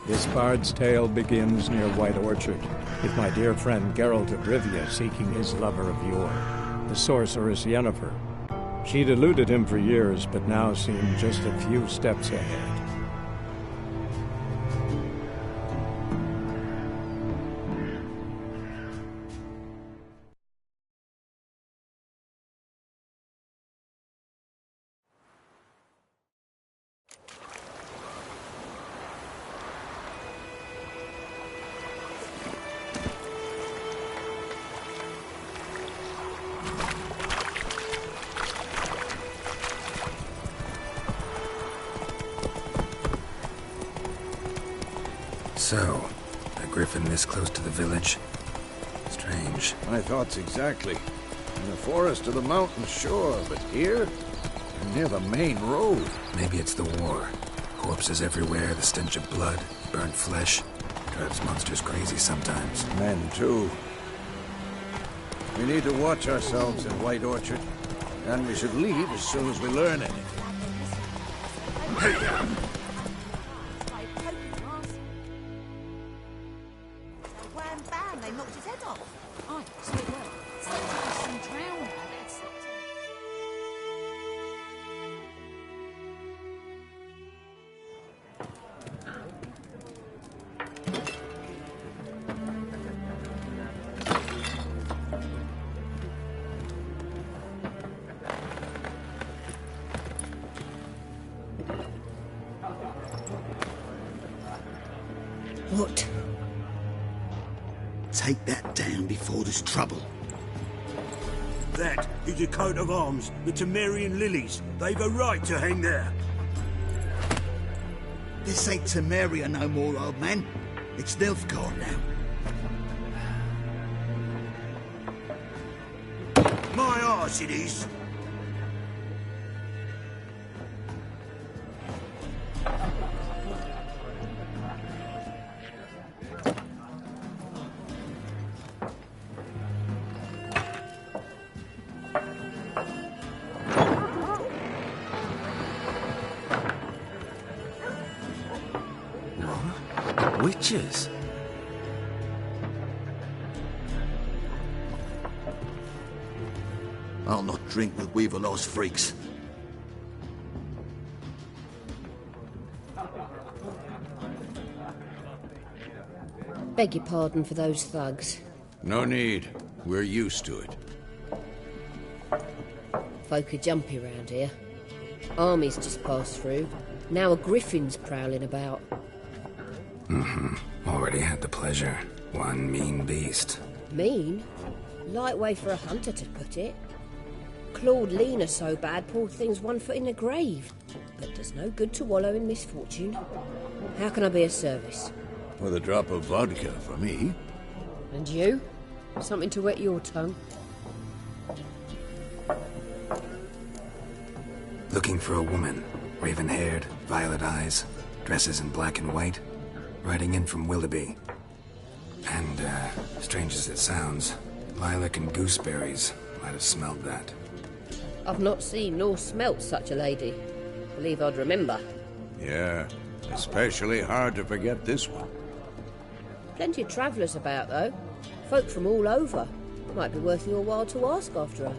This bard's tale begins near White Orchard, with my dear friend Geralt of Rivia seeking his lover of yore, the sorceress Yennefer. She'd eluded him for years, but now seemed just a few steps ahead. So, a griffin this close to the village? Strange. My thoughts exactly. In the forest or the mountains, sure, but here? Near the main road. Maybe it's the war. Corpses everywhere, the stench of blood, burnt flesh. Drives monsters crazy sometimes. Men, too. We need to watch ourselves in White Orchard, and we should leave as soon as we learn anything. What? Take that down before there's trouble. That is a coat of arms, the Temerian lilies. They've a right to hang there. This ain't Temeria no more, old man. It's Nilfgaard now. My arse it is. Witches? I'll not drink with Weaverlaw's freaks. Beg your pardon for those thugs. No need. We're used to it. Folk are jumpy round here. Armies just passed through. Now a griffin's prowling about. Already had the pleasure. One mean beast. Mean? Light way for a hunter to put it. Clawed Lena so bad, poor thing's 1 foot in the grave. But does no good to wallow in misfortune. How can I be of service? With a drop of vodka for me. And you? Something to wet your tongue? Looking for a woman. Raven-haired, violet eyes, dresses in black and white. Riding in from Willoughby. And, strange as it sounds, lilac and gooseberries might have smelled that. I've not seen nor smelt such a lady. Believe I'd remember. Yeah, especially hard to forget this one. Plenty of travellers about, though. Folk from all over. Might be worth your while to ask after her.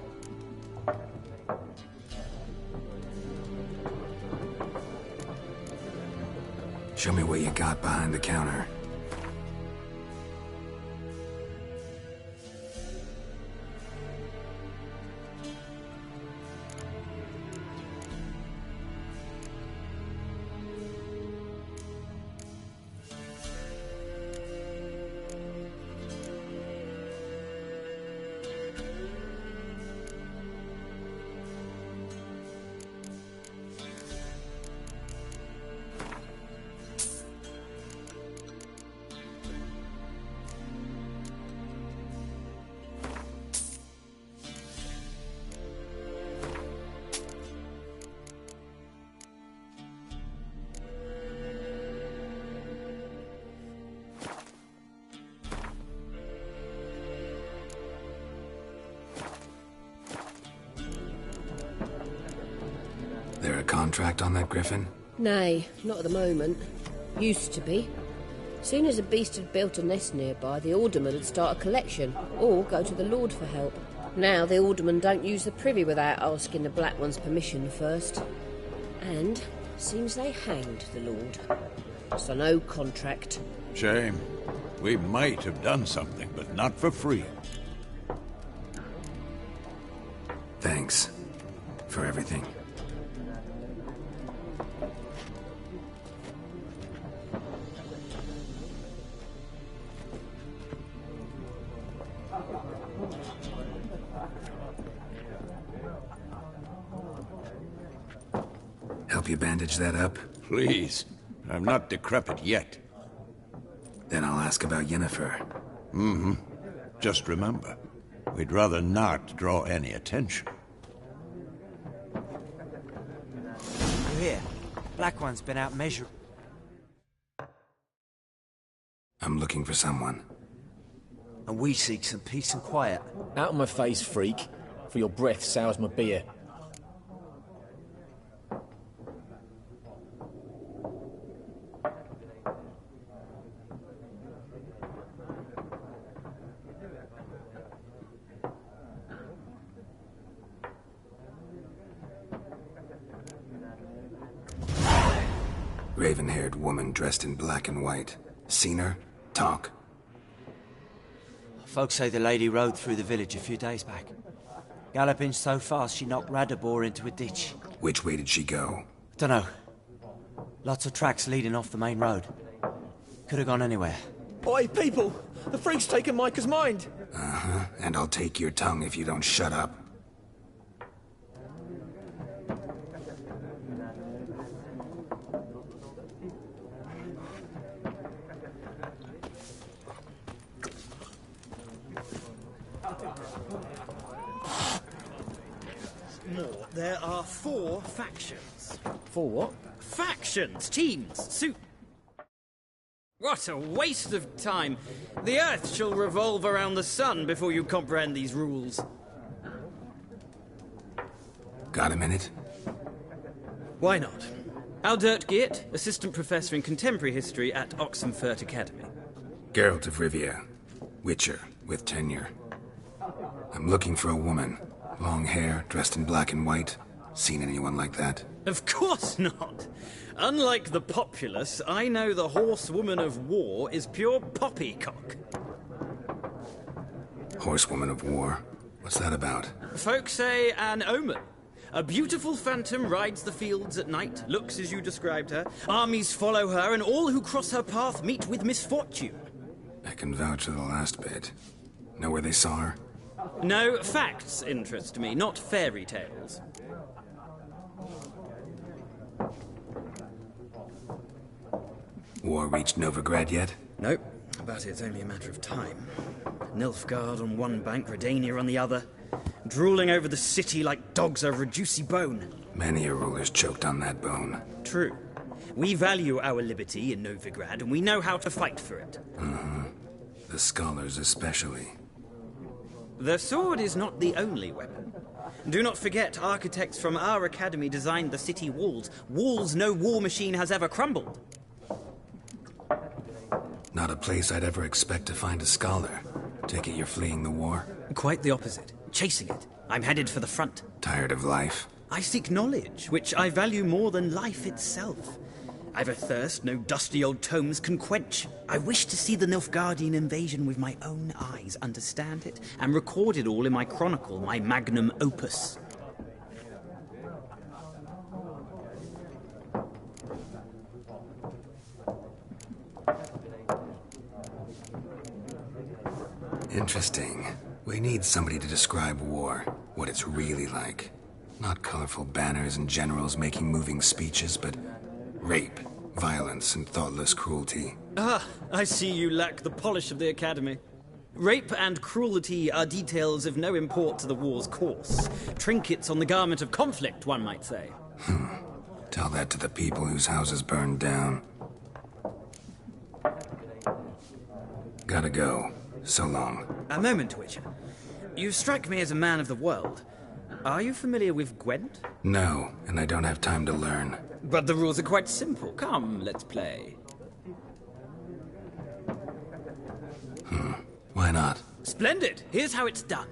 Show me what you got behind the counter. There a contract on that griffin? Nay, not at the moment. Used to be. Soon as a beast had built a nest nearby, the alderman would start a collection, or go to the Lord for help. Now the aldermen don't use the privy without asking the Black One's permission first. And seems they hanged the Lord. So no contract. Shame. We might have done something, but not for free. Thanks for everything. Help you bandage that up? Please. I'm not decrepit yet. Then I'll ask about Yennefer. Just remember, we'd rather not draw any attention. You hear? Black One's been out measuring. I'm looking for someone. And we seek some peace and quiet. Out of my face, freak. For your breath sours my beer. Raven-haired woman dressed in black and white. Seen her? Talk. Folks say the lady rode through the village a few days back. Galloping so fast she knocked Radabor into a ditch. Which way did she go? Dunno. Lots of tracks leading off the main road. Could have gone anywhere. Oi, people! The freak's taken Micah's mind! Uh-huh. And I'll take your tongue if you don't shut up. There are 4 factions. For what? Factions! Teams! What a waste of time! The Earth shall revolve around the sun before you comprehend these rules. Got a minute? Why not? Aldert Geert, Assistant Professor in Contemporary History at Oxenfurt Academy. Geralt of Rivia. Witcher, with tenure. I'm looking for a woman. Long hair, dressed in black and white. Seen anyone like that? Of course not! Unlike the populace, I know the horsewoman of war is pure poppycock. Horsewoman of war? What's that about? Folks say an omen. A beautiful phantom rides the fields at night, looks as you described her. Armies follow her, and all who cross her path meet with misfortune. I can vouch for the last bit. Know where they saw her? No, facts interest me, not fairy tales. War reached Novigrad yet? Nope, but it's only a matter of time. Nilfgaard on one bank, Redania on the other, drooling over the city like dogs over a juicy bone. Many a ruler's choked on that bone. True. We value our liberty in Novigrad, and we know how to fight for it. The scholars especially. The sword is not the only weapon. Do not forget, architects from our academy designed the city walls. Walls no war machine has ever crumbled. Not a place I'd ever expect to find a scholar. Take it you're fleeing the war? Quite the opposite. Chasing it. I'm headed for the front. Tired of life? I seek knowledge, which I value more than life itself. I've a thirst no dusty old tomes can quench. I wish to see the Nilfgaardian invasion with my own eyes, understand it, and record it all in my chronicle, my magnum opus. Interesting. We need somebody to describe war, what it's really like. Not colorful banners and generals making moving speeches, but rape, violence, and thoughtless cruelty. Ah, I see you lack the polish of the Academy. Rape and cruelty are details of no import to the war's course. Trinkets on the garment of conflict, one might say. Tell that to the people whose houses burned down. Gotta go. So long. A moment, Witcher. You strike me as a man of the world. Are you familiar with Gwent? No, and I don't have time to learn. But the rules are quite simple. Come, let's play. Why not? Splendid! Here's how it's done.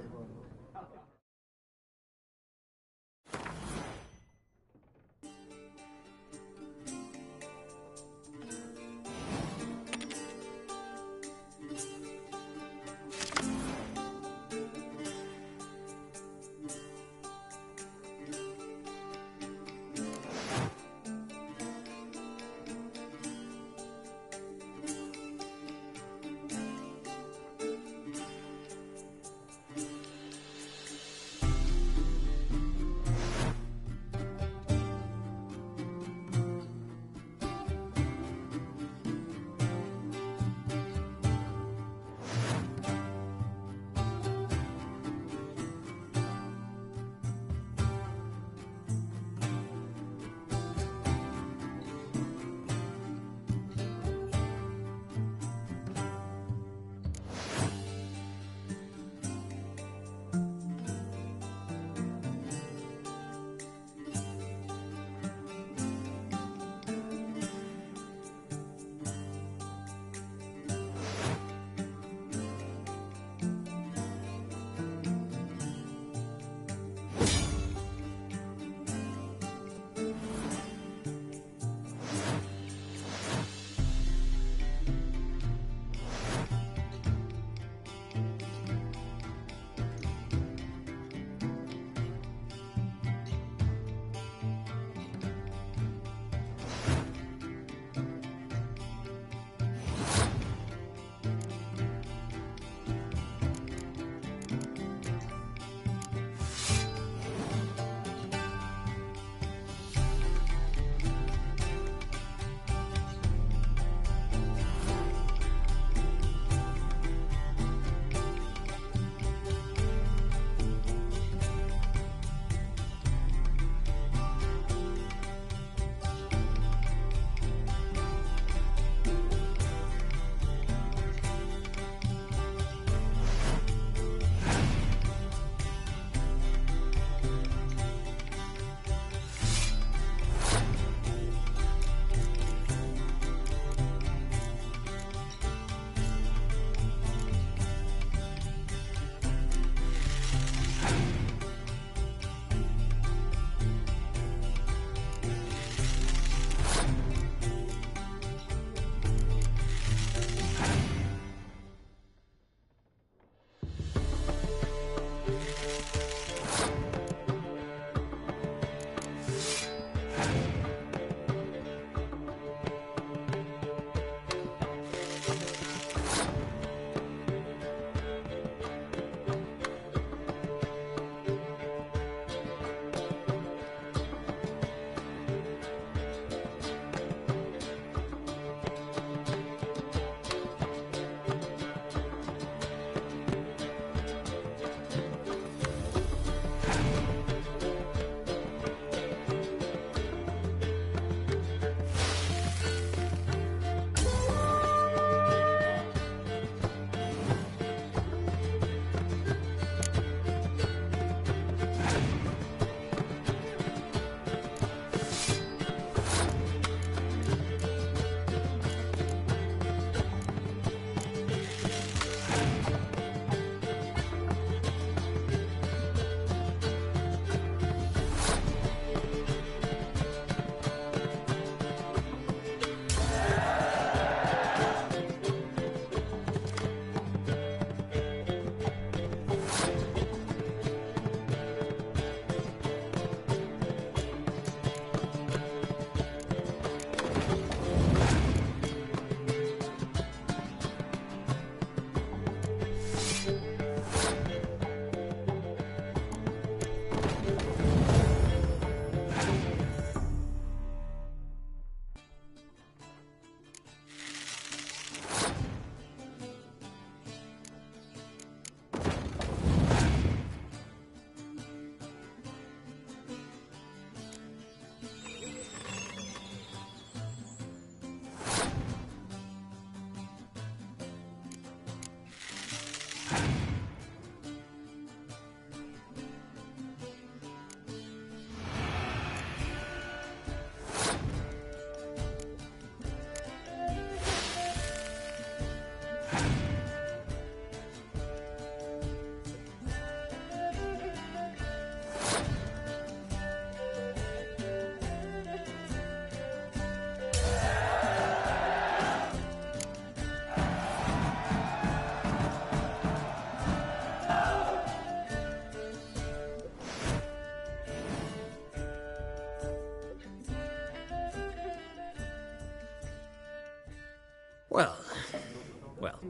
Well,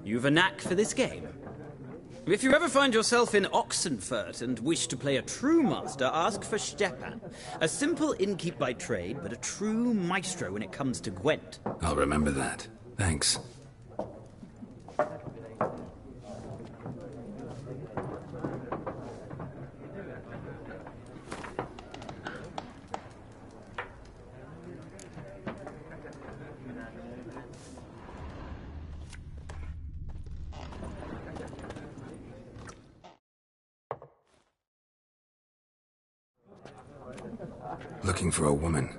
you've a knack for this game. If you ever find yourself in Oxenfurt and wish to play a true master, ask for Stepan. A simple innkeep by trade, but a true maestro when it comes to Gwent. I'll remember that. Thanks. Looking for a woman.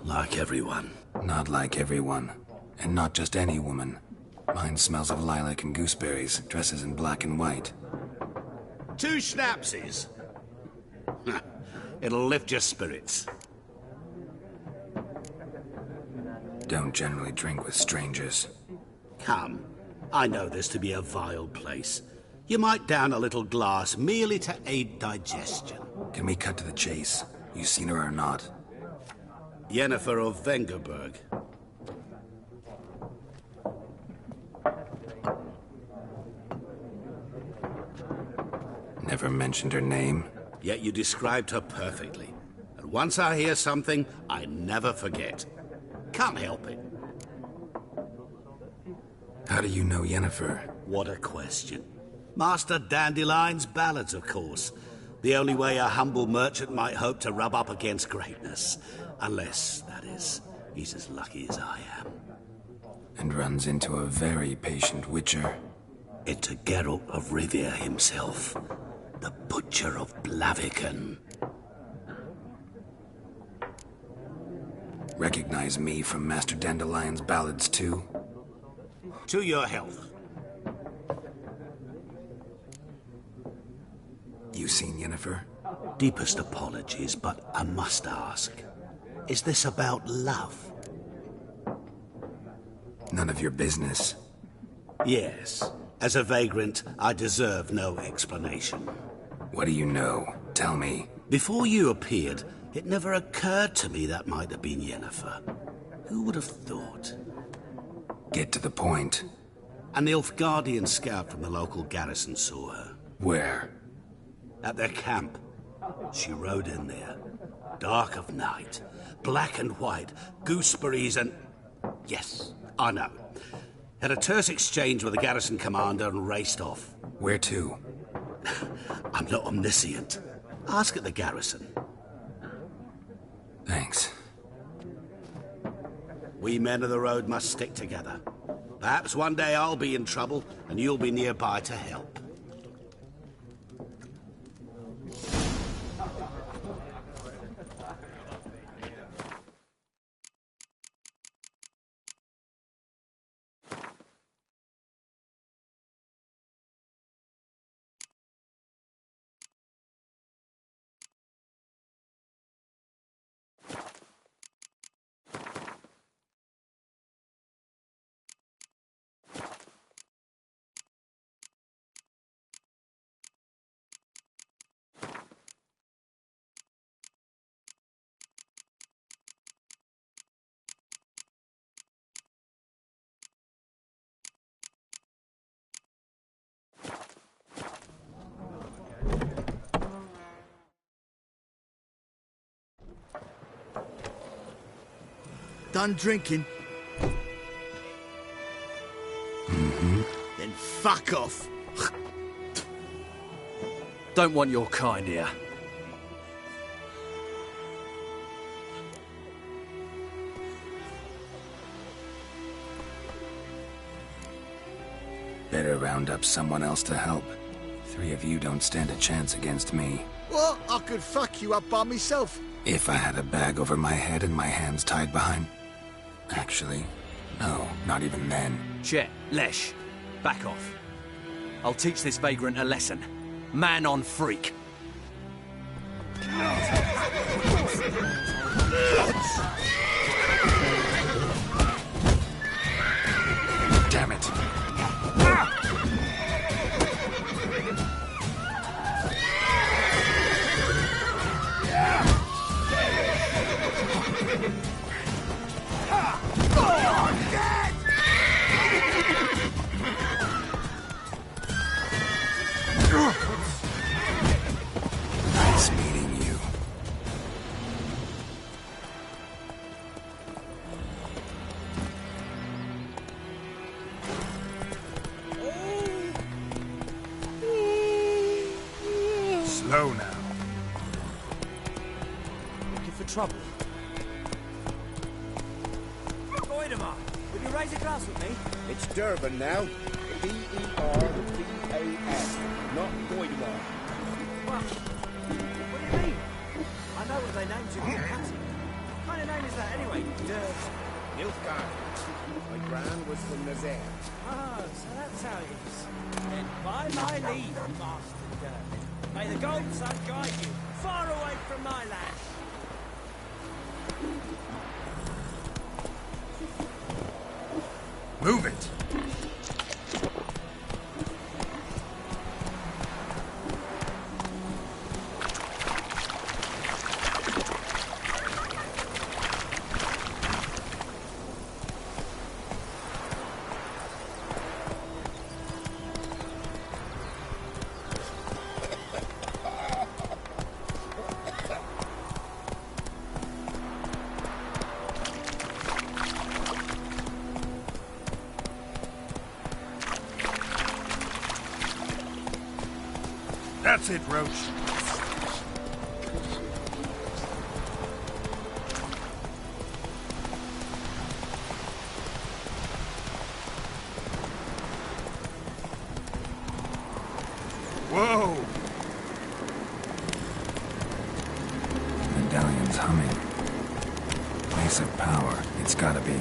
Like everyone. Not like everyone. And not just any woman. Mine smells of lilac and gooseberries, dresses in black and white. 2 schnapsies. It'll lift your spirits. Don't generally drink with strangers. Come. I know this to be a vile place. You might down a little glass merely to aid digestion. Can we cut to the chase? You seen her or not? Yennefer of Vengerberg. Never mentioned her name. Yet you described her perfectly. And once I hear something, I never forget. Can't help it. How do you know Yennefer? What a question. Master Dandelion's ballads, of course. The only way a humble merchant might hope to rub up against greatness. Unless, that is, he's as lucky as I am. And runs into a very patient witcher. Into Geralt of Rivia himself. The Butcher of Blaviken. Recognize me from Master Dandelion's ballads, too? To your health. You seen Yennefer? Deepest apologies, but I must ask. Is this about love? None of your business. Yes. As a vagrant, I deserve no explanation. What do you know? Tell me. Before you appeared, it never occurred to me that might have been Yennefer. Who would have thought? Get to the point. An Nilfgaardian scout from the local garrison saw her. Where? At their camp. She rode in there. Dark of night. Black and white. Gooseberries and... Yes, I know. Had a terse exchange with the garrison commander and raced off. Where to? I'm not omniscient. Ask at the garrison. Thanks. We men of the road must stick together. Perhaps one day I'll be in trouble and you'll be nearby to help. Done drinking? Mm-hmm. Then fuck off. Don't want your kind here. Better round up someone else to help. 3 of you don't stand a chance against me. What? I could fuck you up by myself. If I had a bag over my head and my hands tied behind... Actually, no, not even then. Chet, Lesh, back off. I'll teach this vagrant a lesson. Man on freak. Damn it. go now. Looking for trouble? Goidemar, will you raise a glass with me? It's Durban now. D-E-R-B-A-N, not Goidemar. What do you mean? I know what they named you in the What kind of name is that anyway? Nilfgaard. My gran was from Nazaire. Oh, so that's how it is. Then by my leave, Master Durban, may the Golden Sun guide you far away from my land. Move it! That's it, Roach. Whoa! Medallion's humming. Place of power, it's gotta be.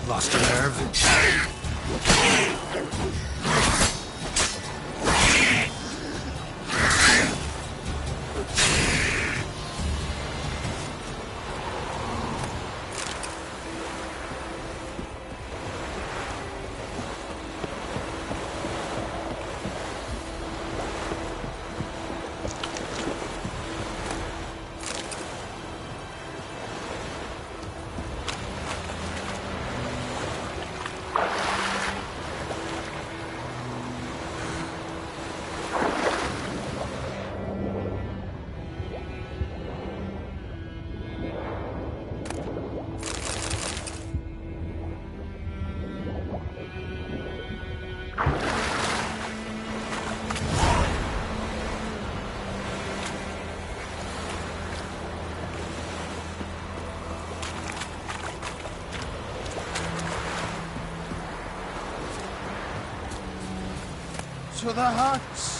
Lost your nerve? To the huts!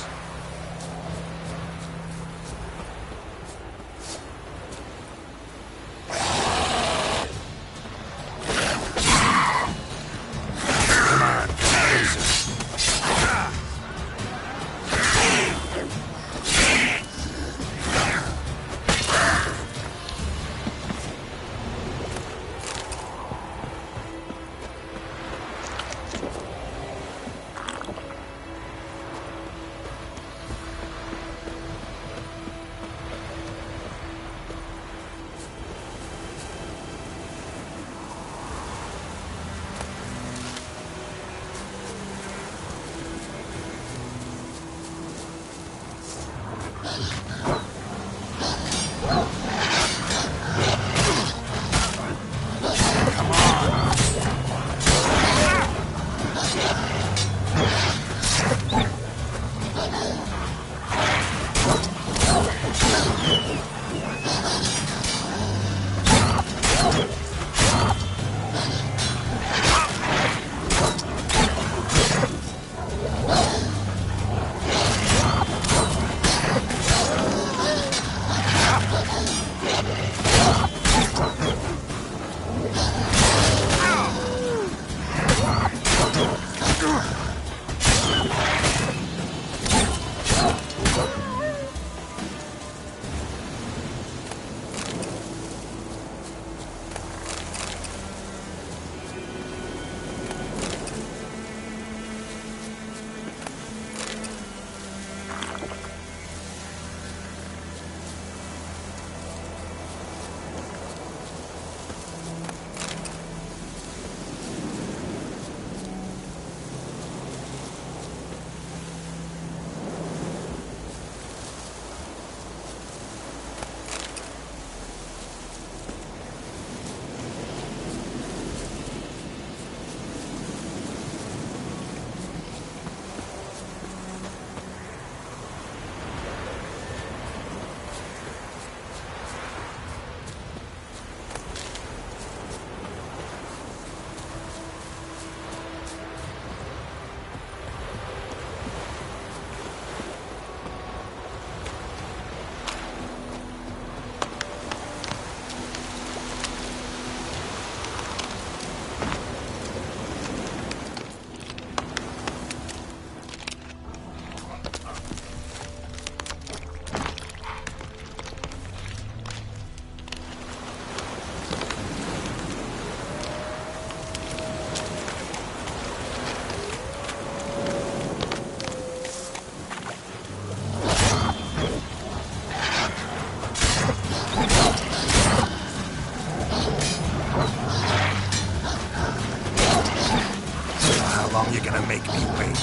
long you gonna make me wait?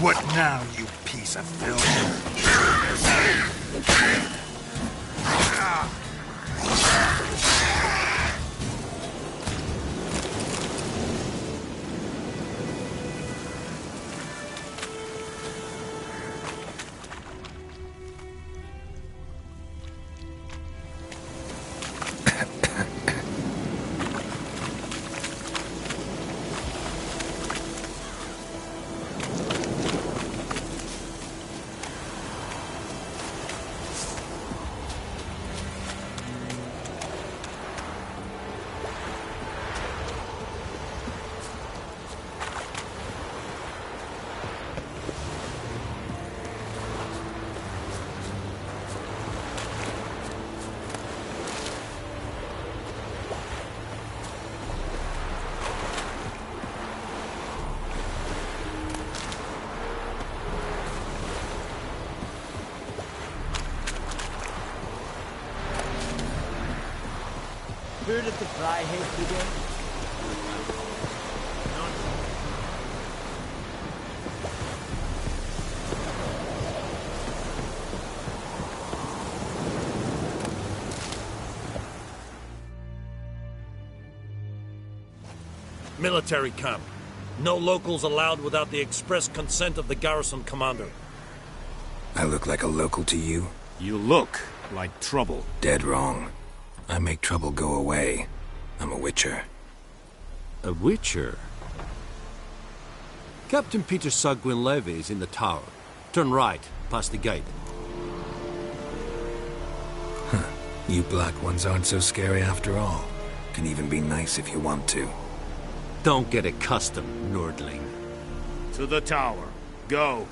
What now, you piece of filth? Where did the Freiheit begin? Military camp. No locals allowed without the express consent of the garrison commander. I look like a local to you? You look like trouble. Dead wrong. I make trouble go away. I'm a witcher. A witcher? Captain Peter Sagwin Levy is in the tower. Turn right, past the gate. Huh. You black ones aren't so scary after all. Can even be nice if you want to. Don't get accustomed, Nordling. To the tower. Go.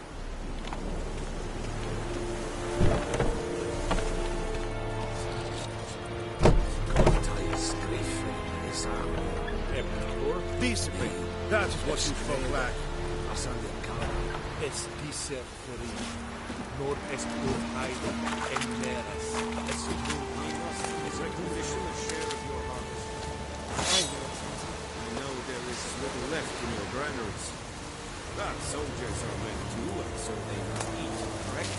Discipline. That's what you folk lack. Es dice feri, nor est urhaida en meres. Es a condition of share of your harvest. I know there is little left in your granaries. But soldiers are meant to, and so they must eat, correct?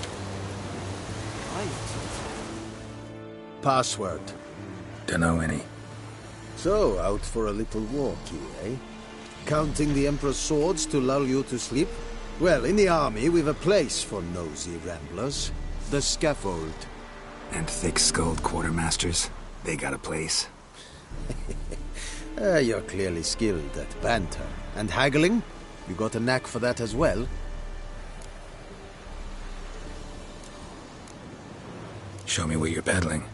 Right. Password. Dunno any. So, out for a little walk here, eh? Counting the Emperor's swords to lull you to sleep? Well, in the army, we've a place for nosy ramblers. The scaffold. And thick-skulled quartermasters? They got a place. You're clearly skilled at banter. And haggling? You got a knack for that as well? Show me what you're peddling.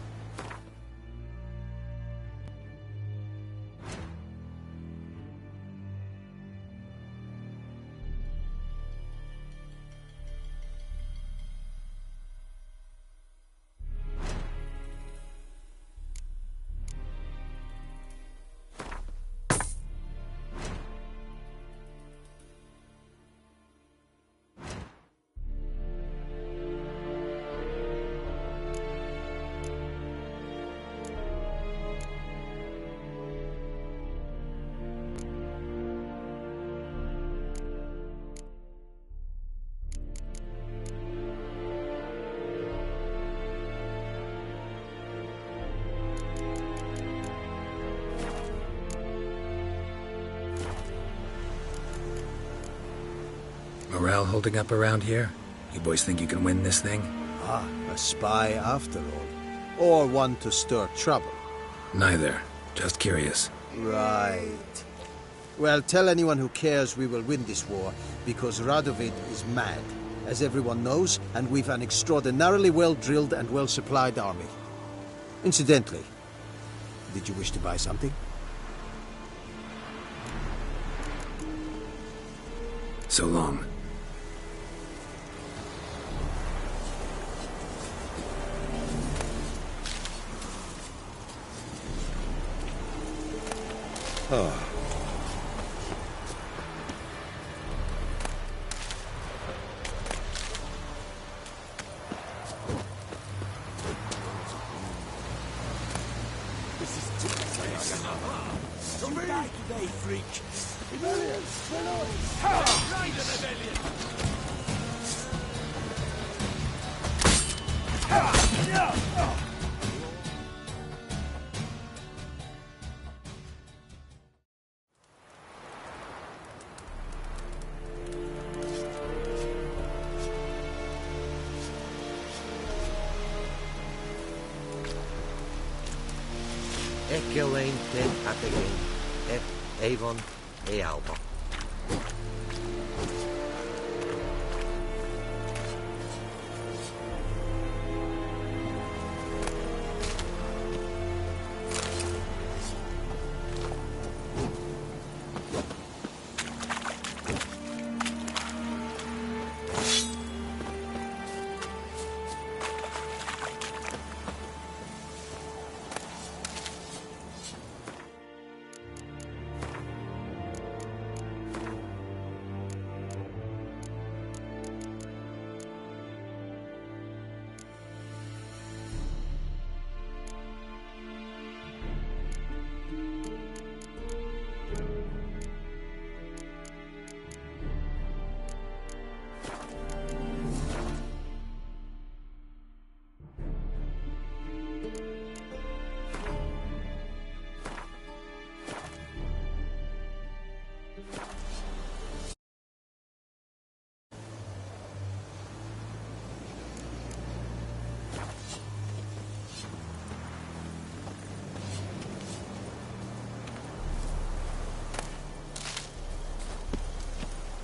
Morale holding up around here? You boys think you can win this thing? Ah, a spy after all. Or one to stir trouble. Neither. Just curious. Right. Well, tell anyone who cares we will win this war, because Radovid is mad, as everyone knows, and we've an extraordinarily well-drilled and well-supplied army. Incidentally, did you wish to buy something? So long. Oh. This is too close. Come back today, freak. Rebellions! Ride the rebellion! Excelente Atagain, Avon e Alba.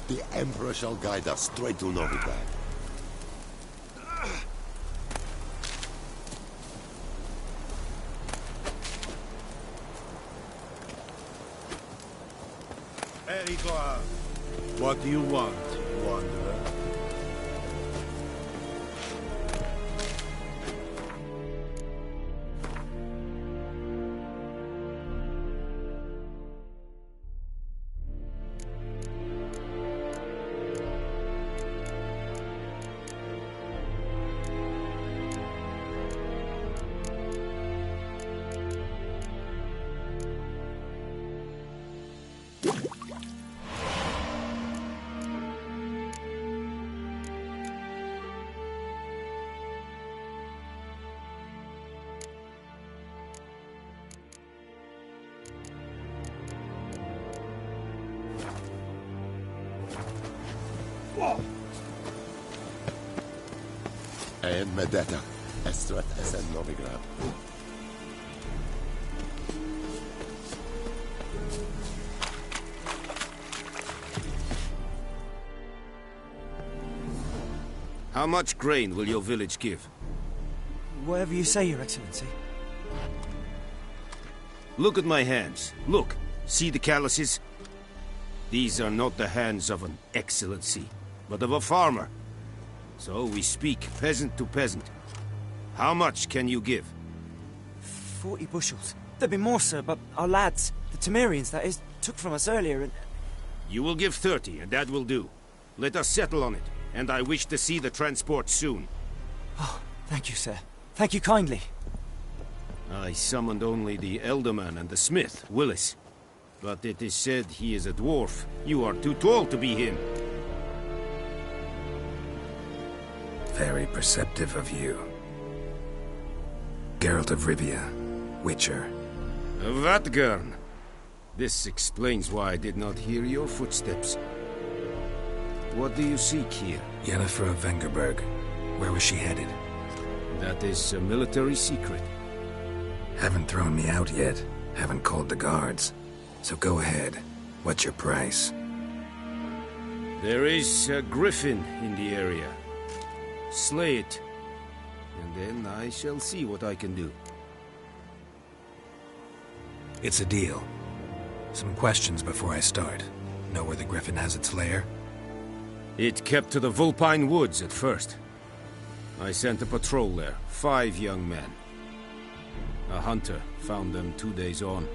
The Emperor shall guide us straight to Novigrad. Erigla, what do you want, wanderer? And Medeta, Estrat Esen Novigrad. How much grain will your village give? Whatever you say, Your Excellency. Look at my hands. Look. See the calluses? These are not the hands of an excellency, but of a farmer. So we speak peasant to peasant. How much can you give? 40 bushels. There'd be more, sir, but our lads, the Temerians, that is, took from us earlier and... You will give 30, and that will do. Let us settle on it, and I wish to see the transport soon. Oh, thank you, sir. Thank you kindly. I summoned only the Elderman and the smith, Willis. But it is said he is a dwarf. You are too tall to be him. Very perceptive of you. Geralt of Rivia, Witcher. Vatt'ghern. This explains why I did not hear your footsteps. What do you seek here? Yennefer of Vengerberg. Where was she headed? That is a military secret. Haven't thrown me out yet. Haven't called the guards. So go ahead. What's your price? There is a griffin in the area. Slay it, and then I shall see what I can do. It's a deal. Some questions before I start. Know where the griffin has its lair? It kept to the Vulpine Woods at first. I sent a patrol there, 5 young men. A hunter found them 2 days on.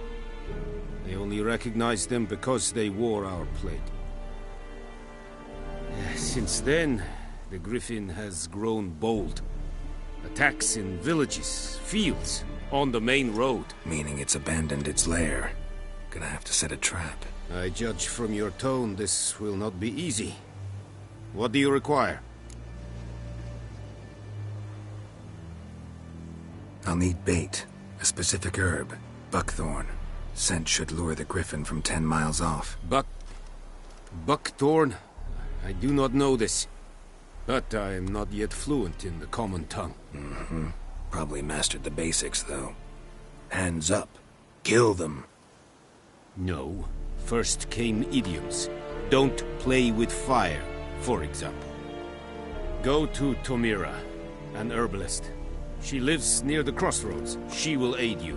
They only recognized them because they wore our plate. Since then, the griffin has grown bold. Attacks in villages, fields, on the main road. Meaning it's abandoned its lair. Gonna have to set a trap. I judge from your tone this will not be easy. What do you require? I'll need bait. A specific herb. Buckthorn. Scent should lure the griffin from 10 miles off. Buckthorn? I do not know this. But I am not yet fluent in the common tongue. Mm-hmm. Probably mastered the basics, though. Hands up. Kill them. No. First came idioms. Don't play with fire, for example. Go to Tomira, an herbalist. She lives near the crossroads. She will aid you.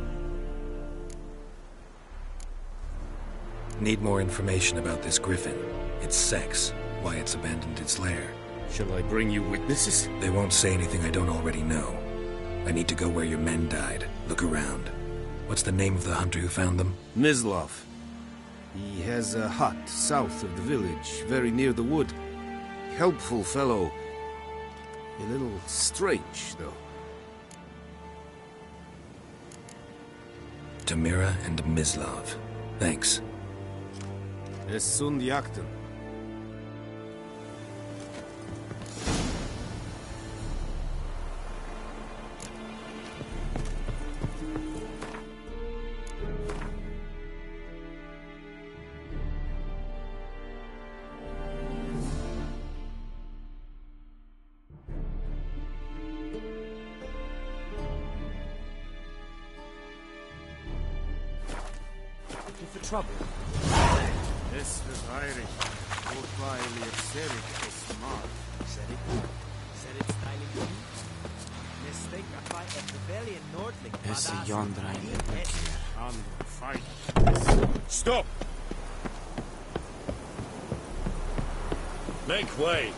Need more information about this griffin. Its sex. Why it's abandoned its lair. Shall I bring you witnesses? They won't say anything I don't already know. I need to go where your men died. Look around. What's the name of the hunter who found them? Mislav. He has a hut south of the village, very near the wood. Helpful fellow. A little strange, though. Tomira and Mislav. Thanks. Es sunt jakten. For trouble. Es verheiligt. Wohlweil Serik is smart. Serik styling you. Mistake by a rebellion Nordling. Es yonder and fight. Stop! Make way!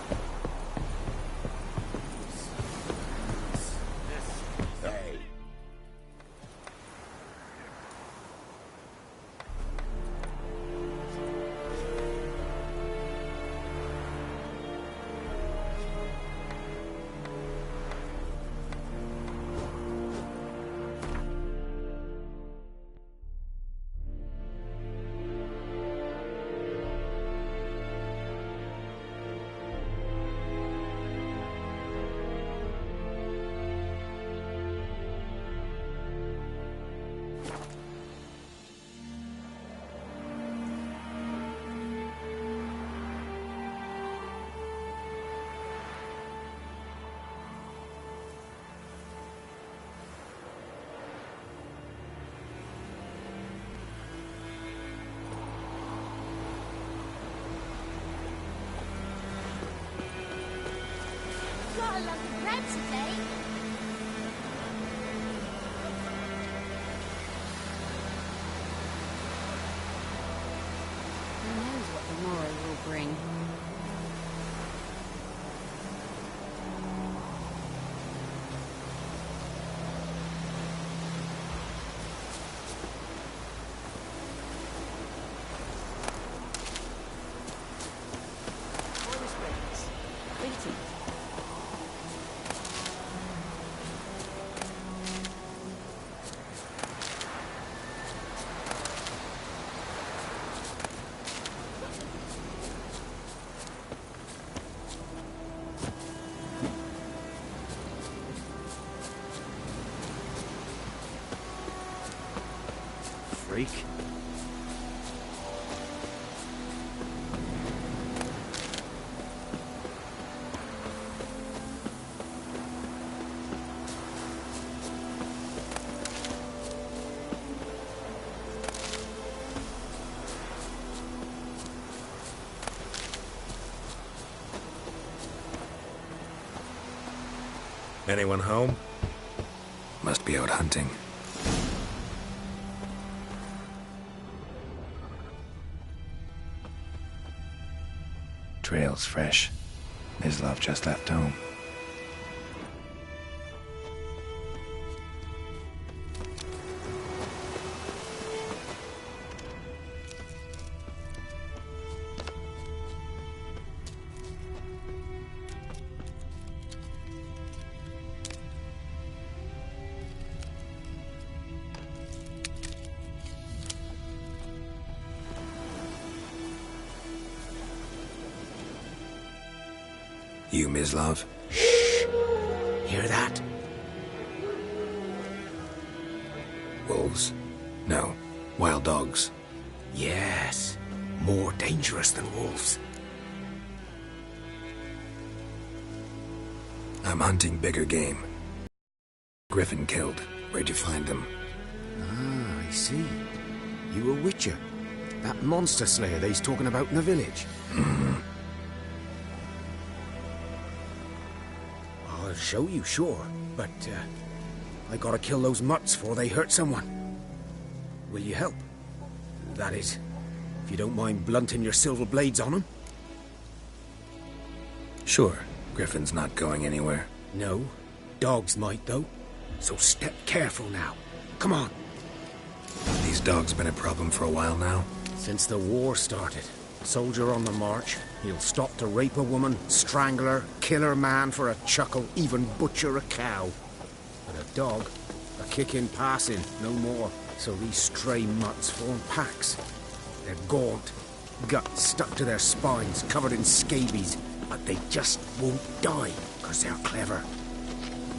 Got a lot of bread today. Who knows what the morrow will bring? Freak. Anyone home? Must be out hunting. Trail's fresh. Mislav just left home. You, Mislav? Shh! Hear that? Wolves? No. Wild dogs. Yes. More dangerous than wolves. I'm hunting bigger game. Griffin killed. Where'd you find them? Ah, I see. You a witcher. That monster slayer they's talking about in the village. I'll show you, sure. But, I gotta kill those mutts before they hurt someone. Will you help? That is, if you don't mind blunting your silver blades on them. Sure. Griffin's not going anywhere. No. Dogs might, though. So step careful now. Come on. These dogs been a problem for a while now? Since the war started. Soldier on the march. He'll stop to rape a woman, strangle her, kill her man for a chuckle, even butcher a cow. But a dog, a kick in passing, no more. So these stray mutts form packs. They're gaunt, guts stuck to their spines, covered in scabies, but they just won't die, because they're clever.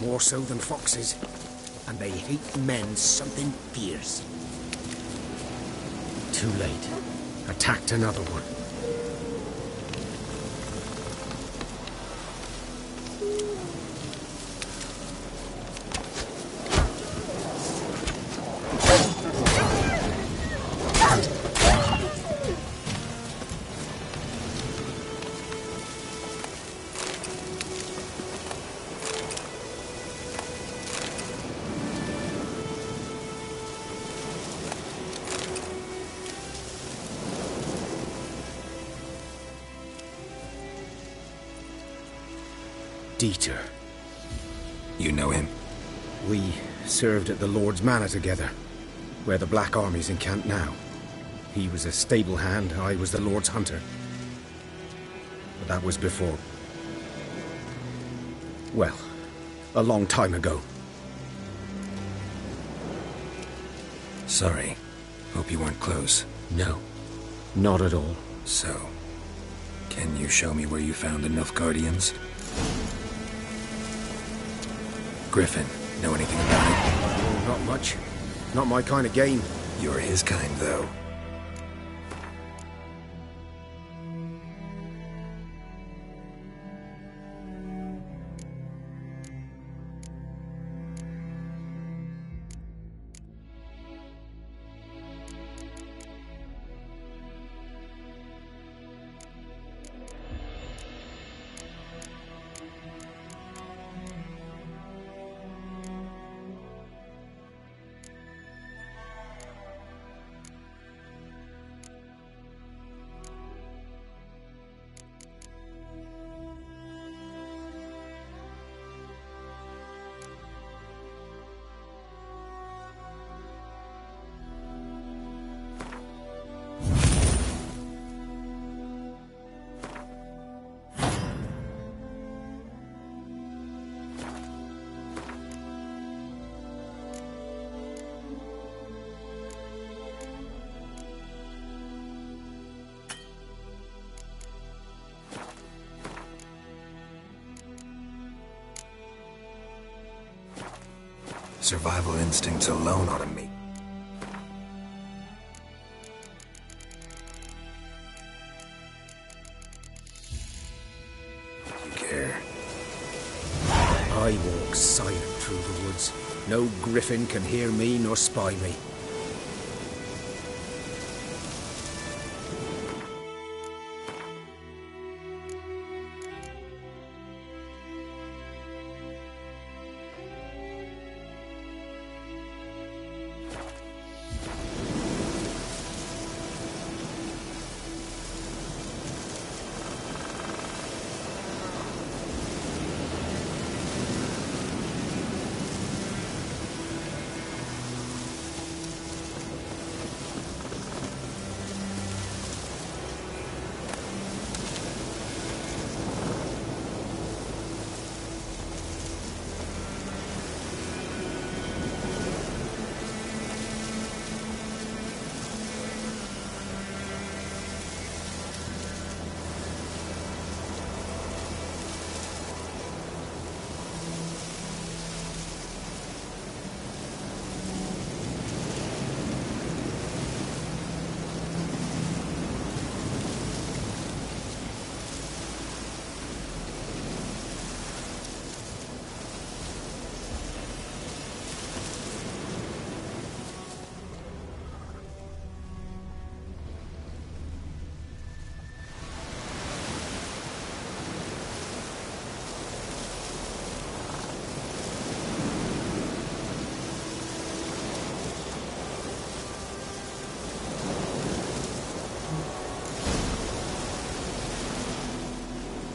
More so than foxes. And they hate men something fierce. Too late. Attacked another one. Dieter. You know him? We served at the Lord's Manor together, where the Black Army's encamped now. He was a stable hand, I was the Lord's hunter. But that was before... well, a long time ago. Sorry. Hope you weren't close. No, not at all. So, can you show me where you found the Nilfgaardians? Griffin, know anything about it? Oh, not much. Not my kind of game. You're his kind, though. Survival instincts alone ought to make... You care? I walk silent through the woods. No griffin can hear me nor spy me.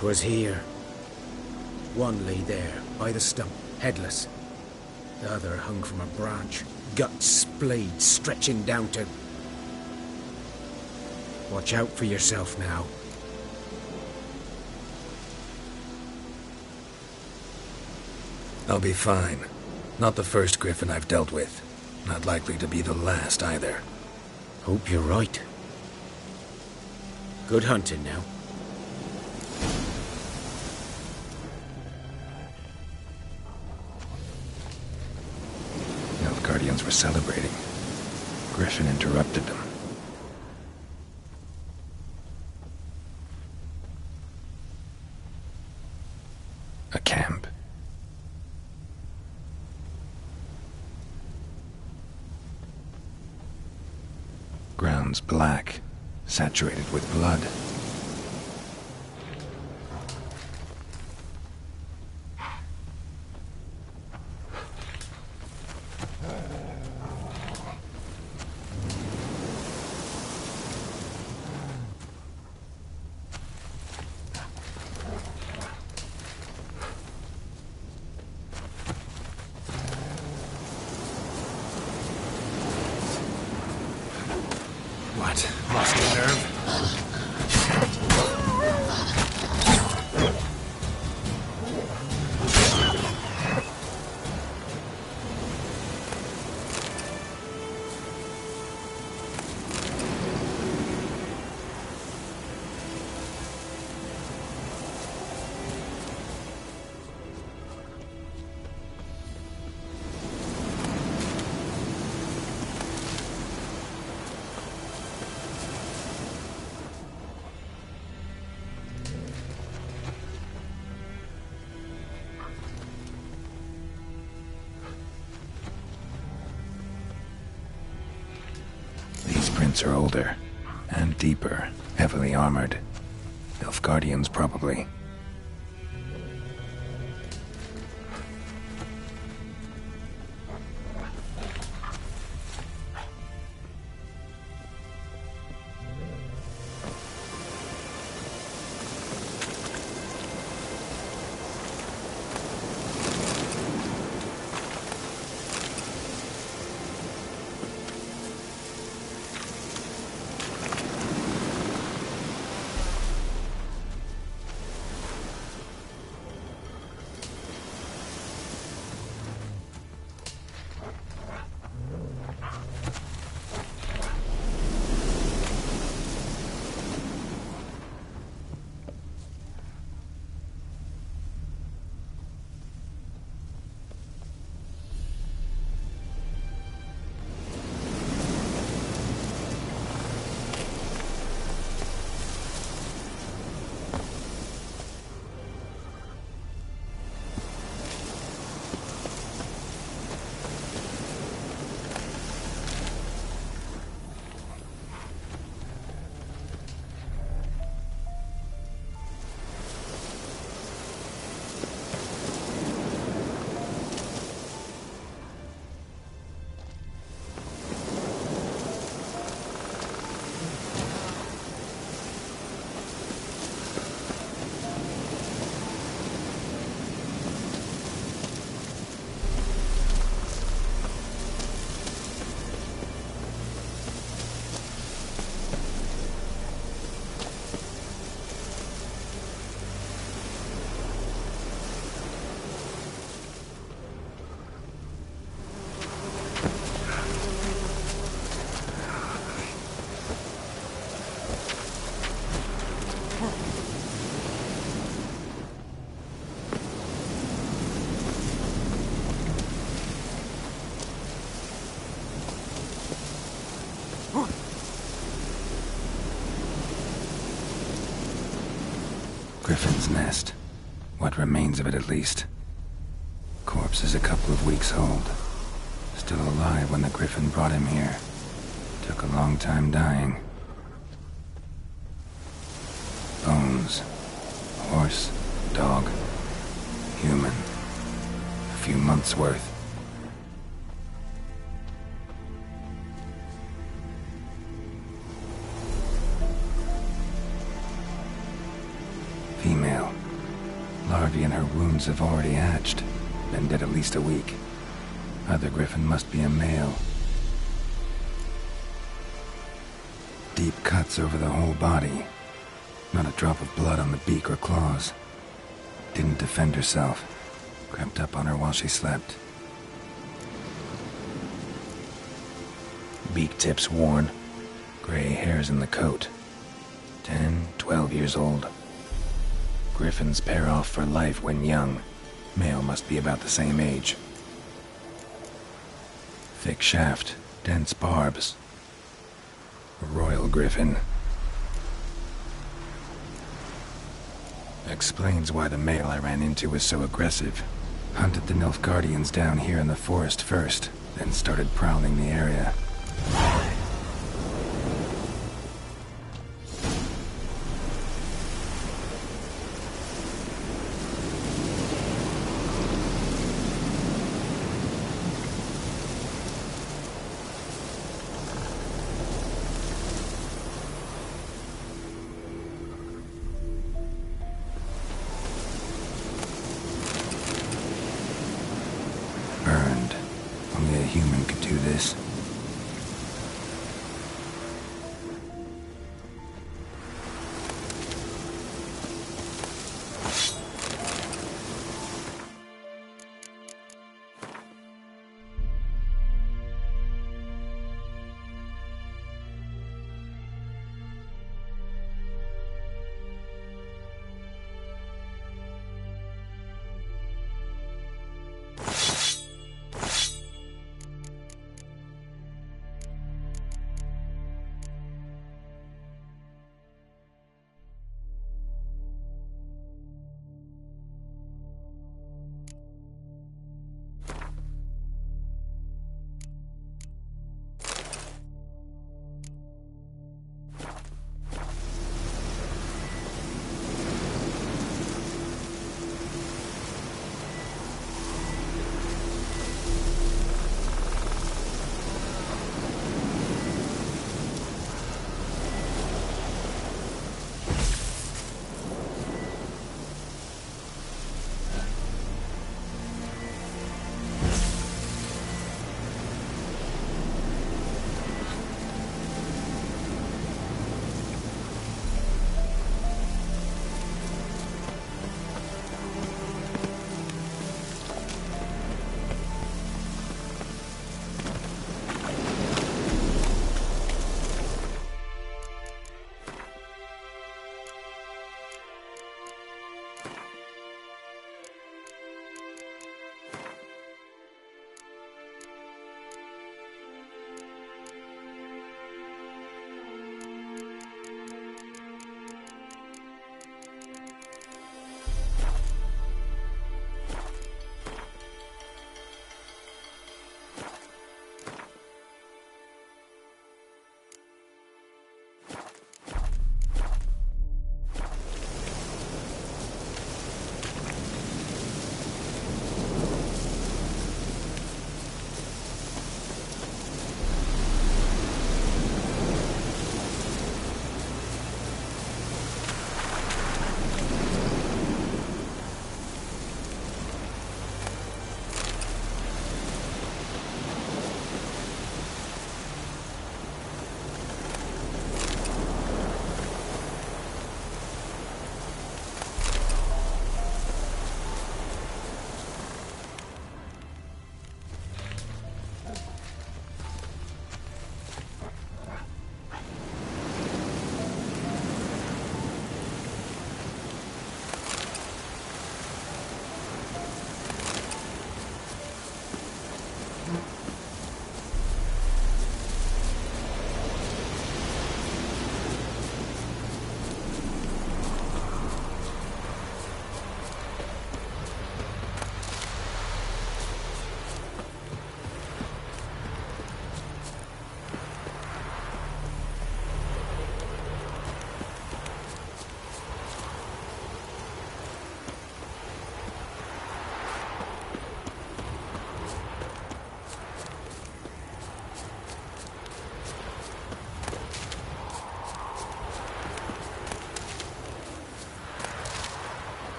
'Twas here. One lay there, by the stump, headless. The other hung from a branch, guts splayed, stretching down to... Watch out for yourself now. I'll be fine. Not the first griffin I've dealt with. Not likely to be the last either. Hope you're right. Good hunting now. Nilfgaardians were celebrating. Griffin interrupted them. A camp. Grounds black, saturated with blood. What? Lost your nerve? Are older and deeper, heavily armored. Nilfgaardians, probably. Griffin's nest. What remains of it, at least. Corpse is a couple of weeks old. Still alive when the Griffin brought him here. Took a long time dying. Bones. Horse, dog, human. A few months' worth. Female. wounds have already hatched. Been dead at least a week. Other griffin must be a male. Deep cuts over the whole body. Not a drop of blood on the beak or claws. Didn't defend herself. Crept up on her while she slept. Beak tips worn. Gray hairs in the coat. 10, 12 years old. Griffins pair off for life when young. Male must be about the same age. Thick shaft, dense barbs. A royal griffin. Explains why the male I ran into was so aggressive. Hunted the Nilfgaardians down here in the forest first, then started prowling the area. Burned. Only a human could do this.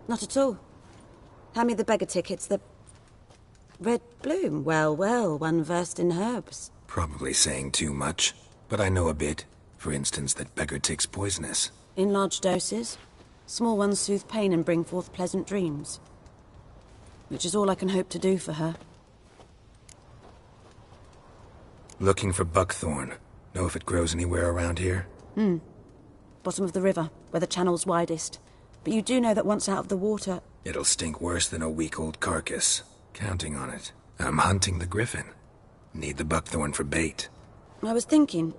Not at all. Hand me the beggar tickets, the... Red Bloom. Well, well, one versed in herbs. Probably saying too much, but I know a bit. For instance, that beggar tick's poisonous. In large doses. Small ones soothe pain and bring forth pleasant dreams. Which is all I can hope to do for her. Looking for buckthorn. Know if it grows anywhere around here? Bottom of the river, where the channel's widest. But you do know that once out of the water... It'll stink worse than a week-old carcass. Counting on it. I'm hunting the griffin. Need the buckthorn for bait. I was thinking...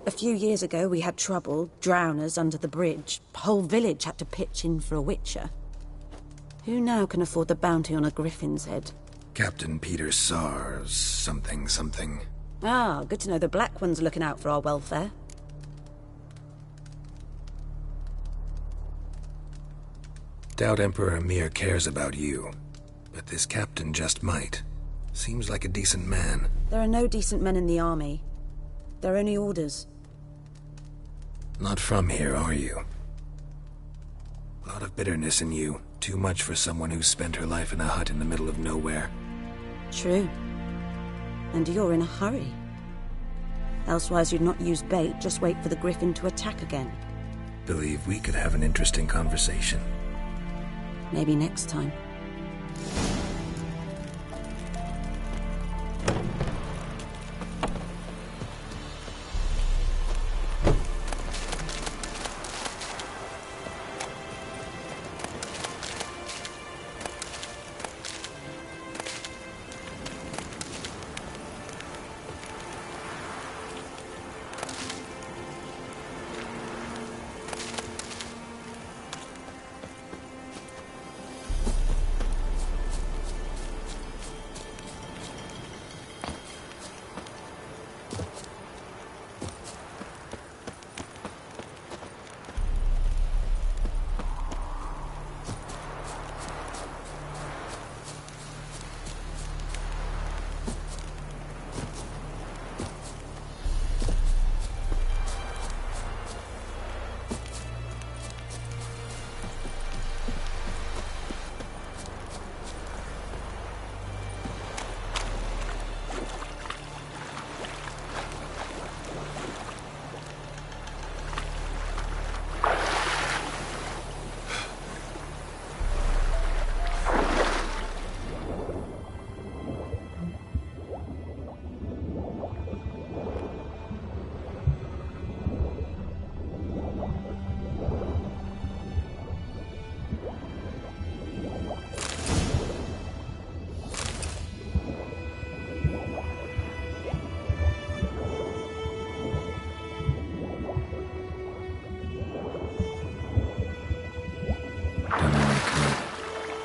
A few years ago we had trouble, drowners under the bridge. Whole village had to pitch in for a witcher. Who now can afford the bounty on a griffin's head? Captain Peter Sars, something. Ah, good to know the Black One's looking out for our welfare. Doubt Emperor Emhyr cares about you, but this captain just might. Seems like a decent man. There are no decent men in the army. There are only orders. Not from here, are you? A lot of bitterness in you. Too much for someone who's spent her life in a hut in the middle of nowhere. True. And you're in a hurry. Elsewise you'd not use bait, just wait for the griffin to attack again. Believe we could have an interesting conversation. Maybe next time.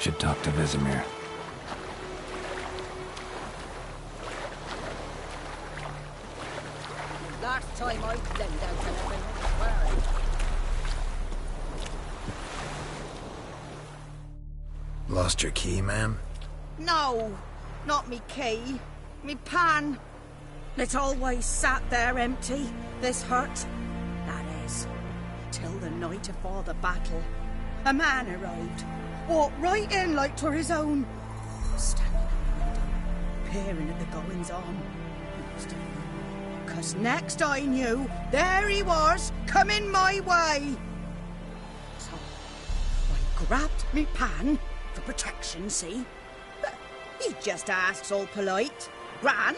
Should talk to Vesemir. Last time I lent out an Lost your key, ma'am? No, not me key. Me pan. It always sat there empty, this hut. That is, till the night afore the battle. A man arrived, walked right in like 'twere his own. Standing at the window, peering at the goings-on. Cause next I knew, there he was, coming my way. So, I grabbed me pan, for protection, see? But he just asks all polite, Gran,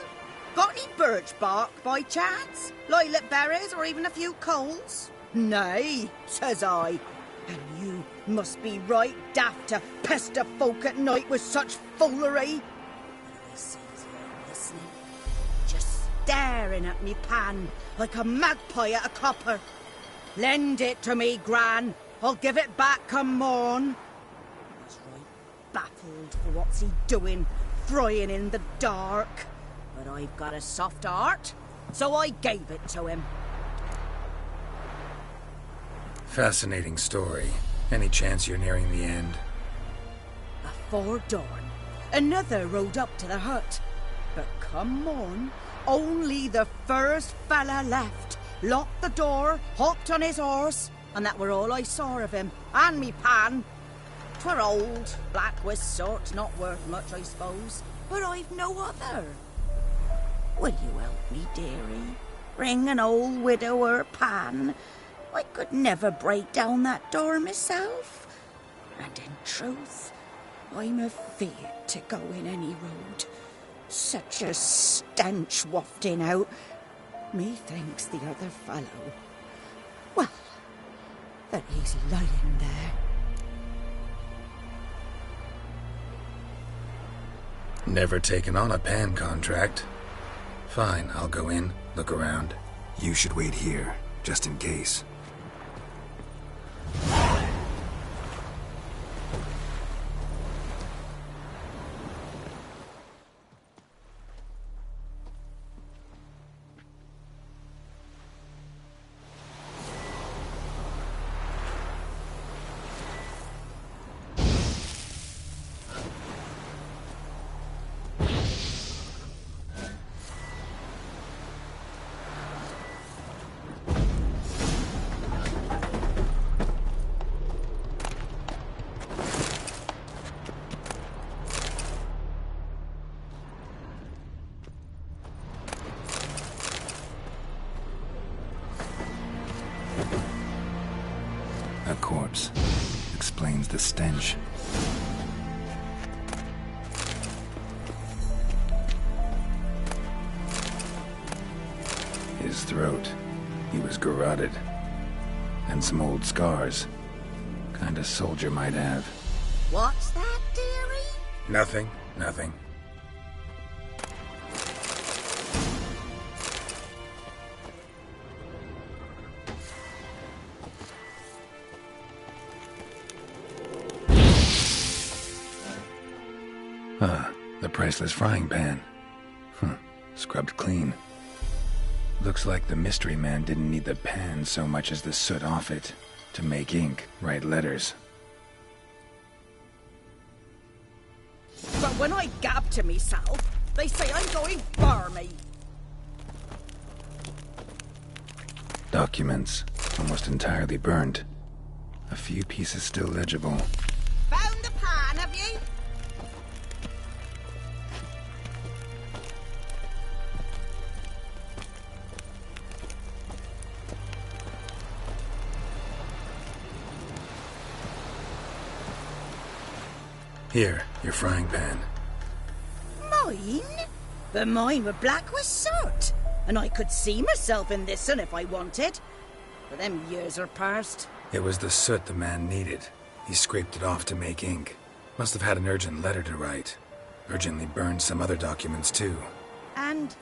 got any birch bark by chance? Lilac berries or even a few coals? Nay, says I. And you must be right daft to pester folk at night with such foolery. I sees her listening, just staring at me pan like a magpie at a copper. Lend it to me, Gran. I'll give it back come morn. I was right baffled for what's he doing, frying in the dark. But I've got a soft heart, so I gave it to him. Fascinating story. Any chance you're nearing the end? Before dawn, another rode up to the hut. But come on, only the first fella left. Locked the door, hopped on his horse, and that were all I saw of him, and me pan. 'Twere old, black-wist sort, not worth much, I suppose. But I've no other. Will you help me, dearie? Bring an old widower pan. I could never break down that door myself. And in truth, I'm afeard to go in any road. Such a stench wafting out. Methinks the other fellow... Well, that he's lying there. Never taken on a pan contract. Fine, I'll go in, look around. You should wait here, just in case. A corpse. Explains the stench. His throat. He was garroted. And some old scars. Kind of soldier might have. What's that, dearie? Nothing. Nothing. The priceless frying pan. Scrubbed clean. Looks like the mystery man didn't need the pan so much as the soot off it to make ink, write letters. But when I gab to myself, they say I'm going barmy. Documents, almost entirely burnt. A few pieces still legible. Found the pan, have you? Here, your frying pan. Mine? But mine were black with soot. And I could see myself in this one if I wanted. But them years are past. It was the soot the man needed. He scraped it off to make ink. Must have had an urgent letter to write. Urgently burned some other documents too. And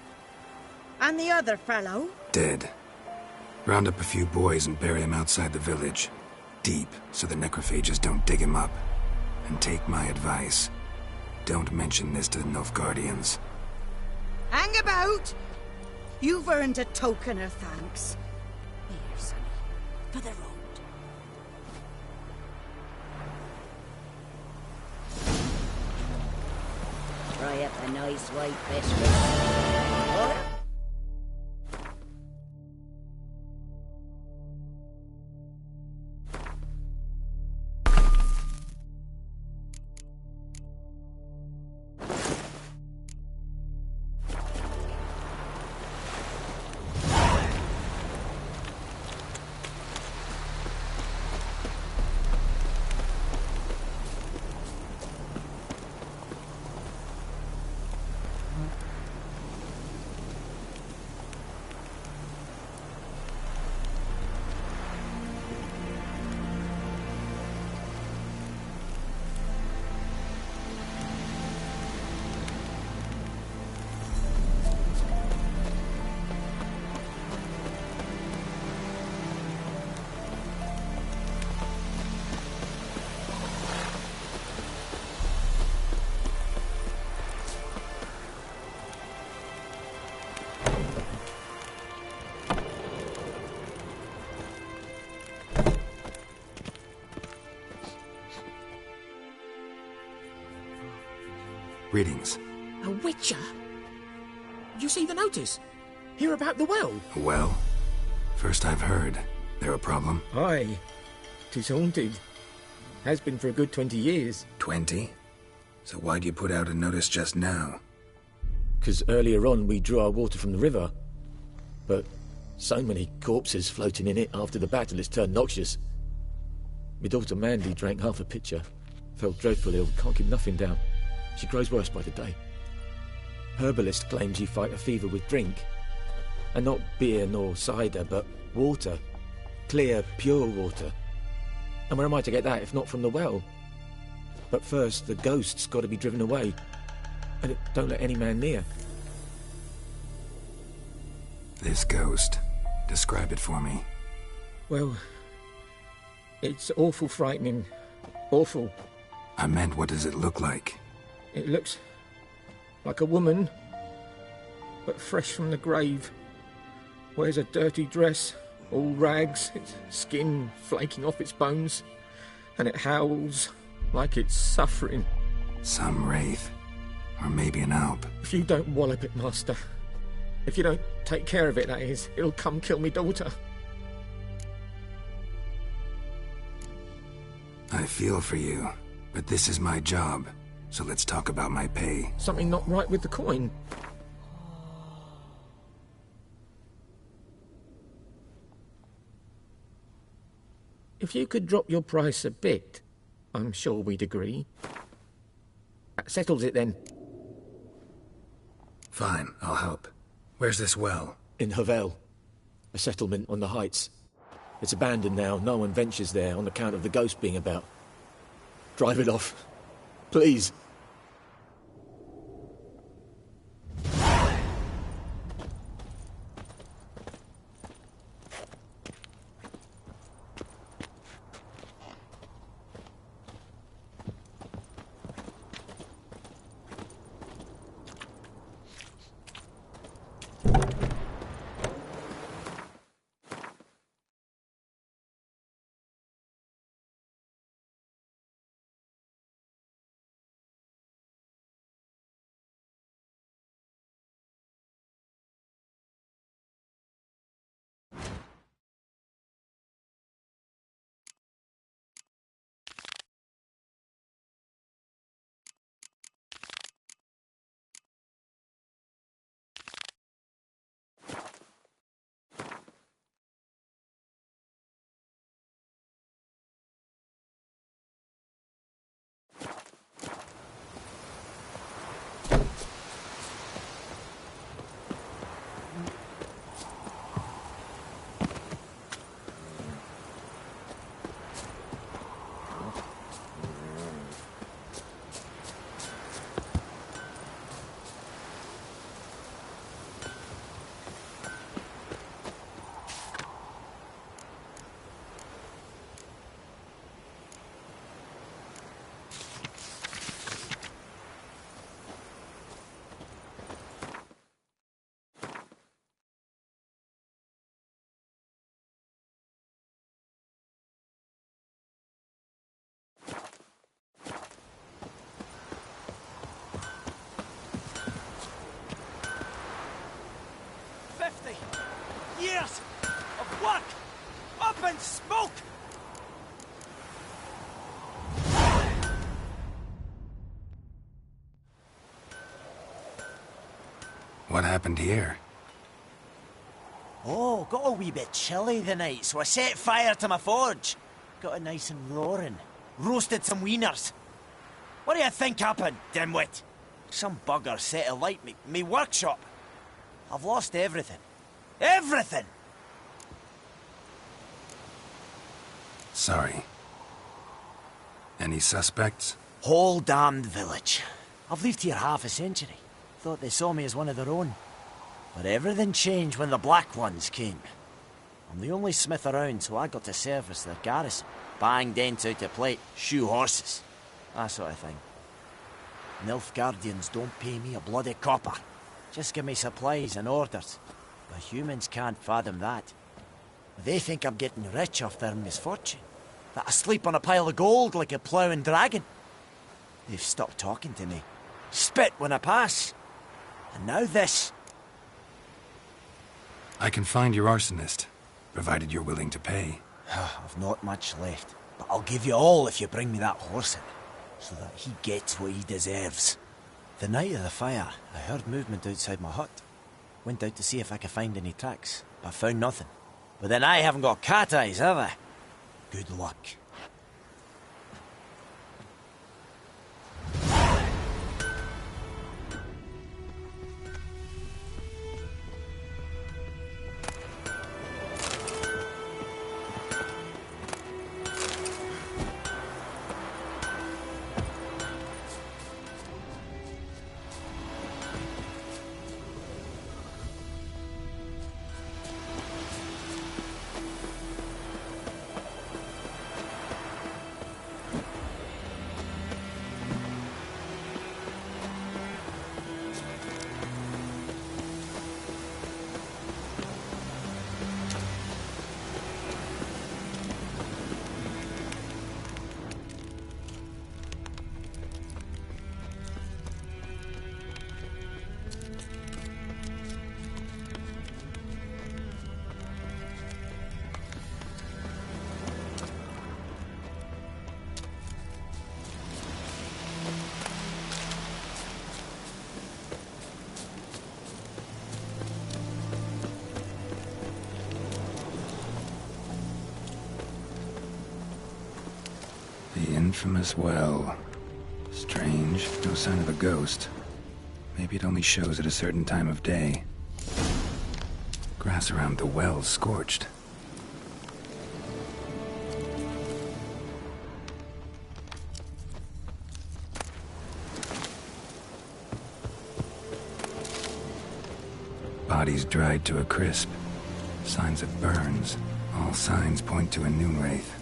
the other fellow? Dead. Round up a few boys and bury him outside the village. Deep, so the necrophages don't dig him up. And take my advice. Don't mention this to the Nilfgaardians. Hang about! You've earned a token of thanks. Here, sonny, for the road. Try up a nice white biscuit. Greetings. A witcher? You see the notice? Hear about the well? A well? First I've heard. There a problem? Aye. 'Tis haunted. Has been for a good 20 years. 20? So why'd you put out a notice just now? Because earlier on we drew our water from the river. But so many corpses floating in it after the battle it's turned noxious. My daughter Mandy drank half a pitcher. Fell dreadful ill, can't keep nothing down. She grows worse by the day. Herbalist claims you fight a fever with drink. And not beer nor cider, but water. Clear, pure water. And where am I to get that if not from the well? But first, the ghost's got to be driven away. And it don't let any man near. This ghost. Describe it for me. Well, it's awful frightening. Awful. I meant, what does it look like? It looks like a woman, but fresh from the grave. Wears a dirty dress, all rags, its skin flaking off its bones, and it howls like it's suffering. Some wraith. Or maybe an alp. If you don't wallop it, Master, if you don't take care of it, that is, it'll come kill me daughter. I feel for you, but this is my job, so let's talk about my pay. Something not right with the coin. If you could drop your price a bit, I'm sure we'd agree. That settles it then. Fine, I'll help. Where's this well? In Havel, a settlement on the heights. It's abandoned now, no one ventures there on account of the ghost being about. Drive it off, please. Years of work up in smoke. What happened here? Oh, got a wee bit chilly the night, so I set fire to my forge. Got it nice and roaring. Roasted some wieners. What do you think happened, dimwit? Some bugger set alight me workshop. I've lost everything. Everything! Sorry. Any suspects? Whole damned village. I've lived here half a century. Thought they saw me as one of their own. But everything changed when the Black Ones came. I'm the only smith around, so I got to service their garrison. Bang dents out of plate, shoe horses. That sort of thing. Nilfgaardians don't pay me a bloody copper. Just give me supplies and orders. But humans can't fathom that. They think I'm getting rich off their misfortune. That I sleep on a pile of gold like a ploughing dragon. They've stopped talking to me. Spit when I pass. And now this. I can find your arsonist, provided you're willing to pay. I've not much left. But I'll give you all if you bring me that horse in, so that he gets what he deserves. The night of the fire, I heard movement outside my hut. Went out to see if I could find any tracks, but found nothing. But then I haven't got cat eyes, have I? Good luck. The infamous well. Strange, no sign of a ghost. Maybe it only shows at a certain time of day. Grass around the well's scorched. Bodies dried to a crisp. Signs of burns. All signs point to a Noonwraith.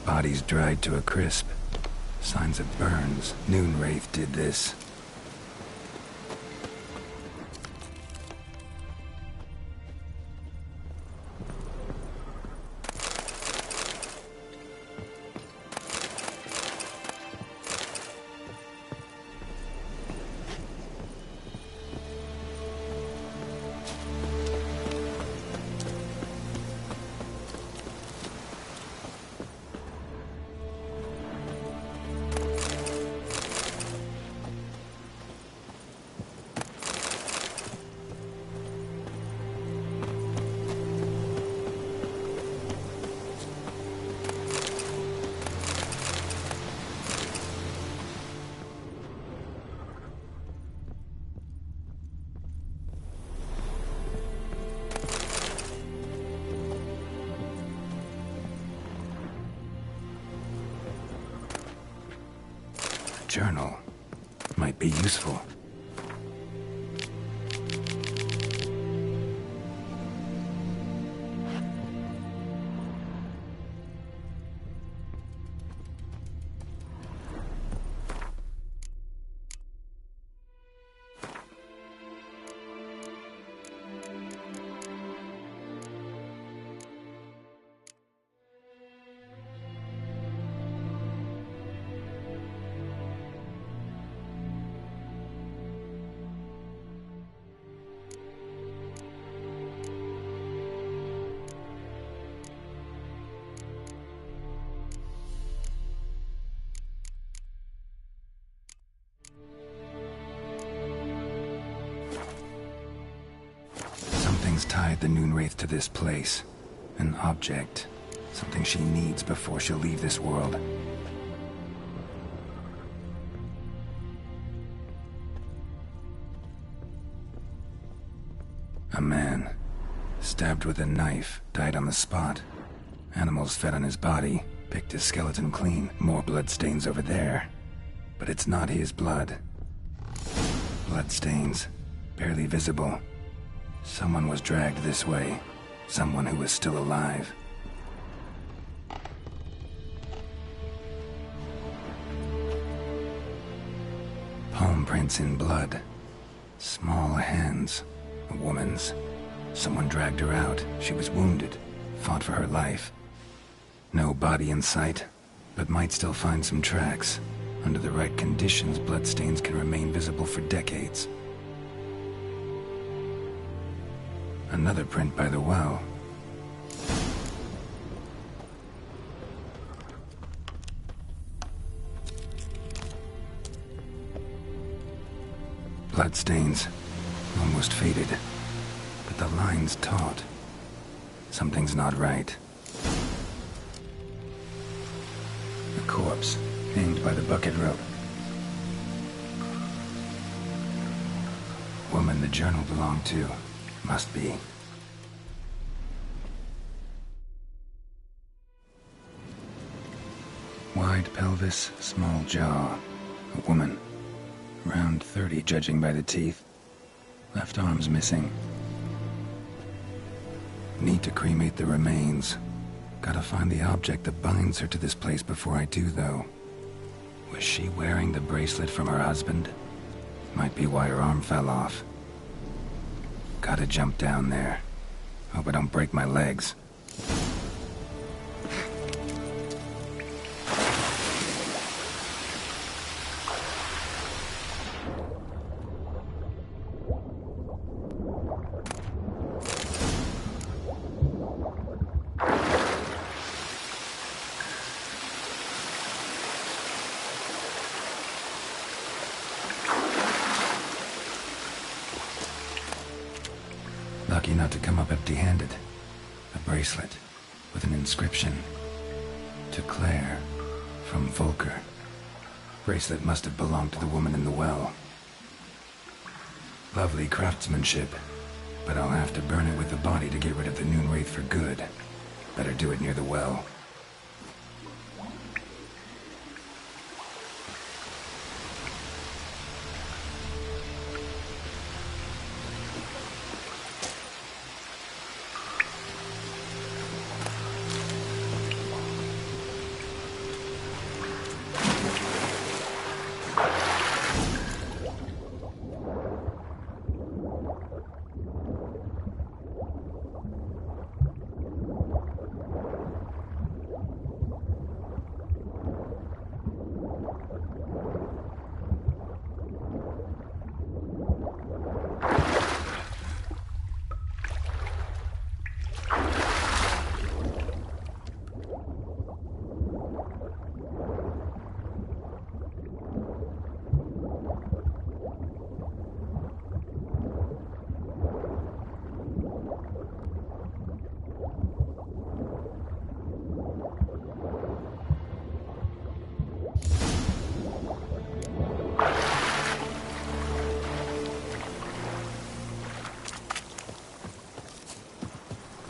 Bodies dried to a crisp. Signs of burns. Noonwraith did this. Journal might be useful. Tied the Noonwraith to this place. An object. Something she needs before she'll leave this world. A man. Stabbed with a knife. Died on the spot. Animals fed on his body. Picked his skeleton clean. More bloodstains over there. But it's not his blood. Bloodstains. Barely visible. Someone was dragged this way. Someone who was still alive. Palm prints in blood. Small hands. A woman's. Someone dragged her out. She was wounded. Fought for her life. No body in sight, but might still find some tracks. Under the right conditions, bloodstains can remain visible for decades. Another print by the well. Bloodstains. Almost faded. But the line's taut. Something's not right. A corpse, hanged by the bucket rope. Woman the journal belonged to. Must be. Wide pelvis, small jaw. A woman. Around 30, judging by the teeth. Left arm's missing. Need to cremate the remains. Gotta find the object that binds her to this place before I do, though. Was she wearing the bracelet from her husband? Might be why her arm fell off. Gotta jump down there. Hope I don't break my legs. Lucky not to come up empty-handed. A bracelet with an inscription. To Claire, from Volker. Bracelet must have belonged to the woman in the well. Lovely craftsmanship, but I'll have to burn it with the body to get rid of the Noon Wraith for good. Better do it near the well.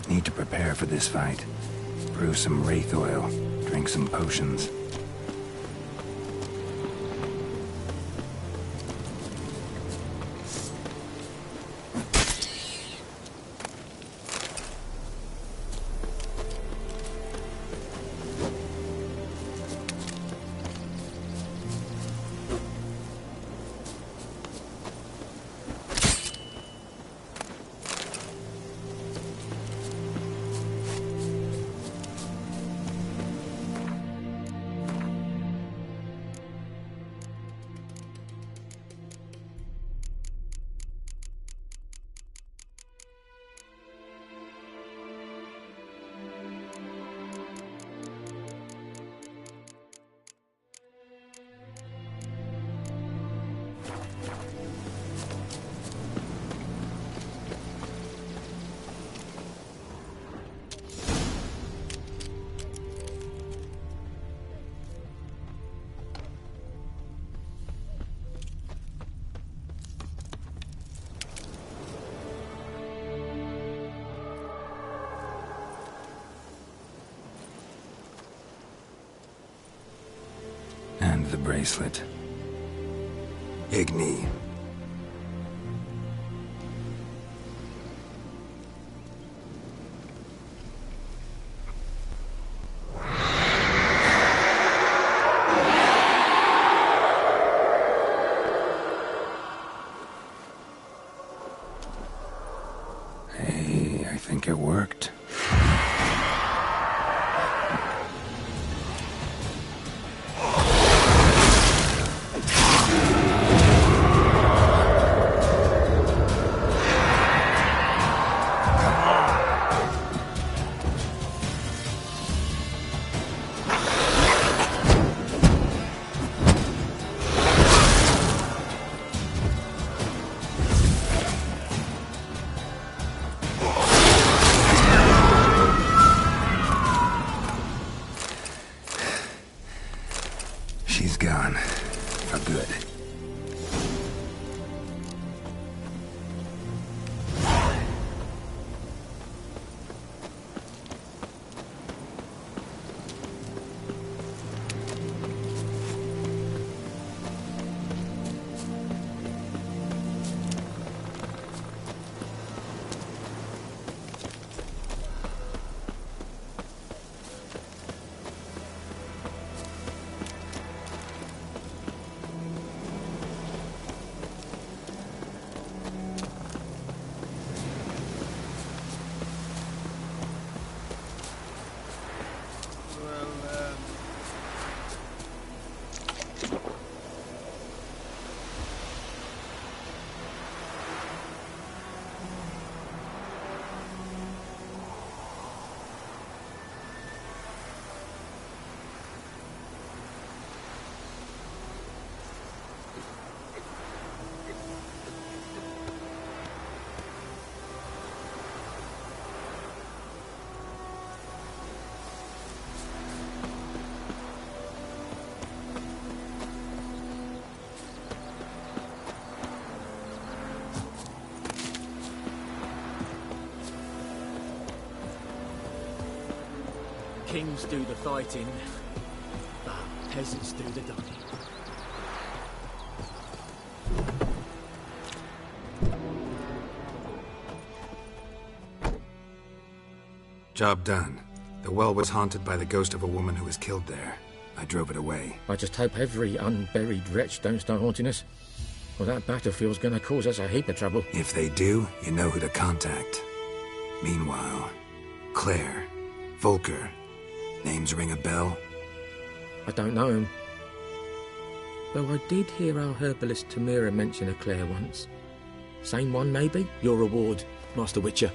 Need to prepare for this fight. Brew some wraith oil, drink some potions. And the bracelet. Igni. Hey, I think it worked. Kings do the fighting, but peasants do the dying. Job done. The well was haunted by the ghost of a woman who was killed there. I drove it away. I just hope every unburied wretch don't start haunting us. Well, that battlefield's gonna cause us a heap of trouble. If they do, you know who to contact. Meanwhile, Claire, Volker, names ring a bell? I don't know him. Though I did hear our herbalist Tamira mention a Claire once. Same one, maybe? Your reward, Master Witcher.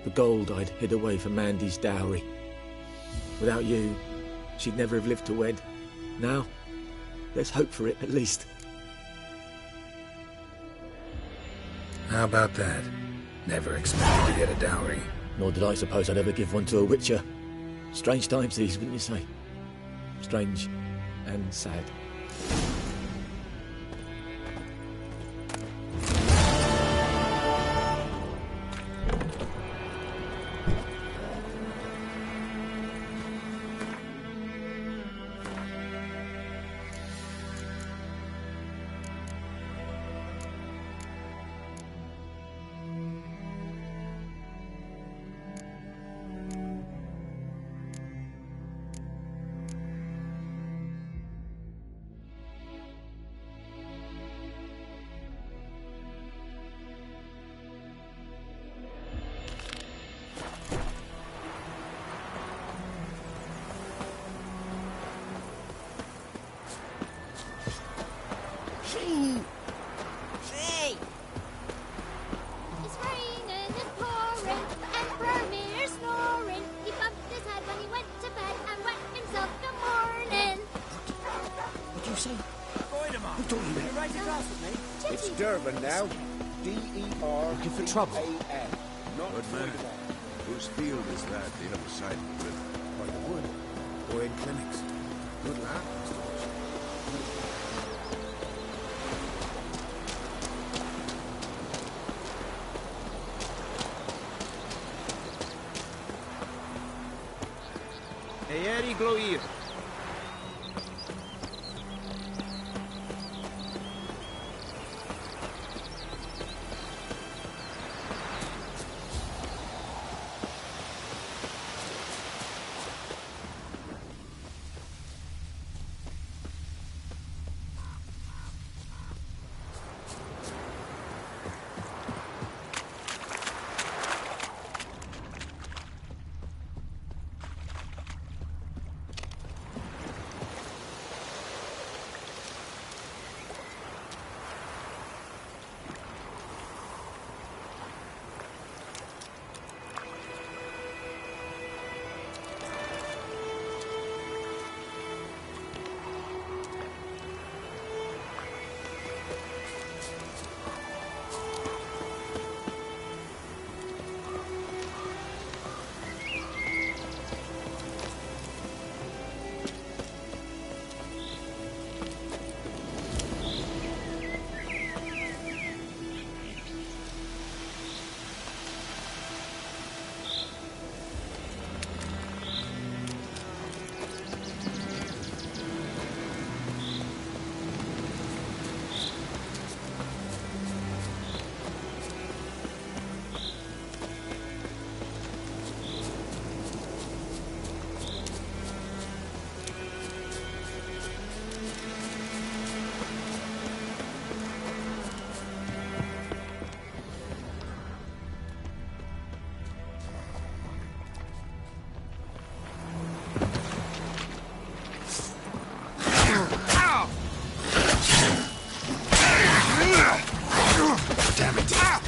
The gold I'd hid away for Mandy's dowry. Without you, she'd never have lived to wed. Now, let's hope for it, at least. How about that? Never expected to get a dowry. Nor did I suppose I'd ever give one to a Witcher. Strange times these, wouldn't you say? Strange and sad. It's raining and pouring, and Vermeer's snoring. He bumped his head when he went to bed and wet himself in the morning. What'd you say? Avoid him off. Don't You right across with me? It's Durban now. D-E-R. Looking for trouble. Not Good man. Whose field is that the other side of the river? by the wood. Or in clinics. Good lad, Mr. Watson. Eeri Gloir. Damn it.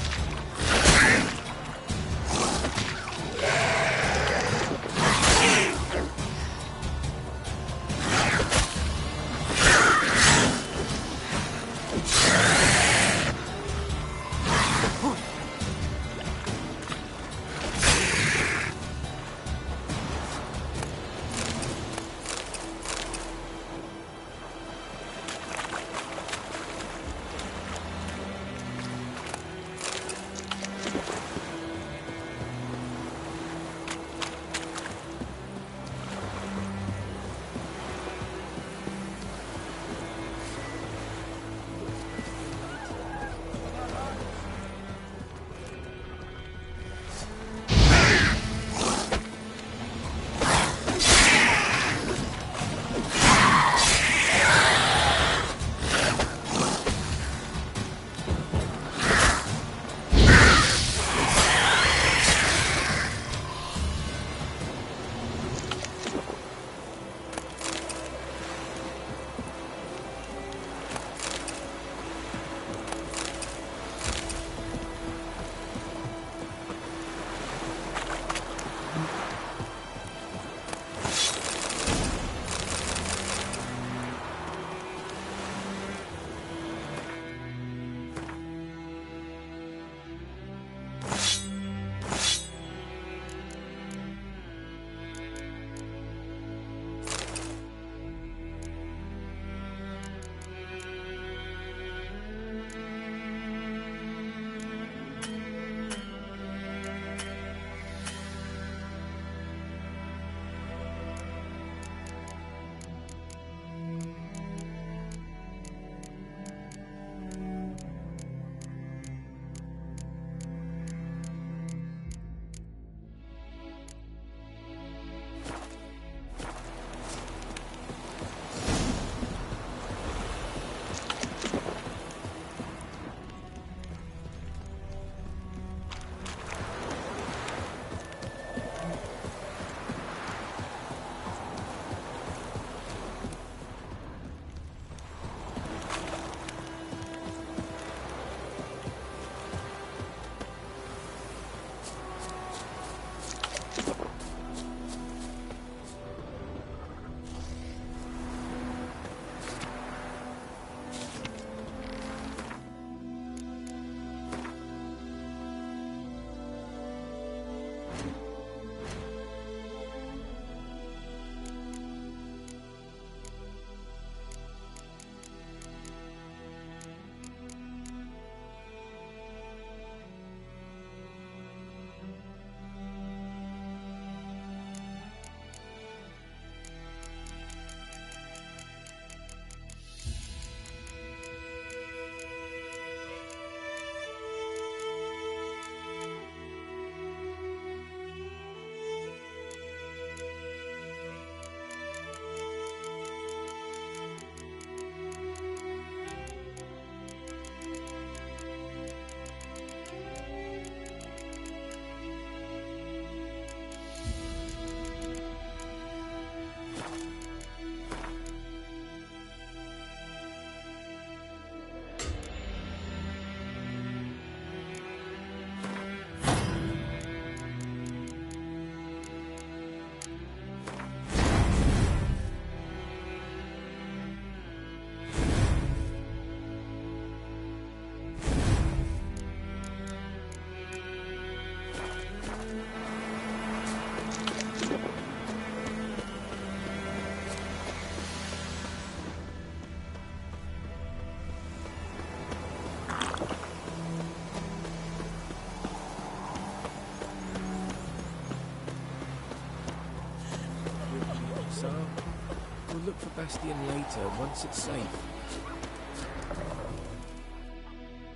Bastion later, once it's safe.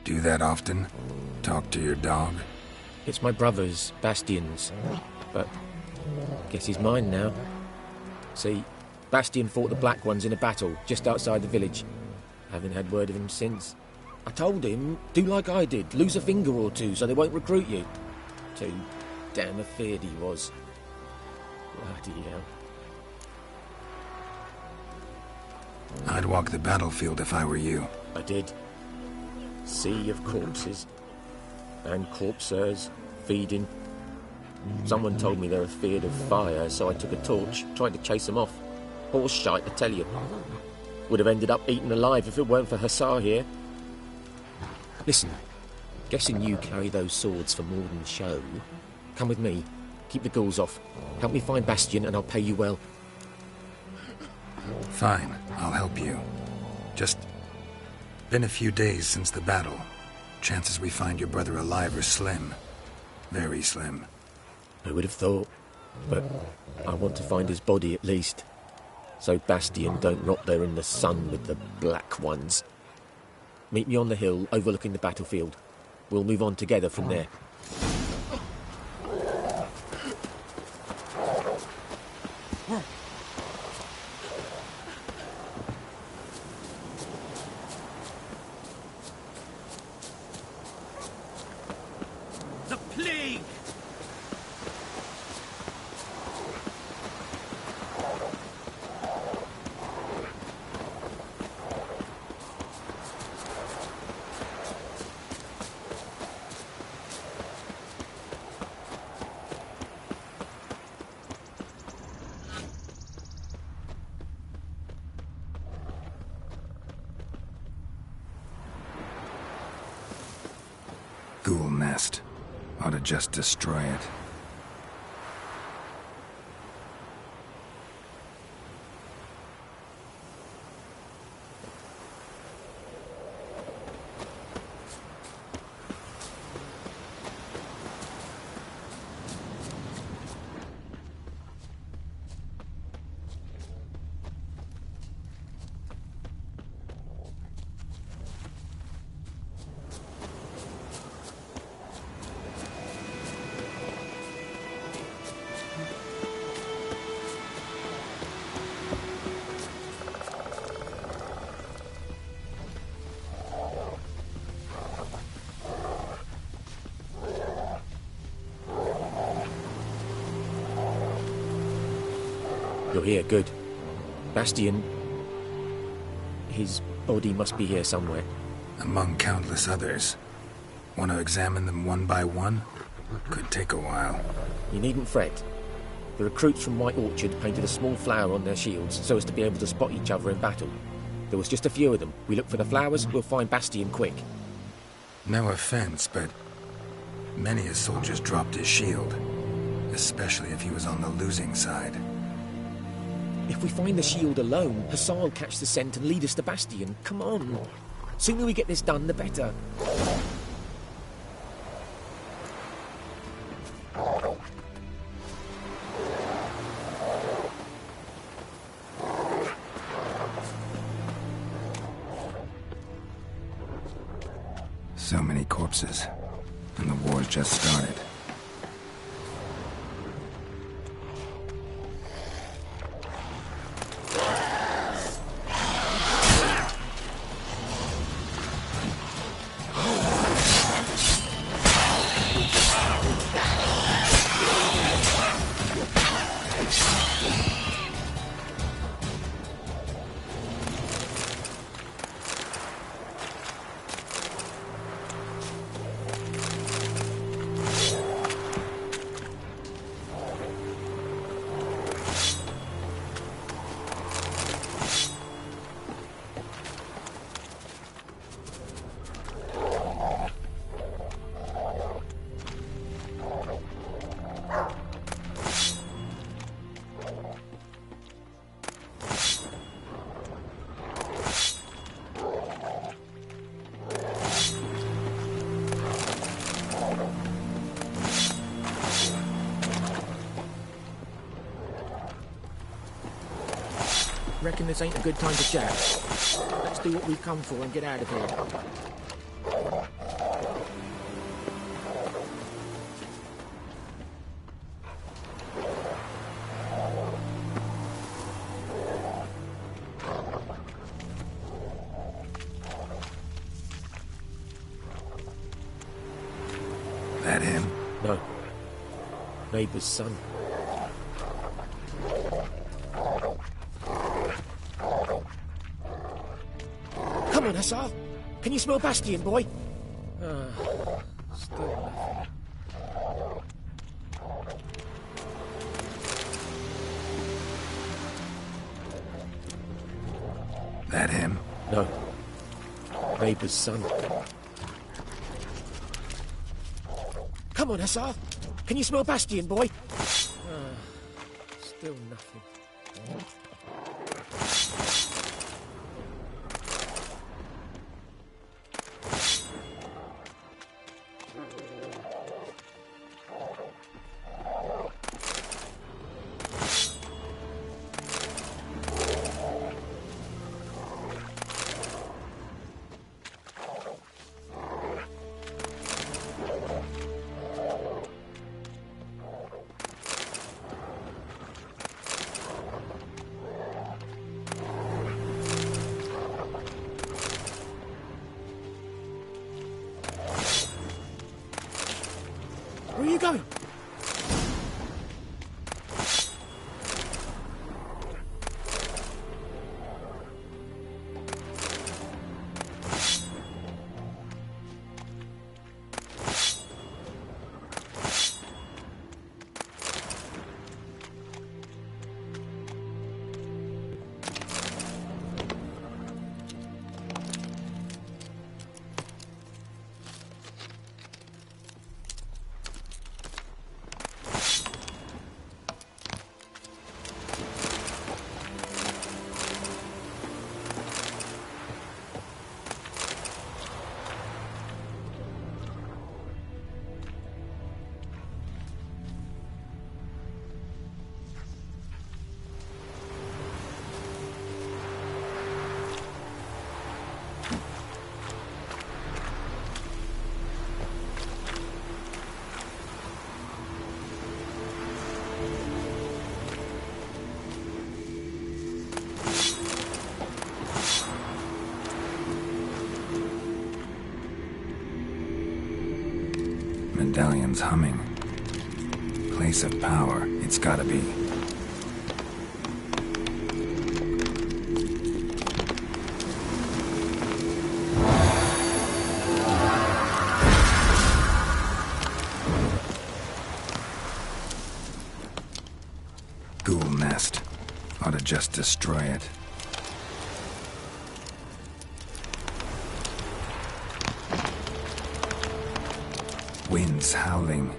Do that often? Talk to your dog? It's my brother's, Bastion's, but guess he's mine now. See, Bastion fought the Black Ones in a battle just outside the village. Haven't had word of him since. I told him, do like I did, lose a finger or two so they won't recruit you. Too damn afeard he was. Bloody hell. I'd walk the battlefield if I were you. I did. Sea of corpses. And corpsers, feeding. Someone told me they're afeard of fire, so I took a torch, tried to chase them off. Horse shite, I tell you. Would have ended up eaten alive if it weren't for Hussar here. Listen, guessing you carry those swords for more than show. Come with me. Keep the ghouls off. Help me find Bastion and I'll pay you well. Fine, I'll help you. Just been a few days since the battle. Chances we find your brother alive are slim. Very slim. I would have thought, but I want to find his body at least. So Bastion don't rot there in the sun with the Black Ones. Meet me on the hill overlooking the battlefield. We'll move on together from there. The plague! Ghoul nest. Ought to just destroy it. You're here, good. Bastion... his body must be here somewhere. Among countless others. Want to examine them one by one? Could take a while. You needn't fret. The recruits from White Orchard painted a small flower on their shields so as to be able to spot each other in battle. There was just a few of them. We look for the flowers, we'll find Bastion quick. No offense, but many a soldier's dropped his shield. Especially if he was on the losing side. If we find the shield alone, Hussar will catch the scent and lead us to Bastion. Come on. Sooner we get this done, the better. So many corpses. And the war's just started. Reckon this ain't a good time to chat. Let's do what we've come for and get out of here. That him? No. Neighbour's son. Come on, Hussar. Can you smell Bastion, boy? Still nothing. That him? No. Neighbour's son. Come on, Hussar. Can you smell Bastion, boy? Still nothing. Where are you going? Medallion's humming. Place of power, it's gotta be. Ghoul nest. Ought to just destroy it. Winds howling.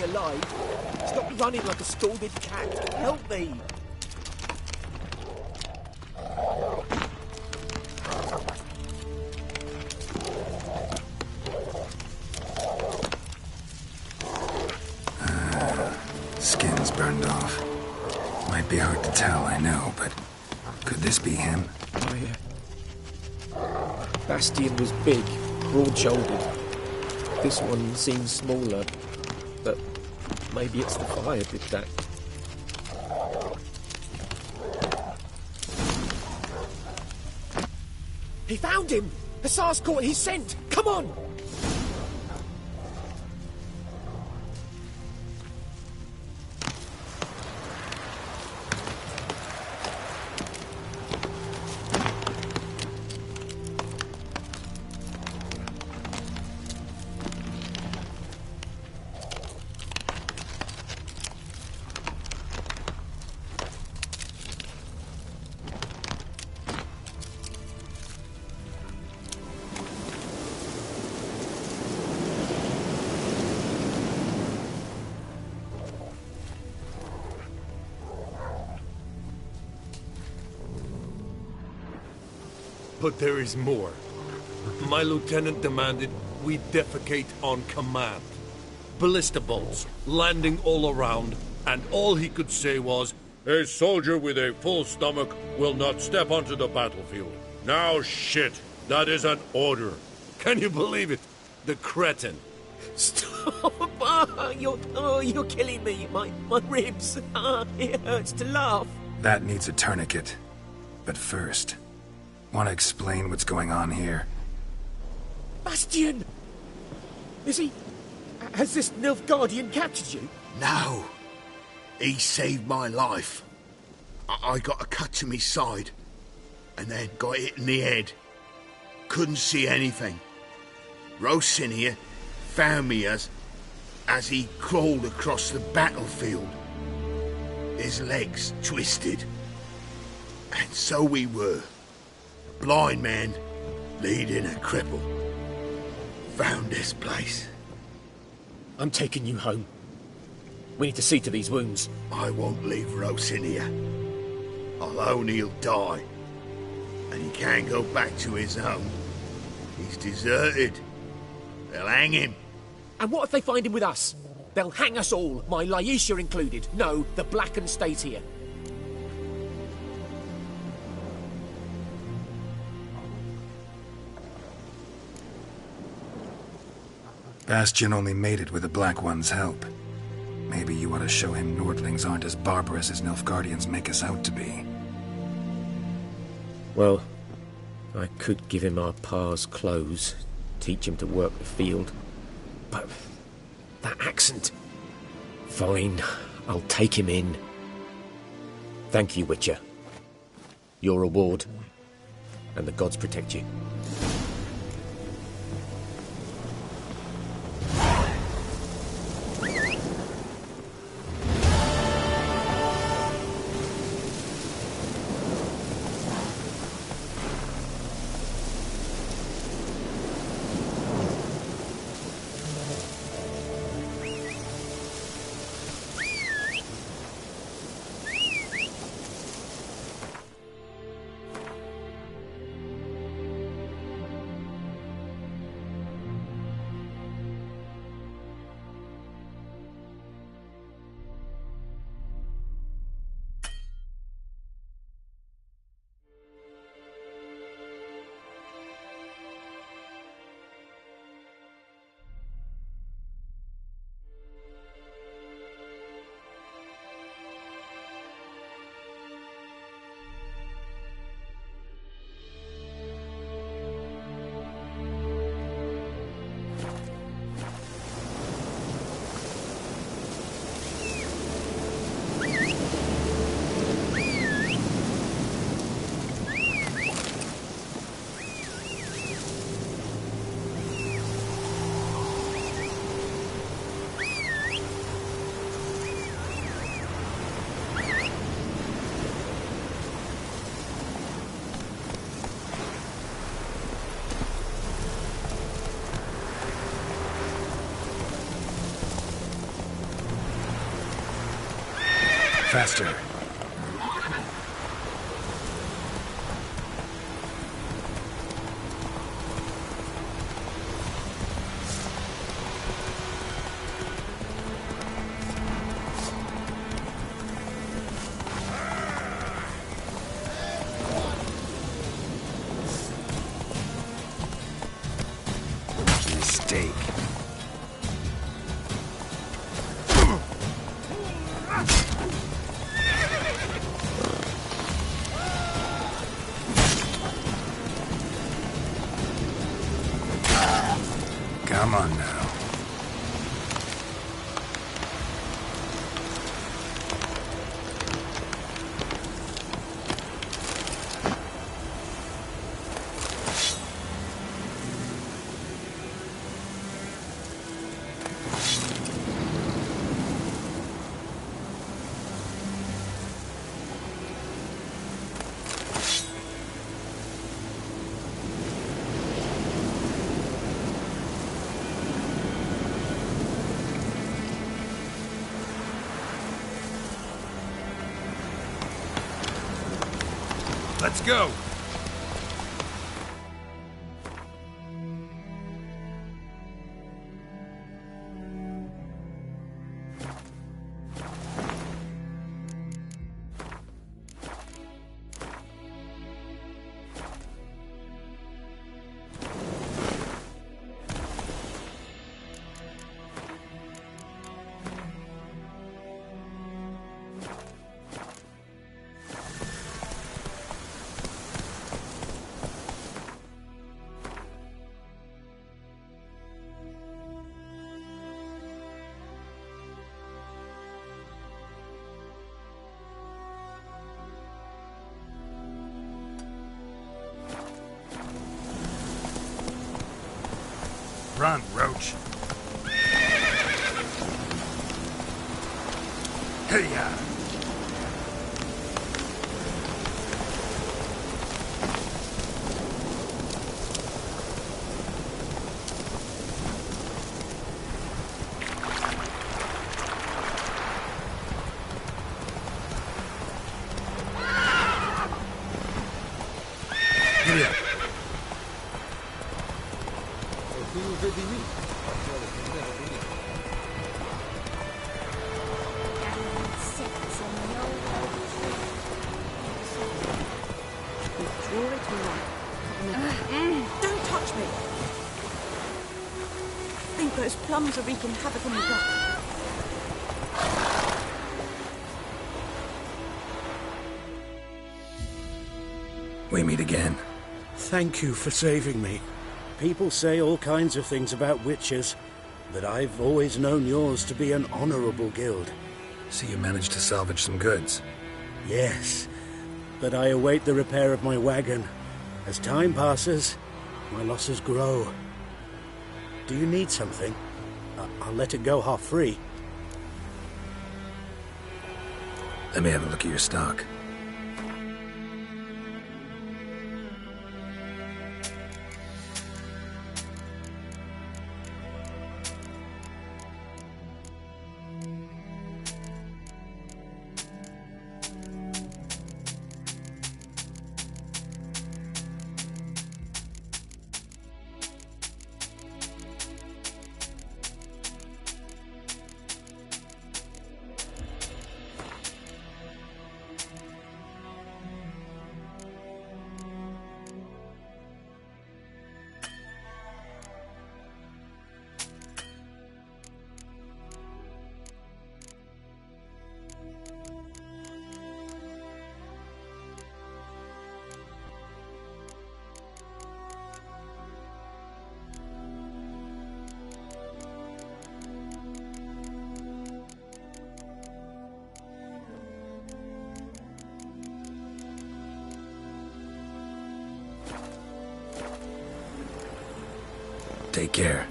stay alive. Stop running like a scalded cat. Help me. Skin's burned off. Might be hard to tell, I know, but could this be him? Bastian was big, broad-shouldered. This one seems smaller, but maybe it's the fire did that. He found him! Hussar's caught his scent! Come on! But there is more. My lieutenant demanded we defecate on command. Ballista bolts, landing all around, and all he could say was, "A soldier with a full stomach will not step onto the battlefield." Now shit, that is an order. Can you believe it? The cretin. Stop! You're killing me. My ribs. It hurts to laugh. That needs a tourniquet. But first, want to explain what's going on here? Bastian! Is he... Has this Nilfgaardian captured you? No. He saved my life. I got a cut to me side, and then got hit in the head. Couldn't see anything. Rosinia found me as he crawled across the battlefield. His legs twisted. And so we were. A blind man leading a cripple. Found this place. I'm taking you home. We need to see to these wounds. I won't leave Rosinia. Alone he'll die. And he can't go back to his home. He's deserted. They'll hang him. And what if they find him with us? They'll hang us all, my Laisha included. No, the Blacken stays here. Bastian only made it with the Black One's help. Maybe you ought to show him Nordlings aren't as barbarous as Nilfgaardians make us out to be. Well, I could give him our pa's clothes, teach him to work the field. But that accent... Fine, I'll take him in. Thank you, Witcher. Your reward, and the gods protect you. Faster. Mistake. Come on now. Let's go! Run, Roach. Hey-ya! Giddy up. Don't touch me! I think those plums are wreaking havoc on the gut. We meet again. Thank you for saving me. People say all kinds of things about witches, but I've always known yours to be an honorable guild. So you managed to salvage some goods? Yes, but I await the repair of my wagon. As time passes, my losses grow. Do you need something? I'll let it go half-free. Let me have a look at your stock. Take care.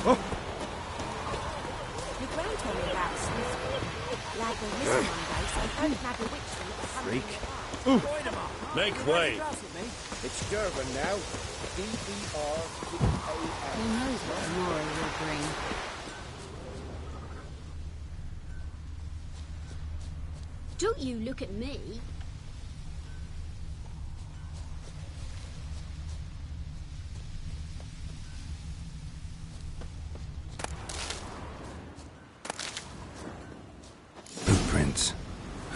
Your grand told me about Smith. lad will miss him one day, so don't nab a witch Freak. Make way. It's Durban now. D-E-R-B-A-N. Who knows what tomorrow will bring? Don't you look at me. Footprints.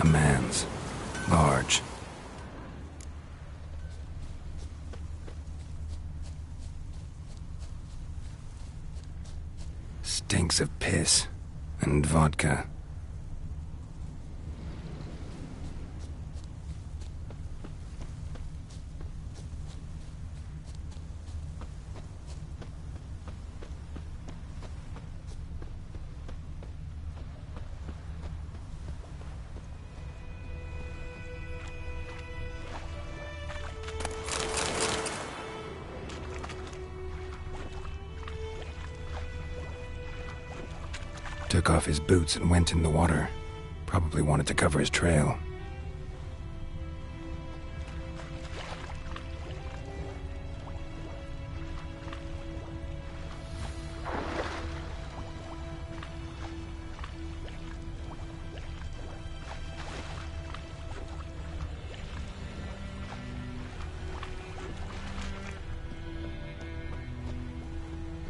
A man's. Large. Stinks of piss and vodka. Took off his boots and went in the water. Probably wanted to cover his trail.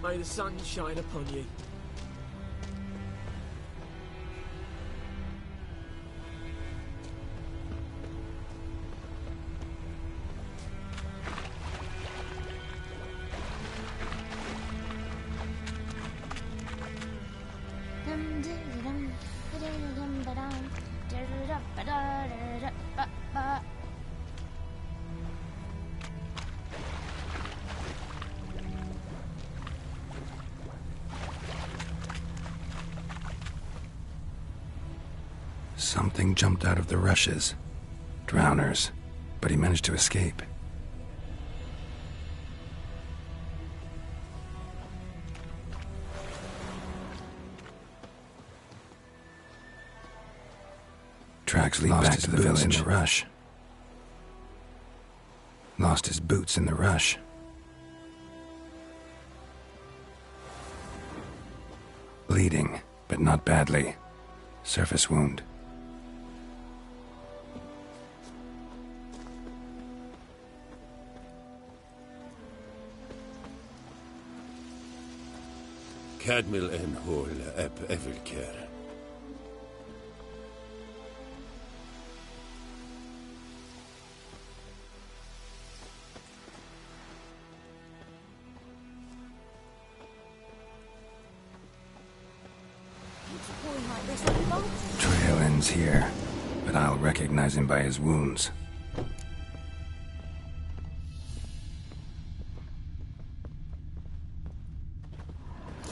May the sun shine upon you. Something jumped out of the rushes. Drowners. But he managed to escape. Tracks lead back to the village in the rush. Lost his boots in the rush. Bleeding, but not badly. Surface wound. Cadmil en hol ep evilker. Trail ends here, but I'll recognize him by his wounds.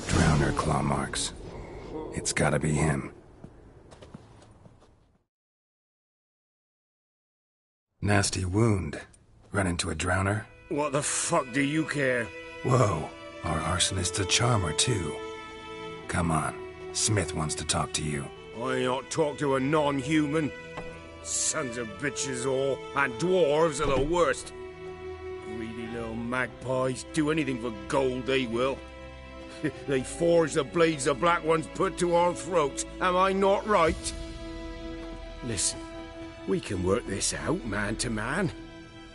Drowner claw marks. It's gotta be him. Nasty wound. Run into a drowner? What the fuck do you care? Whoa, our arsonist's a charmer too. Come on, Smith wants to talk to you. I ain't not talk to a non-human. Sons of bitches all, and dwarves are the worst. Greedy little magpies, do anything for gold they will. They forge the blades the Black Ones put to our throats, am I not right? Listen, we can work this out man to man.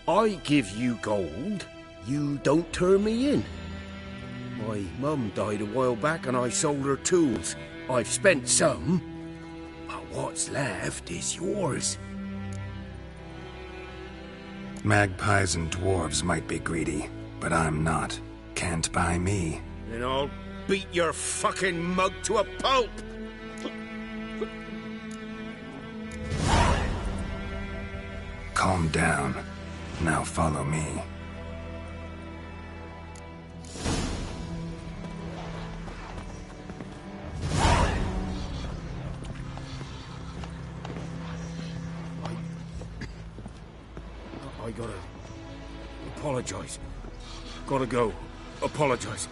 I give you gold, you don't turn me in. My mum died a while back and I sold her tools. I've spent some, but what's left is yours. Magpies and dwarves might be greedy, but I'm not. Can't buy me. Then I'll beat your fucking mug to a pulp! Calm down. Now follow me. I gotta apologize. Gotta go. Apologize.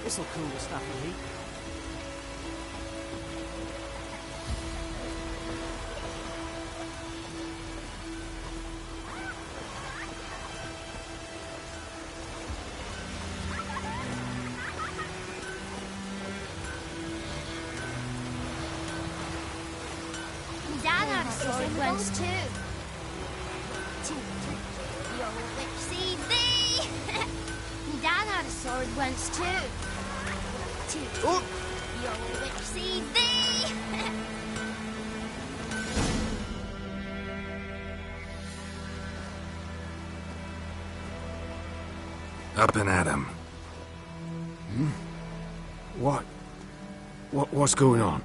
This'll cool the snappy heat. Dad had a sword once too. You'll see thee. Dad had a sword once too. You'll see thee. Up and at 'em. What's going on?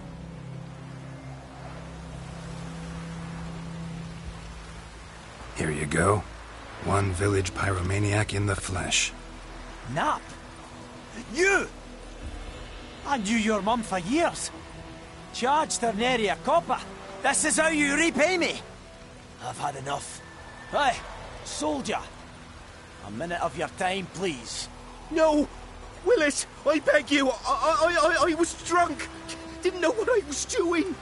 Here you go. One village pyromaniac in the flesh. Nap? You! I knew your mum for years. Charged her nary a copper. This is how you repay me. I've had enough. Hey, soldier. A minute of your time, please. No! Willis, I beg you. I was drunk. Didn't know what I was doing.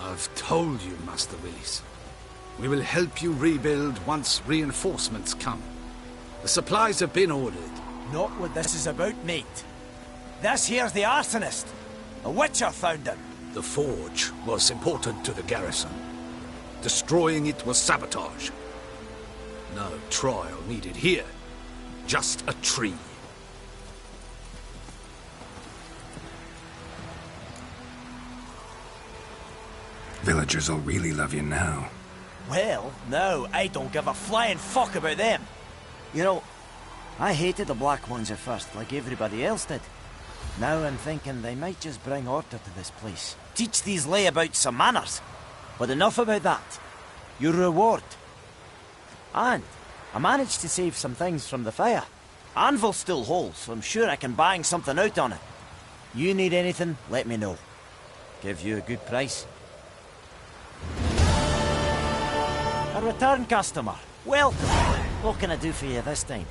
I've told you, Master Willis. We will help you rebuild once reinforcements come. The supplies have been ordered. Not what this is about, mate. This here's the arsonist. A witcher found him. The forge was important to the garrison. Destroying it was sabotage. No trial needed here. Just a tree. Villagers will really love you now. Well, no, I don't give a flying fuck about them. You know, I hated the Black Ones at first, like everybody else did. Now I'm thinking they might just bring order to this place. Teach these layabouts some manners. But enough about that. Your reward. And I managed to save some things from the fire. Anvil's still whole, so I'm sure I can bang something out on it. You need anything, let me know. Give you a good price. A return customer. Well, what can I do for you this time?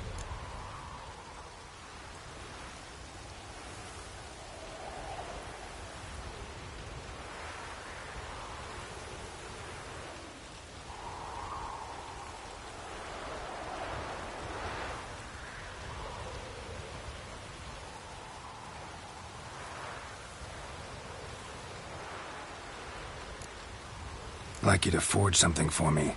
I'd like you to forge something for me.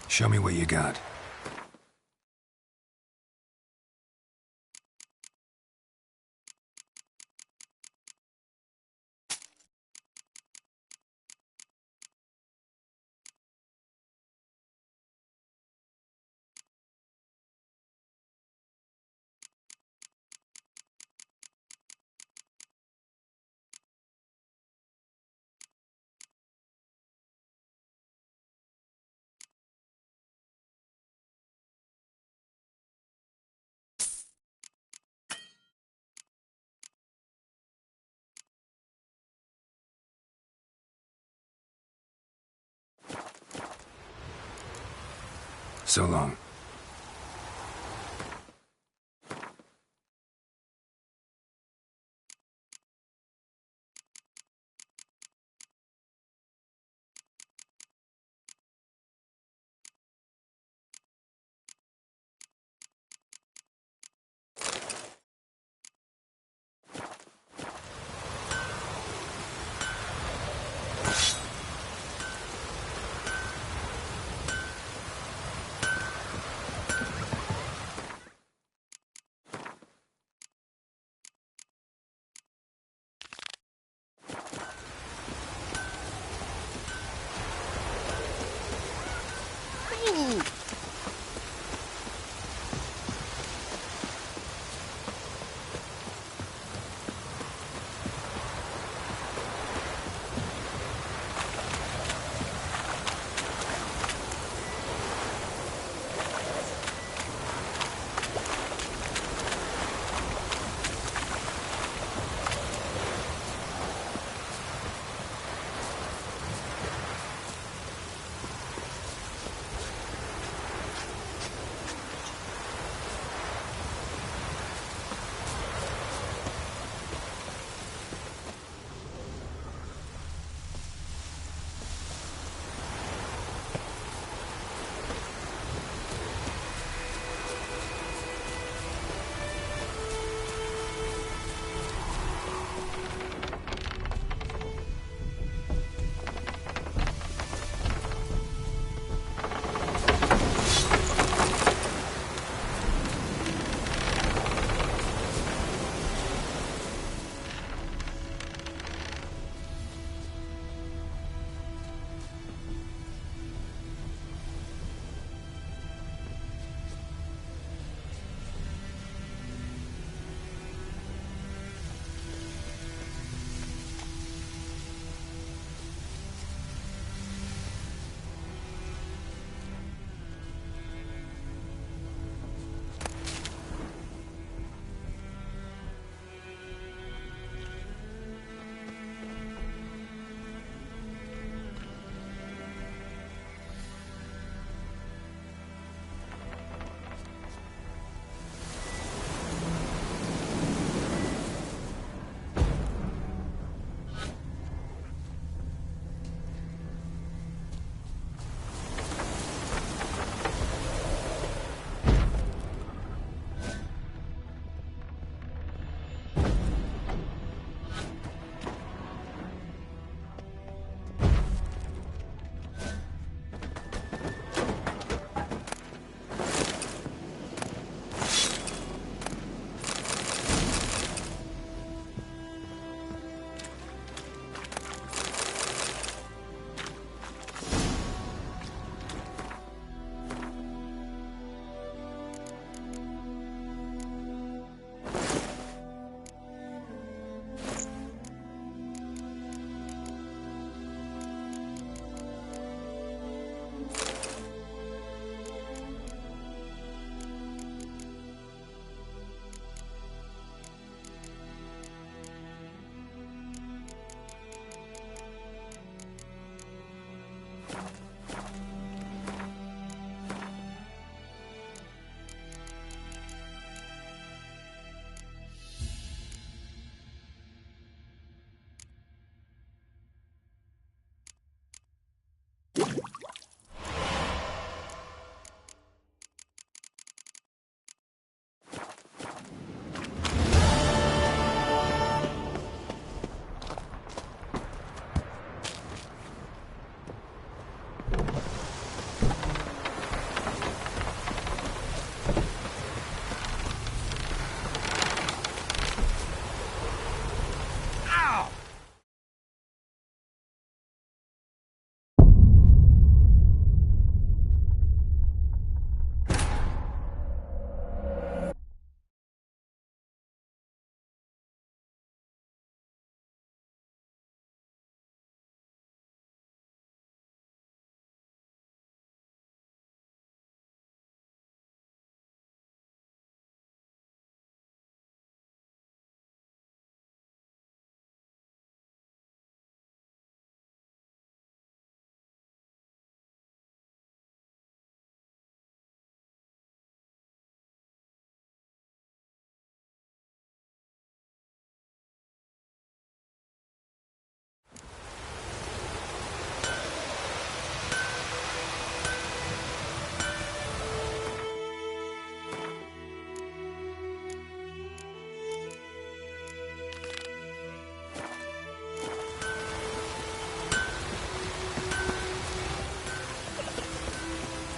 Show me what you got. So long.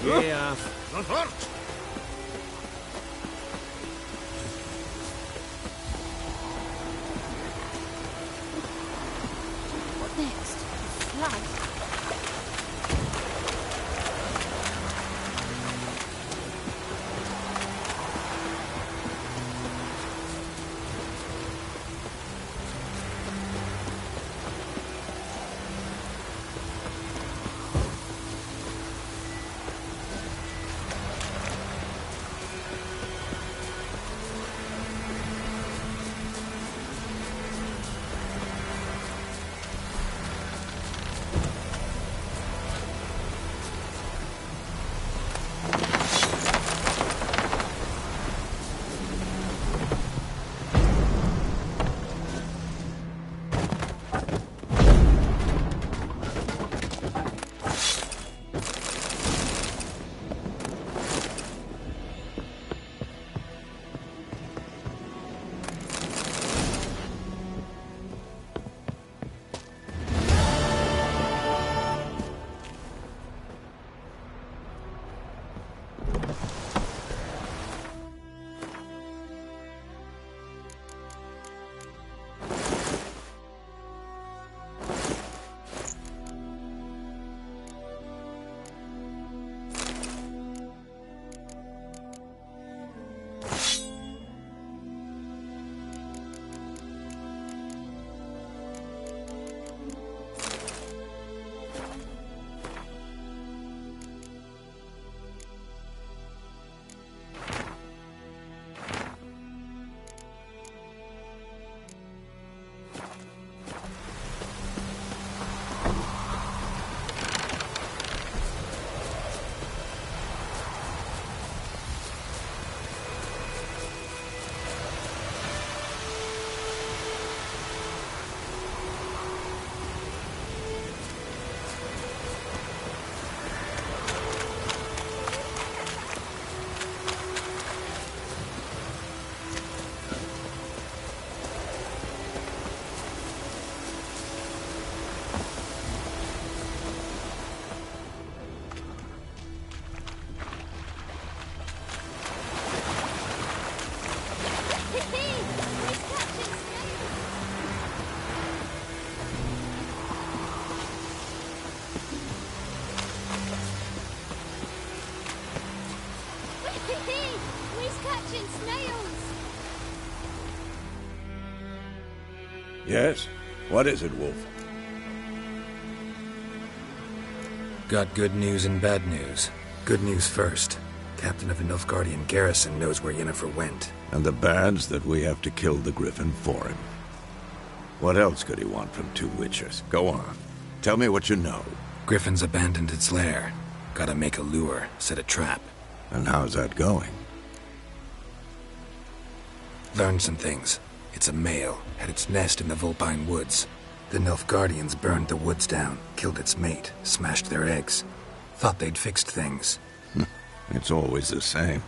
Yeah. Not hurt. What next? Flood? Yes? What is it, Wolf? Got good news and bad news. Good news first. Captain of the Nilfgaardian garrison knows where Yennefer went. And the bad's that we have to kill the Griffin for him. What else could he want from two Witchers? Go on. Tell me what you know. Griffin's abandoned its lair. Gotta make a lure, set a trap. And how's that going? Learned some things. It's a male, had its nest in the Vulpine Woods. The Nilfgaardians burned the woods down, killed its mate, smashed their eggs. Thought they'd fixed things. It's always the same.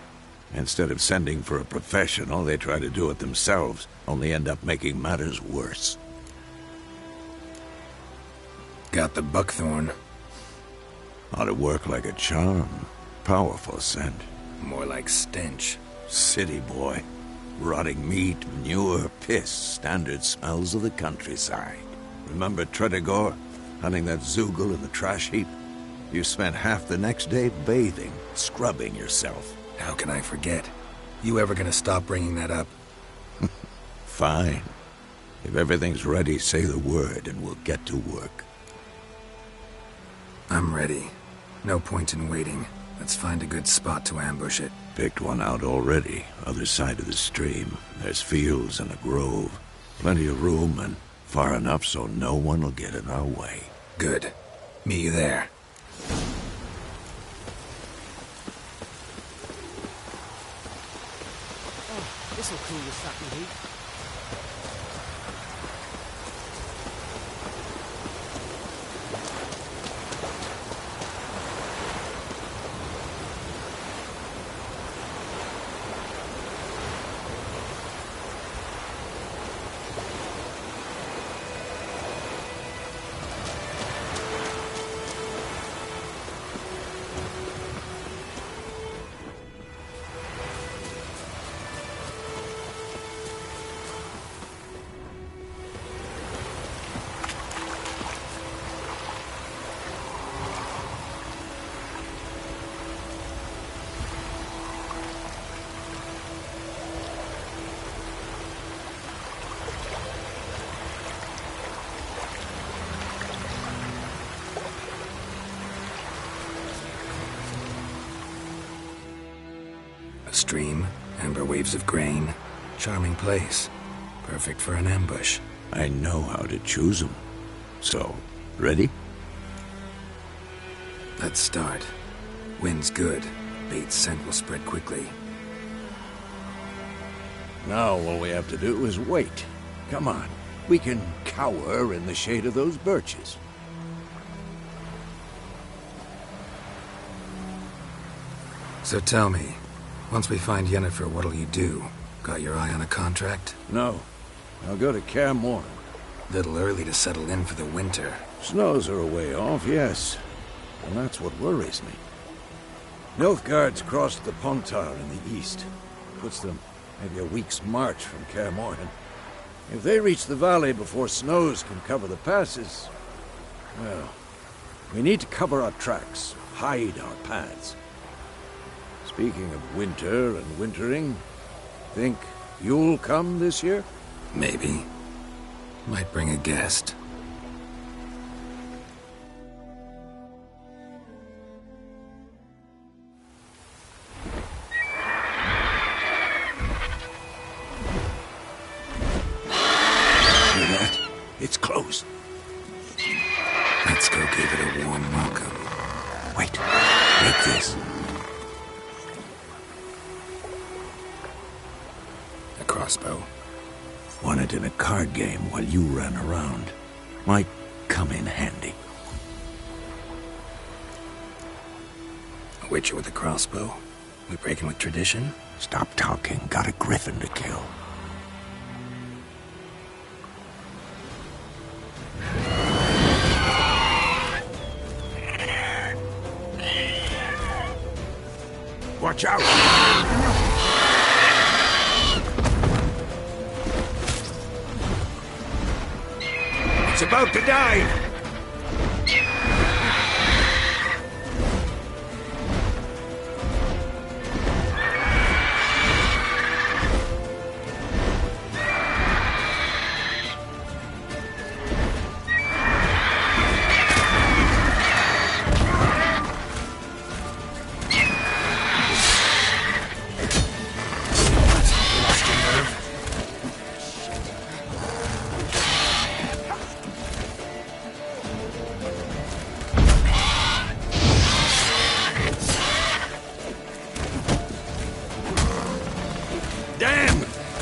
Instead of sending for a professional, they try to do it themselves, only end up making matters worse. Got the buckthorn. Ought to work like a charm. Powerful scent. More like stench. City boy. Rotting meat, manure, piss, standard smells of the countryside. Remember Tretogor? Hunting that Zoogle in the trash heap? You spent half the next day bathing, scrubbing yourself. How can I forget? You ever gonna stop bringing that up? Fine. If everything's ready, say the word and we'll get to work. I'm ready. No point in waiting. Let's find a good spot to ambush it. Picked one out already, other side of the stream. There's fields and a grove. Plenty of room and far enough so no one will get in our way. Good. Meet you there. Oh, this'll cool the sappy heat. Stream, amber waves of grain. Charming place. Perfect for an ambush. I know how to choose them. So, ready? Let's start. Wind's good. Bait's scent will spread quickly. Now all we have to do is wait. Come on. We can cower in the shade of those birches. So tell me, once we find Yennefer, what'll you do? Got your eye on a contract? No. I'll go to Kaer Morhen. Little early to settle in for the winter. Snows are a way off, yes. And that's what worries me. Nilfgaard's crossed the Pontar in the east. Puts them maybe a week's march from Kaer Morhen. If they reach the valley before snows can cover the passes, well, we need to cover our tracks, hide our paths. Speaking of winter and wintering, think you'll come this year? Maybe. Might bring a guest. It's close. Let's go give it a warm welcome. Wait. Take this. A crossbow. Won it in a card game while you ran around. Might come in handy. A witcher with a crossbow? We breaking with tradition? Stop talking. Got a griffin to kill. Watch out! It's about to die!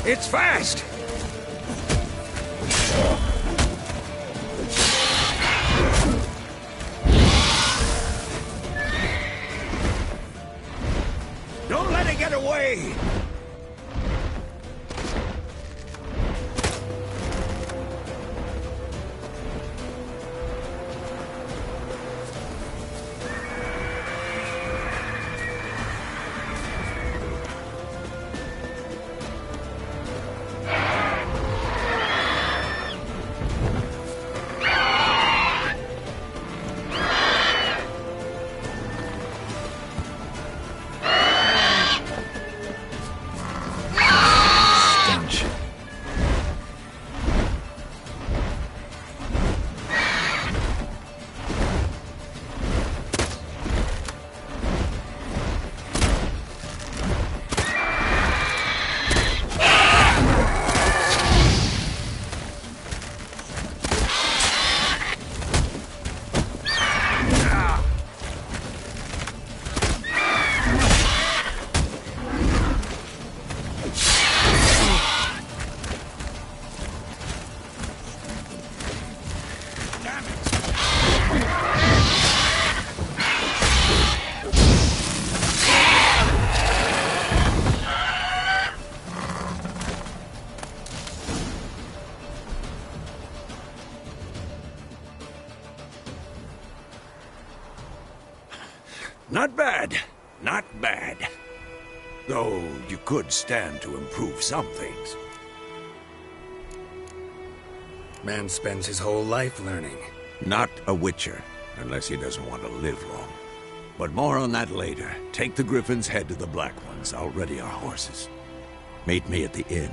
It's fast! Don't let it get away! Not bad. Not bad. Though you could stand to improve some things. Man spends his whole life learning. Not a witcher, unless he doesn't want to live long. But more on that later. Take the Griffin's head to the Black Ones. I'll ready our horses. Meet me at the inn.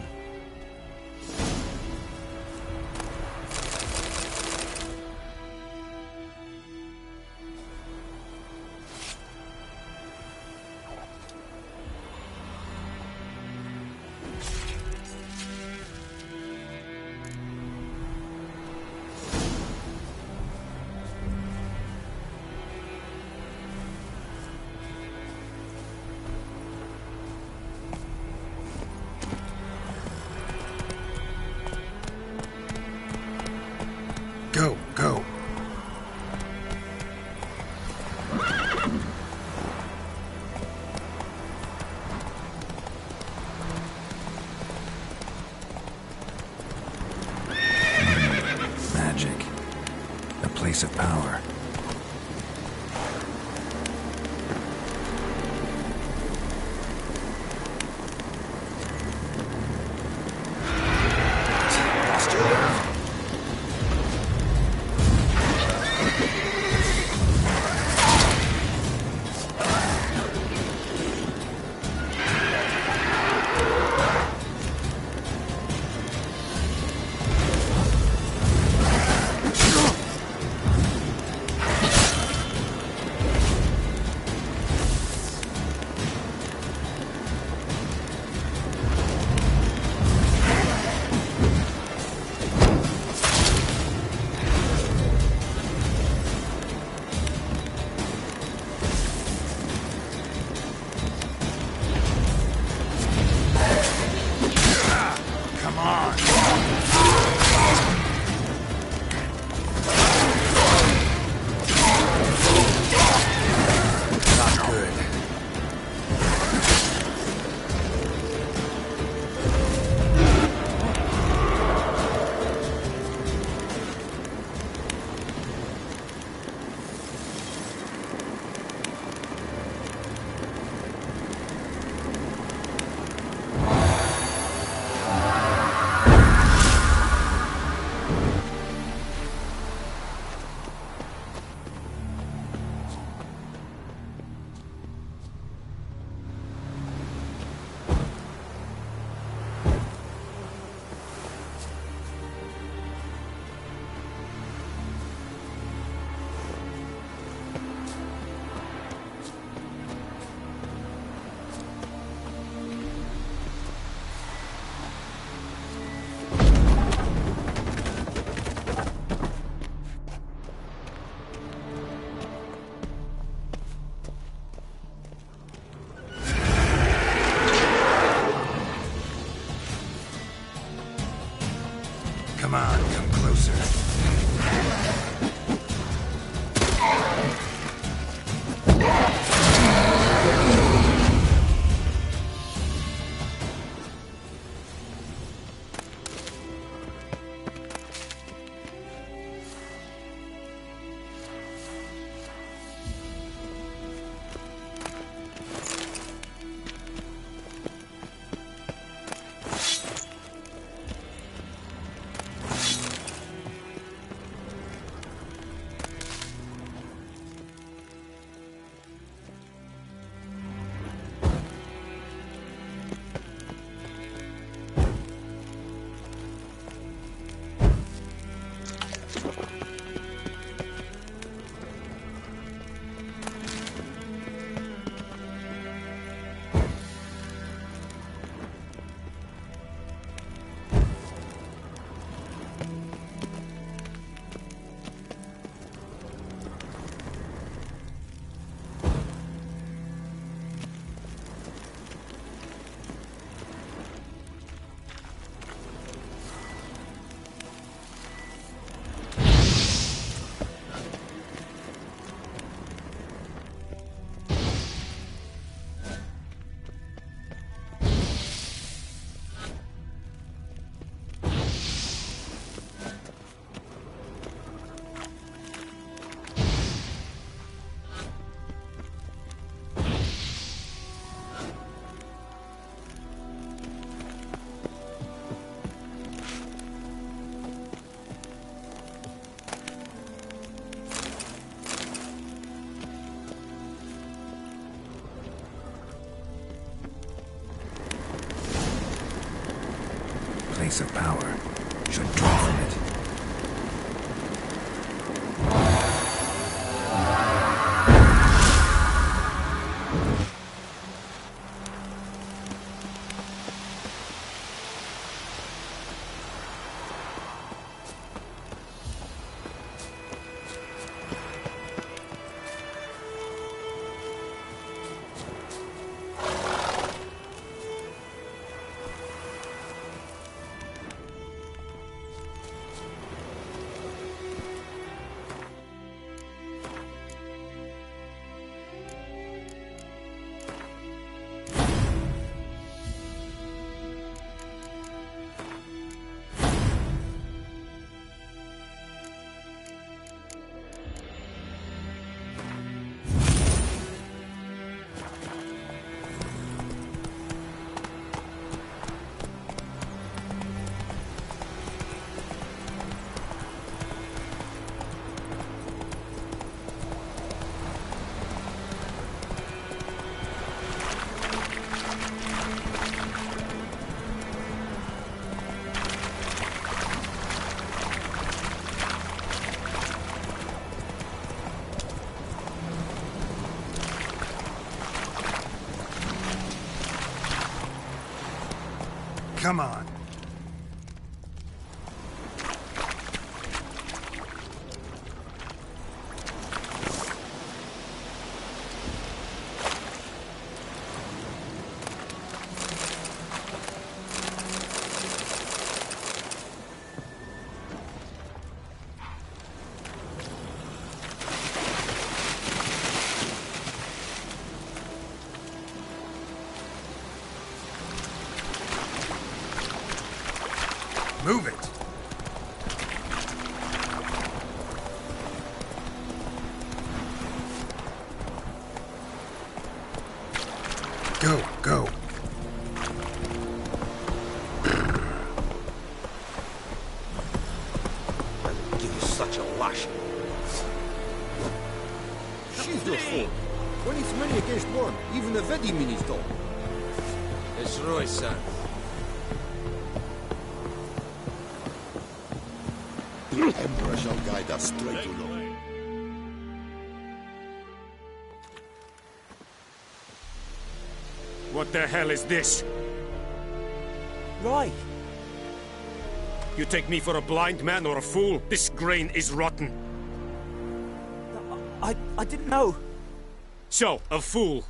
Place of power. Come on, come closer. Place of power. Should draw from it. Come on. Move it. Go, go. I'll give you such a lashing. She's no fool. When it's many against one, even a Vedi minis don't. It's Roy, son. The Emperor shall guide us straight to Nova. What the hell is this? Roy! You take me for a blind man or a fool? This grain is rotten. I didn't know. So, a fool.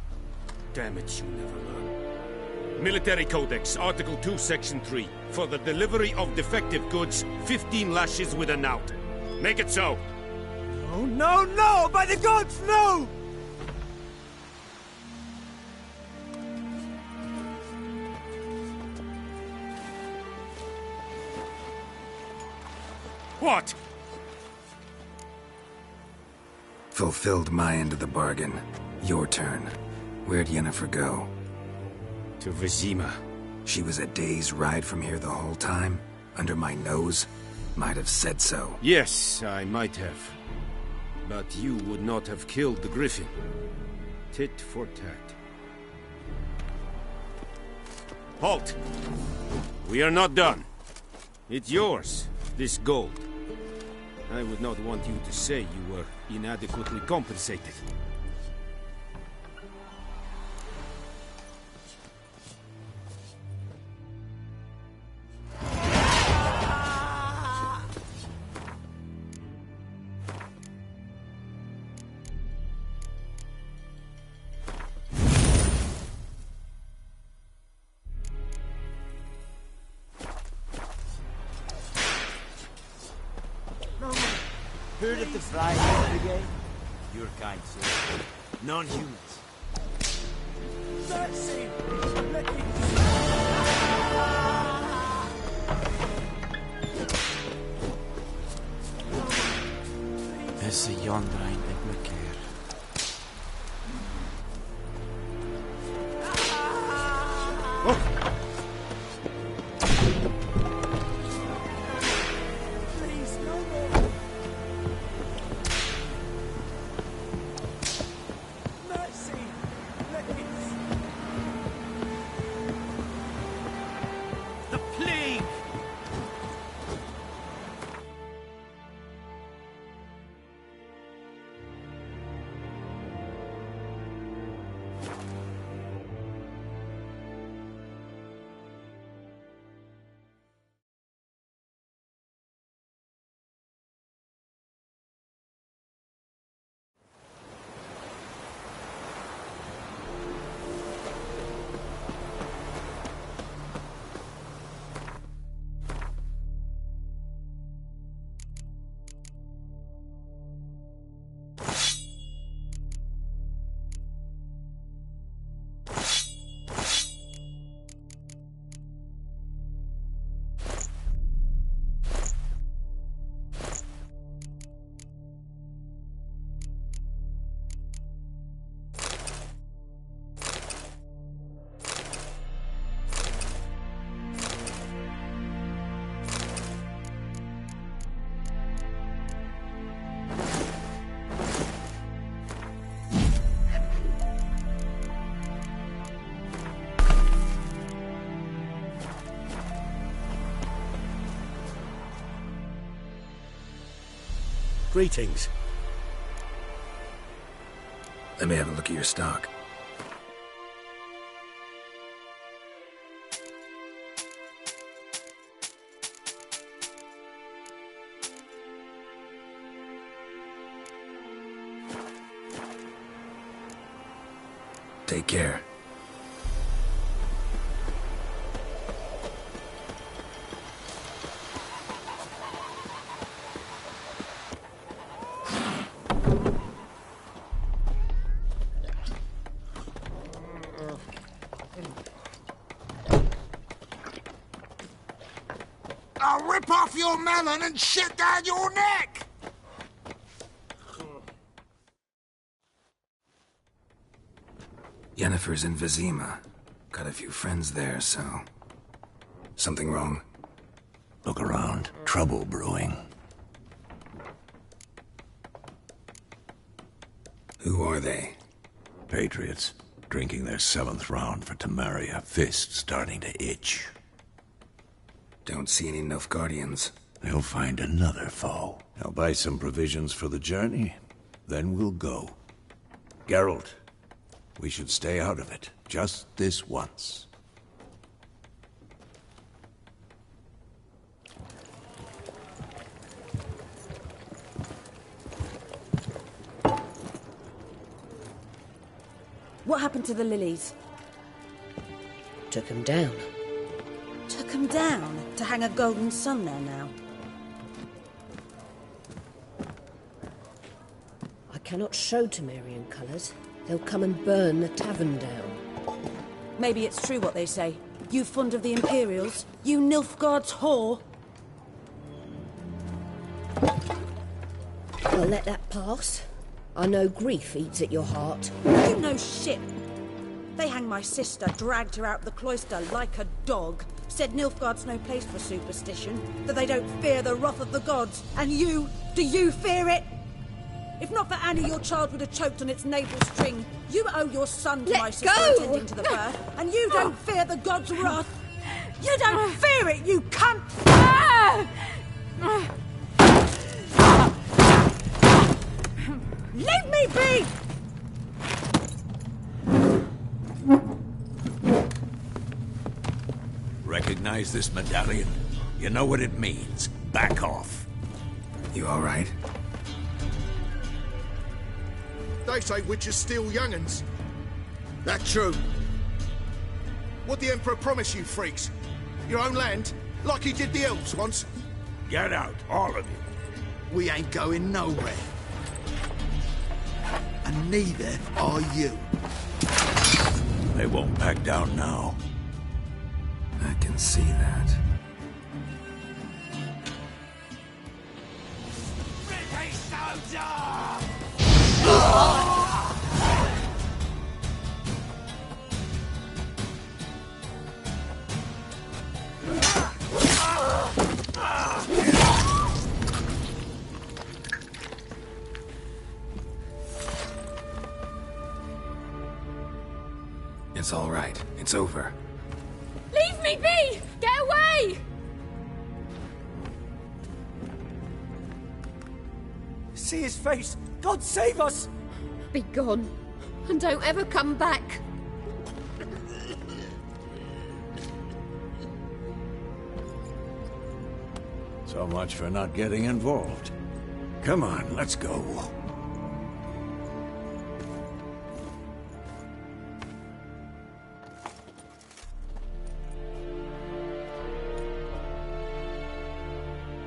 Damn it, you never learn. Military Codex, Article 2, Section 3. For the delivery of defective goods, 15 lashes with a knout. Make it so. Oh, no, no! By the gods, no! What? Fulfilled my end of the bargain. Your turn. Where'd Yennefer go? To Vizima. She was a day's ride from here the whole time? Under my nose? Might have said so. Yes, I might have. But you would not have killed the Griffin. Tit for tat. Halt! We are not done. It's yours, this gold. I would not want you to say you were inadequately compensated. Heard of the Friday Brigade? Your kind, sir. Non-humans. Mercy! Esse yonder ain't let me care. Please, no more! Mercy! Please! The plague! Greetings. Let me have a look at your stock. Take care. I'll rip off your melon and shit down your neck! Yennefer's in Vizima. Got a few friends there, so... Something wrong? Look around. Trouble brewing. Who are they? Patriots. Drinking their 7th round for Temeria. Fist starting to itch. Don't see any Nilfgaardians. They'll find another foe. I'll buy some provisions for the journey. Then we'll go. Geralt, we should stay out of it. Just this once. What happened to the lilies? Took 'em down. Took 'em down to hang a golden sun there now. I cannot show Temerian colours. They'll come and burn the tavern down. Maybe it's true what they say. You fond of the Imperials? You Nilfgaard's whore? I'll let that pass. I know grief eats at your heart. You know shit. They hanged my sister, dragged her out the cloister like a dog. Said Nilfgaard's no place for superstition, that they don't fear the wrath of the gods. And you, do you fear it? If not for Annie, your child would have choked on its navel string. You owe your son to my sister attending to the birth, and you don't fear the gods' wrath. You don't fear it, you cunt! Leave me be! Recognize this medallion? You know what it means. Back off. You all right? They say witches steal young'uns. That true? What the Emperor promise you, freaks? Your own land? Like he did the elves once? Get out, all of you. We ain't going nowhere. And neither are you. They won't back down now. I can see that. It's all right. It's over. Leave me be! Get away! See his face! God save us! Be gone, and don't ever come back. So much for not getting involved. Come on, let's go.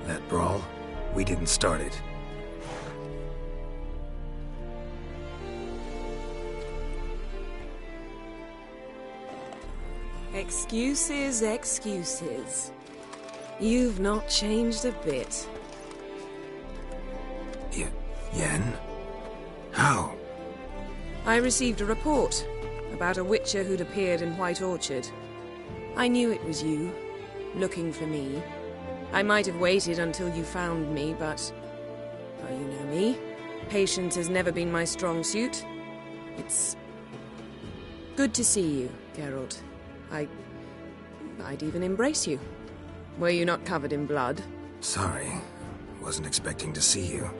That brawl, we didn't start it. Excuses, excuses. You've not changed a bit. Yen? How? I received a report about a witcher who'd appeared in White Orchard. I knew it was you, looking for me. I might have waited until you found me, but... well, you know me. Patience has never been my strong suit. It's... good to see you, Geralt. I'd even embrace you. Were you not covered in blood? Sorry. Wasn't expecting to see you.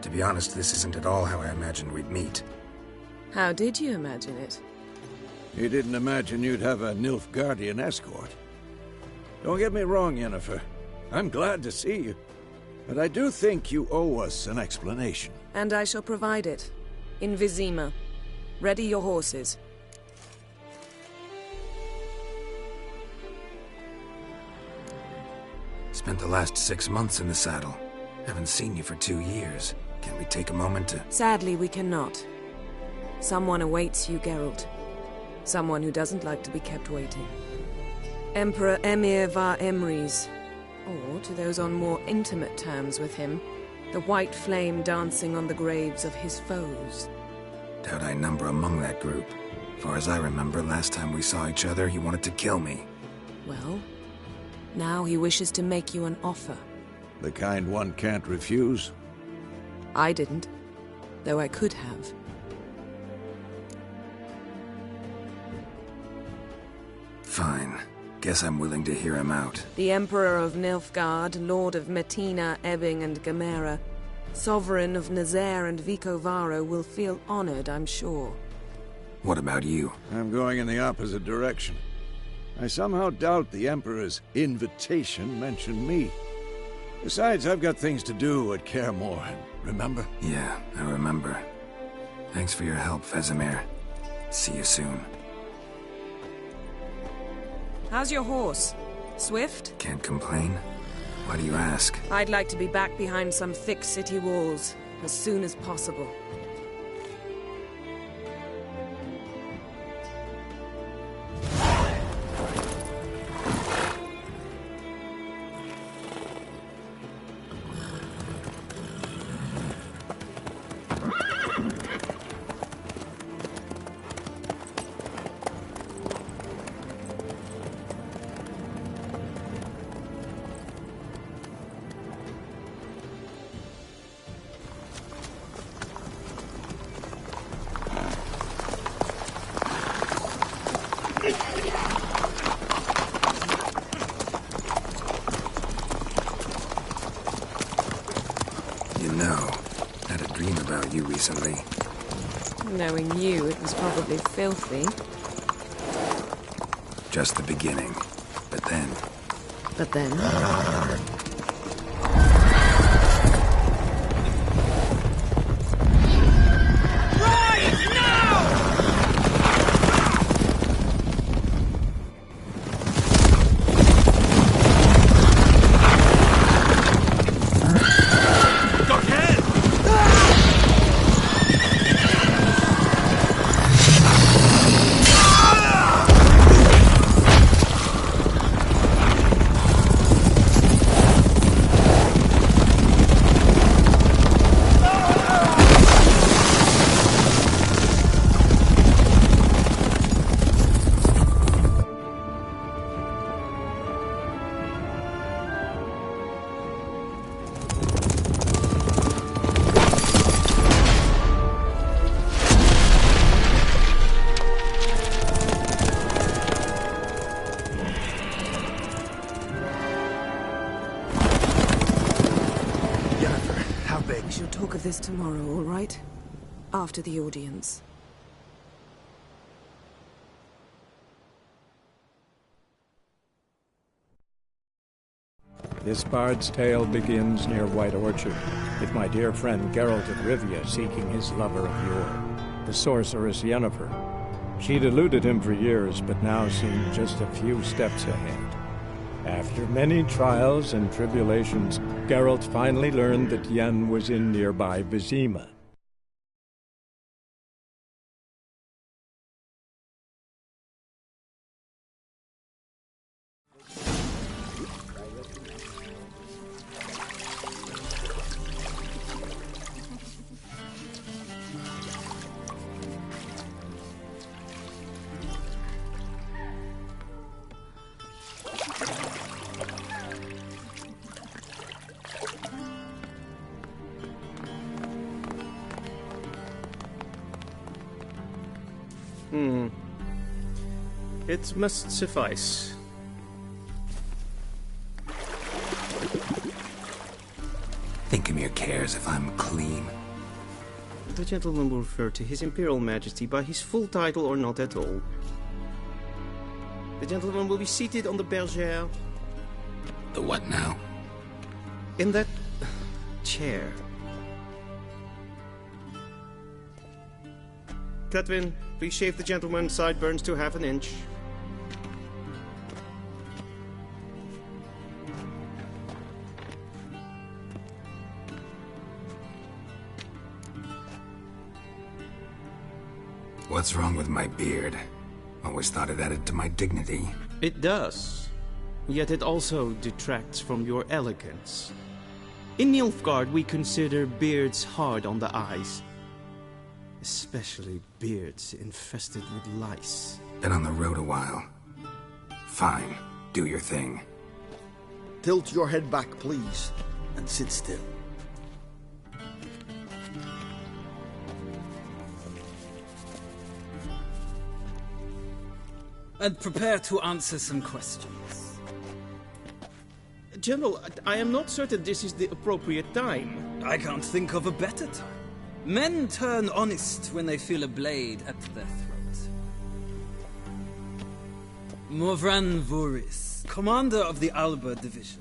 To be honest, this isn't at all how I imagined we'd meet. How did you imagine it? You didn't imagine you'd have a Nilfgaardian escort. Don't get me wrong, Yennefer. I'm glad to see you. But I do think you owe us an explanation. And I shall provide it. In Vizima. Ready your horses. Spent the last 6 months in the saddle. Haven't seen you for 2 years. Can we take a moment to... Sadly, we cannot. Someone awaits you, Geralt. Someone who doesn't like to be kept waiting. Emperor Emhyr var Emreis. Or, to those on more intimate terms with him, the white flame dancing on the graves of his foes. Doubt I number among that group. Far as I remember, last time we saw each other, he wanted to kill me. Well, now he wishes to make you an offer. The kind one can't refuse? I didn't, though I could have. Fine. Guess I'm willing to hear him out. The Emperor of Nilfgaard, Lord of Metina, Ebbing and Gamera, Sovereign of Nazaire and Vicovaro will feel honored, I'm sure. What about you? I'm going in the opposite direction. I somehow doubt the Emperor's invitation mentioned me. Besides, I've got things to do at Kaer Morhen, remember? Yeah, I remember. Thanks for your help, Vesemir. See you soon. How's your horse? Swift? Can't complain. Why do you ask? I'd like to be back behind some thick city walls, as soon as possible. Recently. Knowing you, it was probably filthy. Just the beginning. But then... But then... this tomorrow, all right? After the audience. This bard's tale begins near White Orchard, with my dear friend Geralt of Rivia seeking his lover of yore, the sorceress Yennefer. She'd eluded him for years, but now seemed just a few steps ahead. After many trials and tribulations, Geralt finally learned that Yen was in nearby Vizima. It must suffice. Thingmere cares if I'm clean. The gentleman will refer to His Imperial Majesty by his full title or not at all. The gentleman will be seated on the bergère. The what now? In that chair. Cletwin, please shave the gentleman's sideburns to half an inch. What's wrong with my beard? Always thought it added to my dignity. It does. Yet it also detracts from your elegance. In Nilfgaard, we consider beards hard on the eyes. Especially beards infested with lice. Been on the road a while. Fine, do your thing. Tilt your head back, please, and sit still. And prepare to answer some questions. General, I am not certain this is the appropriate time. I can't think of a better time. Men turn honest when they feel a blade at their throat. Morvran Voris, commander of the Alba Division.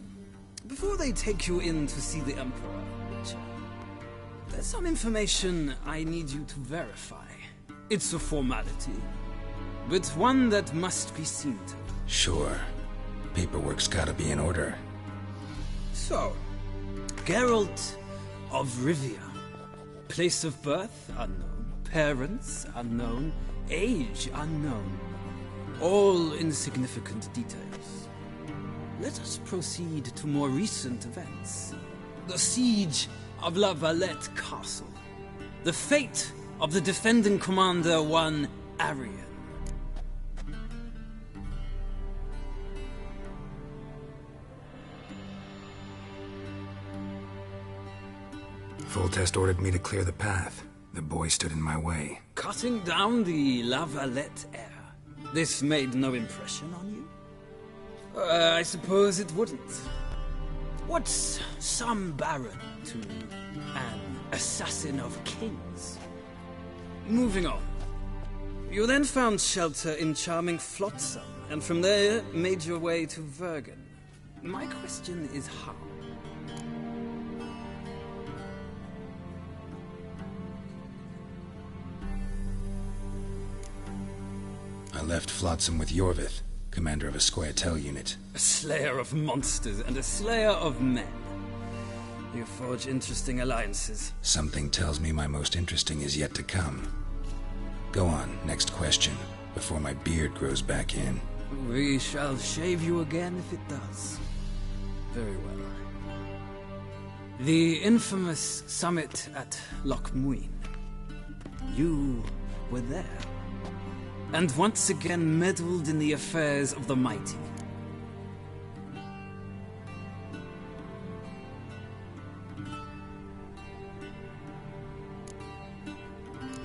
Before they take you in to see the Emperor, Witcher, there's some information I need you to verify. It's a formality, but one that must be seen to. Sure. Paperwork's gotta be in order. So, Geralt of Rivia. Place of birth, unknown. Parents, unknown. Age, unknown. All insignificant details. Let us proceed to more recent events. The siege of La Valette Castle. The fate of the defending commander, one Arian. Foltest ordered me to clear the path. The boy stood in my way. Cutting down the La Valette heir. This made no impression on you? I suppose it wouldn't. What's some baron to an assassin of kings? Moving on. You then found shelter in charming Flotsam, and from there made your way to Vergen. My question is how? I left Flotsam with Yorvith, commander of a Scoia'tael unit. A slayer of monsters and a slayer of men. You forge interesting alliances. Something tells me my most interesting is yet to come. Go on, next question, before my beard grows back in. We shall shave you again if it does. Very well. The infamous summit at Loch Muin. You were there. And once again meddled in the affairs of the mighty.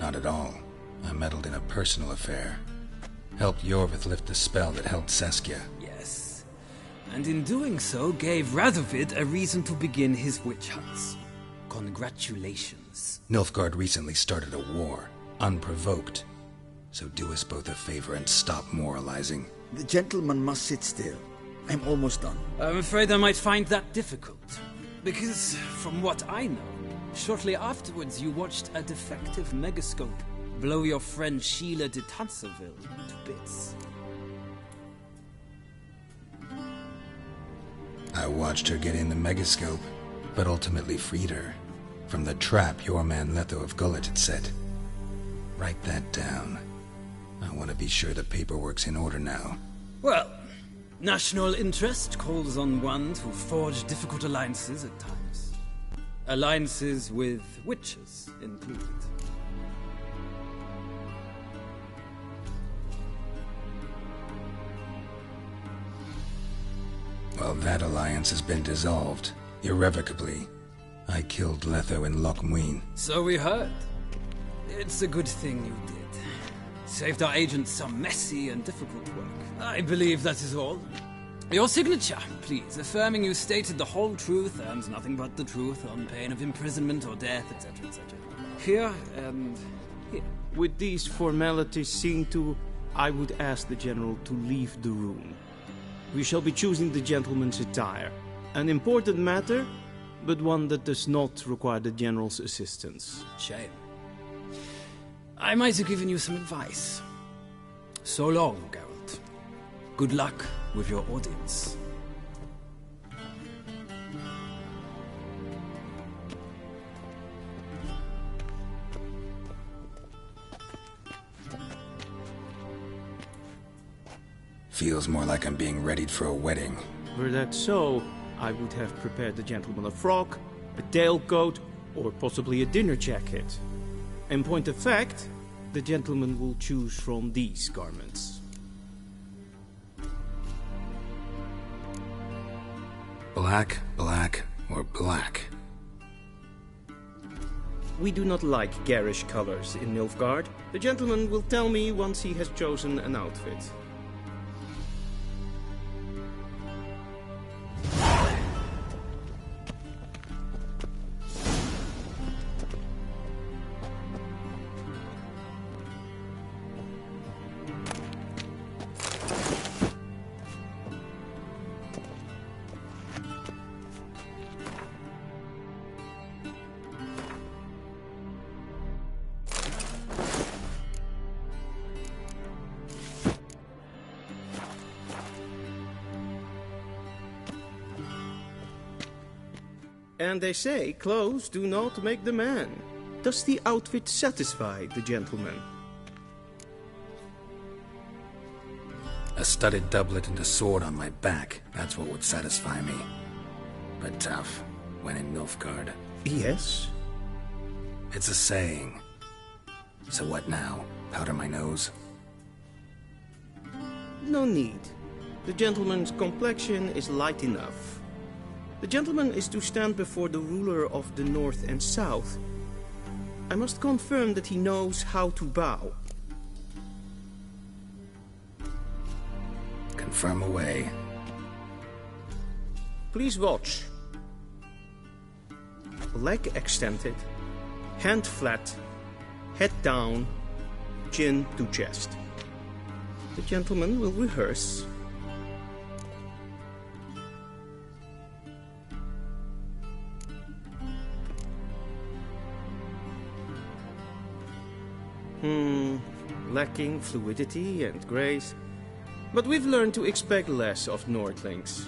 Not at all. I meddled in a personal affair. Helped Yorvith lift the spell that held Saskia. Yes. And in doing so, gave Radovid a reason to begin his witch hunts. Congratulations. Nilfgaard recently started a war, unprovoked. So do us both a favor and stop moralizing. The gentleman must sit still. I'm almost done. I'm afraid I might find that difficult. Because, from what I know, shortly afterwards you watched a defective megascope blow your friend Sheila de Tanserville to bits. I watched her get in the megascope, but ultimately freed her. From the trap your man Letho of Gullet had set. Write that down. I want to be sure the paperwork's in order now. Well, national interest calls on one to forge difficult alliances at times. Alliances with witches included. Well, that alliance has been dissolved, irrevocably. I killed Letho in Loch Muin. So we heard. It's a good thing you did. Saved our agents some messy and difficult work. I believe that is all. Your signature, please, affirming you stated the whole truth and nothing but the truth on pain of imprisonment or death, etc., etc. Here and here. With these formalities seen to, I would ask the General to leave the room. We shall be choosing the gentleman's attire. An important matter, but one that does not require the General's assistance. Shame. I might have given you some advice. So long, Geralt. Good luck with your audience. Feels more like I'm being readied for a wedding. Were that so, I would have prepared the gentleman a frock, a tailcoat, or possibly a dinner jacket. In point of fact, the gentleman will choose from these garments. Black, black, or black? We do not like garish colors in Nilfgaard. The gentleman will tell me once he has chosen an outfit. And they say clothes do not make the man. Does the outfit satisfy the gentleman? A studded doublet and a sword on my back, that's what would satisfy me. But tough, when in Nilfgaard. Yes? It's a saying. So what now? Powder my nose? No need. The gentleman's complexion is light enough. The gentleman is to stand before the ruler of the North and South. I must confirm that he knows how to bow. Confirm away. Please watch. Leg extended, hand flat, head down, chin to chest. The gentleman will rehearse. Lacking fluidity and grace. But we've learned to expect less of Nordlings.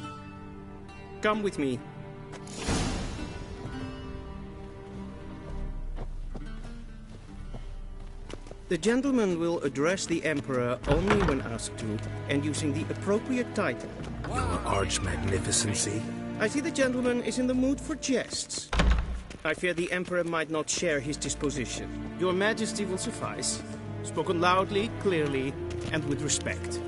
Come with me. The gentleman will address the Emperor only when asked to, and using the appropriate title. Your Arch-Magnificency? I see the gentleman is in the mood for jests. I fear the Emperor might not share his disposition. Your Majesty will suffice. Spoken loudly, clearly, and with respect.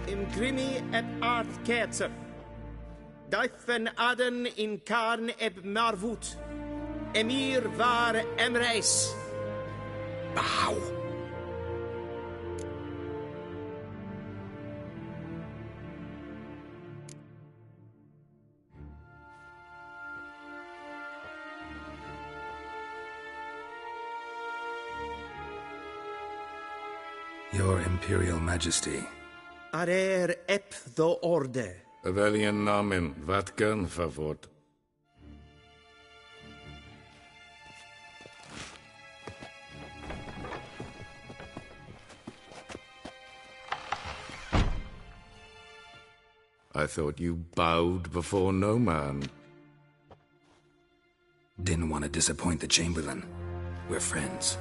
Imgrimi et art ketzer. Daifen aden in karn eb marvut. Emir var emreis. Bow. Your Imperial Majesty. Arer ep the orde. Veljen namen, vatkan favort. I thought you bowed before no man. Didn't want to disappoint the Chamberlain. We're friends.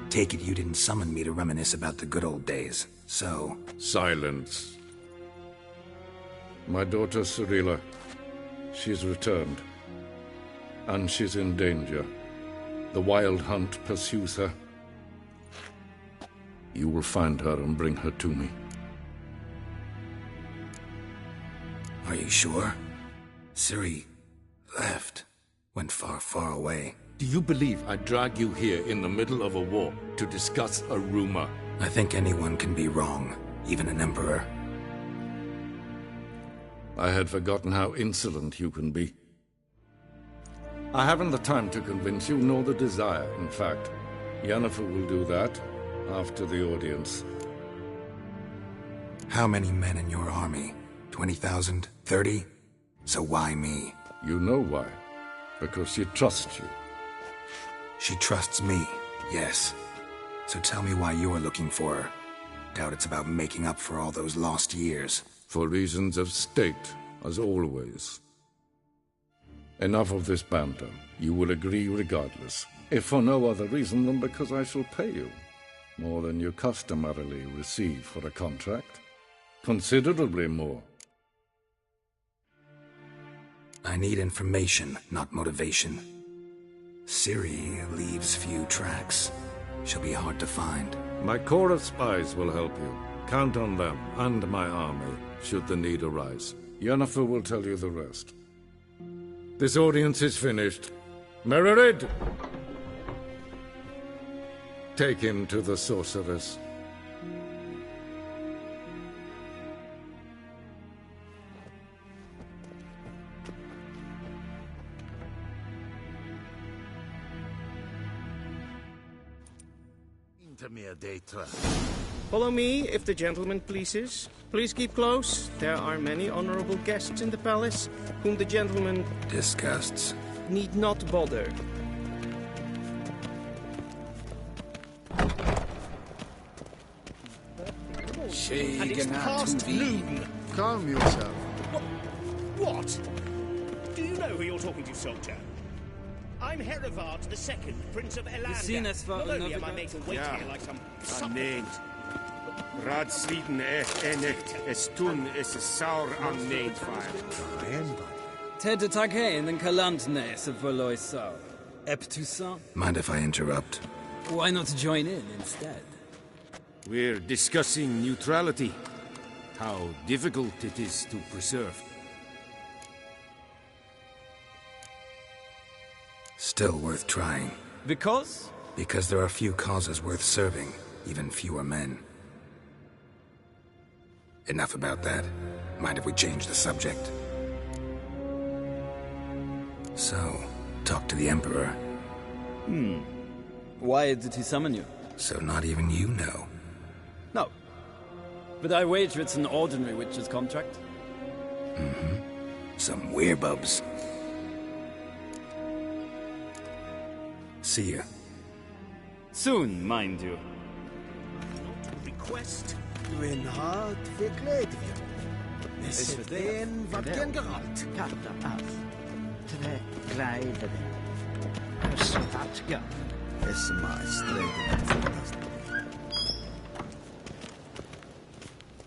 Take it you didn't summon me to reminisce about the good old days, so... Silence. My daughter Cirilla, she's returned. And she's in danger. The Wild Hunt pursues her. You will find her and bring her to me. Are you sure? Ciri left. Went far, far away. Do you believe I drag you here in the middle of a war to discuss a rumor? I think anyone can be wrong, even an emperor. I had forgotten how insolent you can be. I haven't the time to convince you, nor the desire, in fact. Yennefer will do that after the audience. How many men in your army? 20,000? 30? So why me? You know why. Because she trusts you. She trusts me, yes. So tell me why you're looking for her. Doubt it's about making up for all those lost years. For reasons of state, as always. Enough of this banter. You will agree regardless, if for no other reason than because I shall pay you. More than you customarily receive for a contract. Considerably more. I need information, not motivation. Ciri leaves few tracks. She'll be hard to find. My corps of spies will help you. Count on them, and my army, should the need arise. Yennefer will tell you the rest. This audience is finished. Mererid! Take him to the sorceress. Follow me, if the gentleman pleases. Please keep close. There are many honorable guests in the palace, whom the gentleman disgusts. Need not bother. And it's past noon. Calm yourself. What? Do you know who you're talking to, soldier? I'm Herivard II, Prince of Elandia. Not only am I made to wait here like some... Unnamed. Radsviden enecht, es tun es saur unnamed fire. Ted Taghain and Kalantnes of Voloisau. Eptusan? Mind if I interrupt? Why not join in instead? We're discussing neutrality. How difficult it is to preserve. Still worth trying. Because? Because there are few causes worth serving, even fewer men. Enough about that. Mind if we change the subject? So, talk to the Emperor. Why did he summon you? So not even you know. No. But I wager it's an ordinary witch's contract. Some werebubs. See ya. Soon, mind you. Request. Dwi'n hard figled fi. Nes ydyn fadgen Geralt. Carta af. Tre graid ydyn. Ysfatga. Ys yma ystred.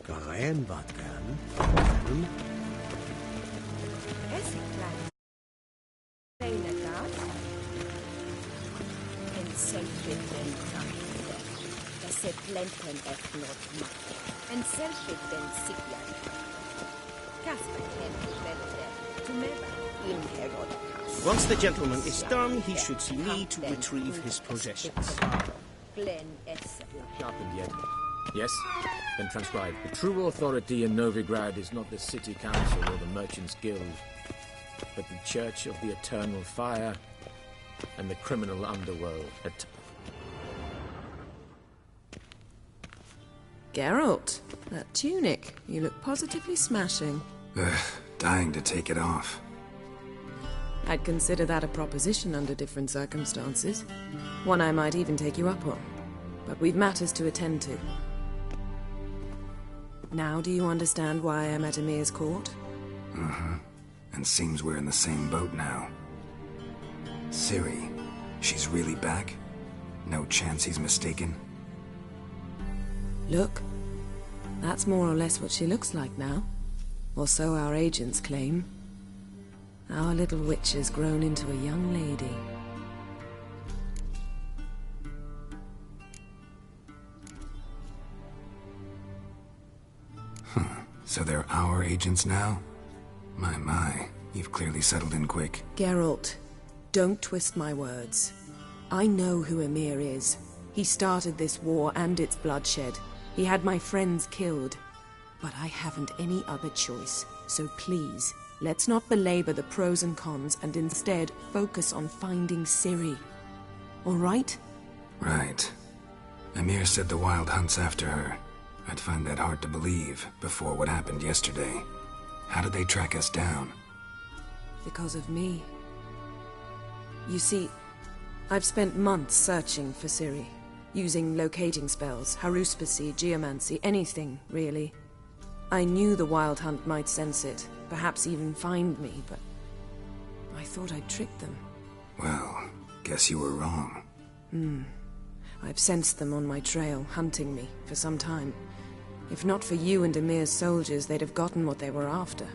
Garen fadgen. Es klein. Kleine Gat. En selfitten framtiden. Desse plenten efnot makke. En selfitten sigjan. Kasper kent velde. Tumeva in herod. Once the gentleman is done, he should see me to retrieve his possessions. Sharpened yet? Yes? Then transcribe. The true authority in Novigrad is not the city council or the merchants' guild, but the Church of the Eternal Fire and the criminal underworld. Geralt, that tunic. You look positively smashing. Dying to take it off. I'd consider that a proposition under different circumstances. One I might even take you up on. But we've matters to attend to. Now do you understand why I'm at Emir's court? And seems we're in the same boat now. Ciri, she's really back? No chance he's mistaken? Look, that's more or less what she looks like now. Or so our agents claim. Our little witch has grown into a young lady. So they're our agents now? My, you've clearly settled in quick. Geralt, don't twist my words. I know who Emir is. He started this war and its bloodshed. He had my friends killed. But I haven't any other choice. So please, let's not belabor the pros and cons and instead focus on finding Ciri. All right? Right. Emir said the Wild hunts after her. I'd find that hard to believe before what happened yesterday. How did they track us down? Because of me. You see, I've spent months searching for Ciri. using locating spells, haruspicy, geomancy, anything, really. I knew the Wild Hunt might sense it, perhaps even find me, but I thought I'd tricked them. Well, guess you were wrong. I've sensed them on my trail, hunting me, for some time. If not for you and Emir's soldiers, they'd have gotten what they were after.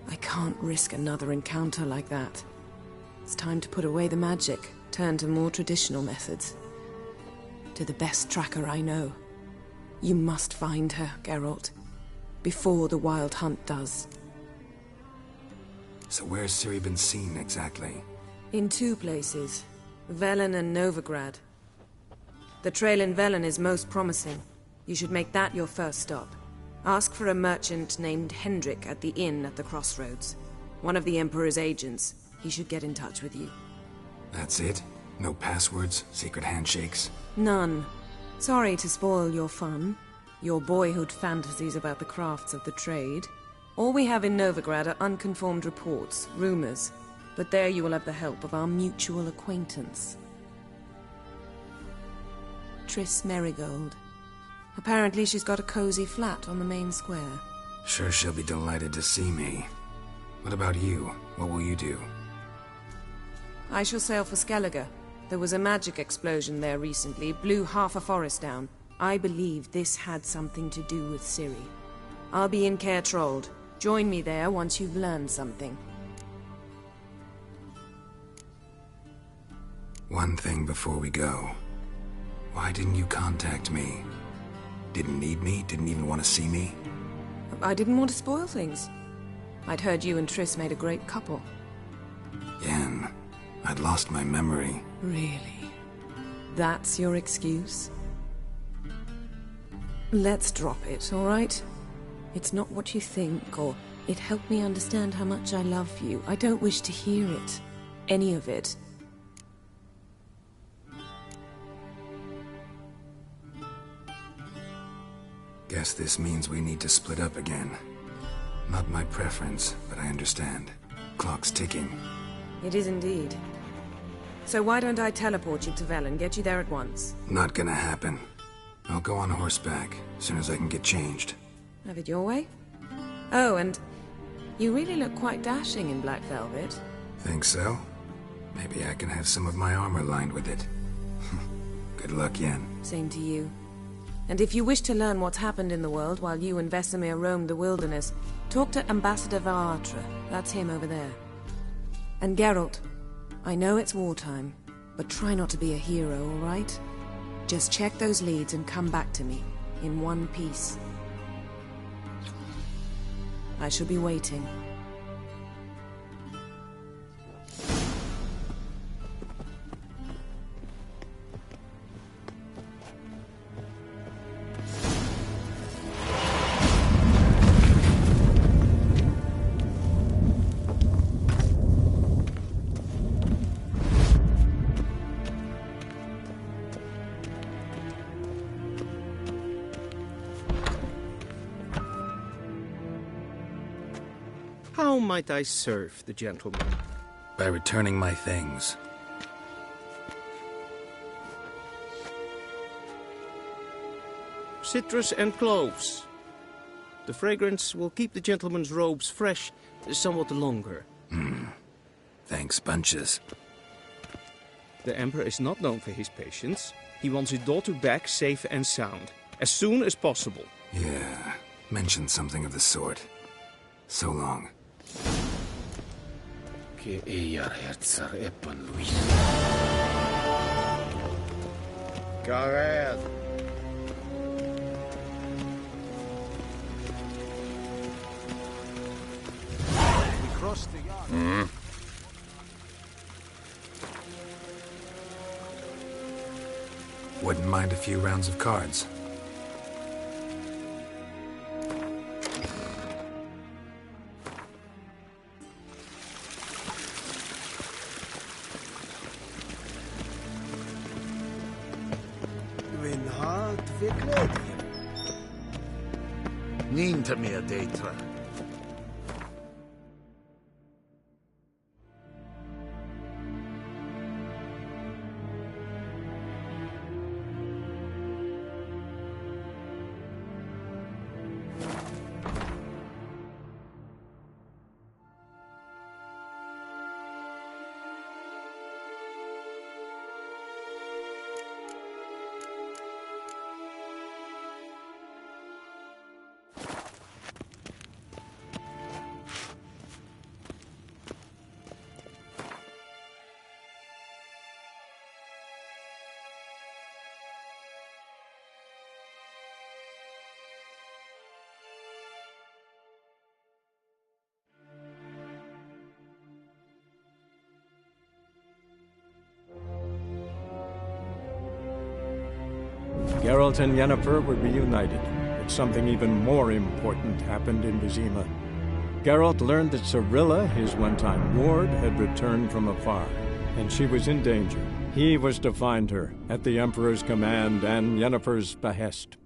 I can't risk another encounter like that. It's time to put away the magic, turn to more traditional methods. To the best tracker I know. You must find her, Geralt. Before the Wild Hunt does. So where's Ciri been seen, exactly? In 2 places. Velen and Novigrad. The trail in Velen is most promising. You should make that your first stop. Ask for a merchant named Hendrik at the inn at the crossroads. One of the Emperor's agents. He should get in touch with you. That's it? No passwords? Secret handshakes? None. Sorry to spoil your fun. Your boyhood fantasies about the crafts of the trade. All we have in Novigrad are unconfirmed reports, rumors. But there you will have the help of our mutual acquaintance. Triss Merigold. Apparently she's got a cozy flat on the main square. Sure she'll be delighted to see me. What about you? What will you do? I shall sail for Skellige. There was a magic explosion there recently, blew half a forest down. I believe this had something to do with Ciri. I'll be in Caer Trold. Join me there once you've learned something. One thing before we go. Why didn't you contact me? Didn't need me? Didn't even want to see me? I didn't want to spoil things. I'd heard you and Triss made a great couple. Yen, I'd lost my memory. Really? That's your excuse? Let's drop it, all right? It's not what you think, or it helped me understand how much I love you. I don't wish to hear it. Any of it. Guess this means we need to split up again. Not my preference, but I understand. Clock's ticking. It is indeed. So why don't I teleport you to Velen, get you there at once? Not gonna happen. I'll go on horseback, as soon as I can get changed. Have it your way? Oh, and you really look quite dashing in black velvet. Think so? Maybe I can have some of my armor lined with it. Good luck, Yen. Same to you. And if you wish to learn what's happened in the world while you and Vesemir roamed the wilderness, talk to Ambassador Varatra. That's him over there. And Geralt, I know it's wartime, but try not to be a hero, all right? Just check those leads and come back to me, in one piece. I shall be waiting. How might I serve the gentleman? By returning my things. Citrus and cloves. The fragrance will keep the gentleman's robes fresh somewhat longer. Thanks, bunches. The Emperor is not known for his patience. He wants his daughter back safe and sound, as soon as possible. Yeah, mentioned something of the sort. So long. Go ahead. We crossed the yard. Wouldn't mind a few rounds of cards. Ninta mea deitra. Geralt and Yennefer were reunited, but something even more important happened in Vizima. Geralt learned that Cirilla, his one-time ward, had returned from afar, and she was in danger. He was to find her, at the Emperor's command and Yennefer's behest.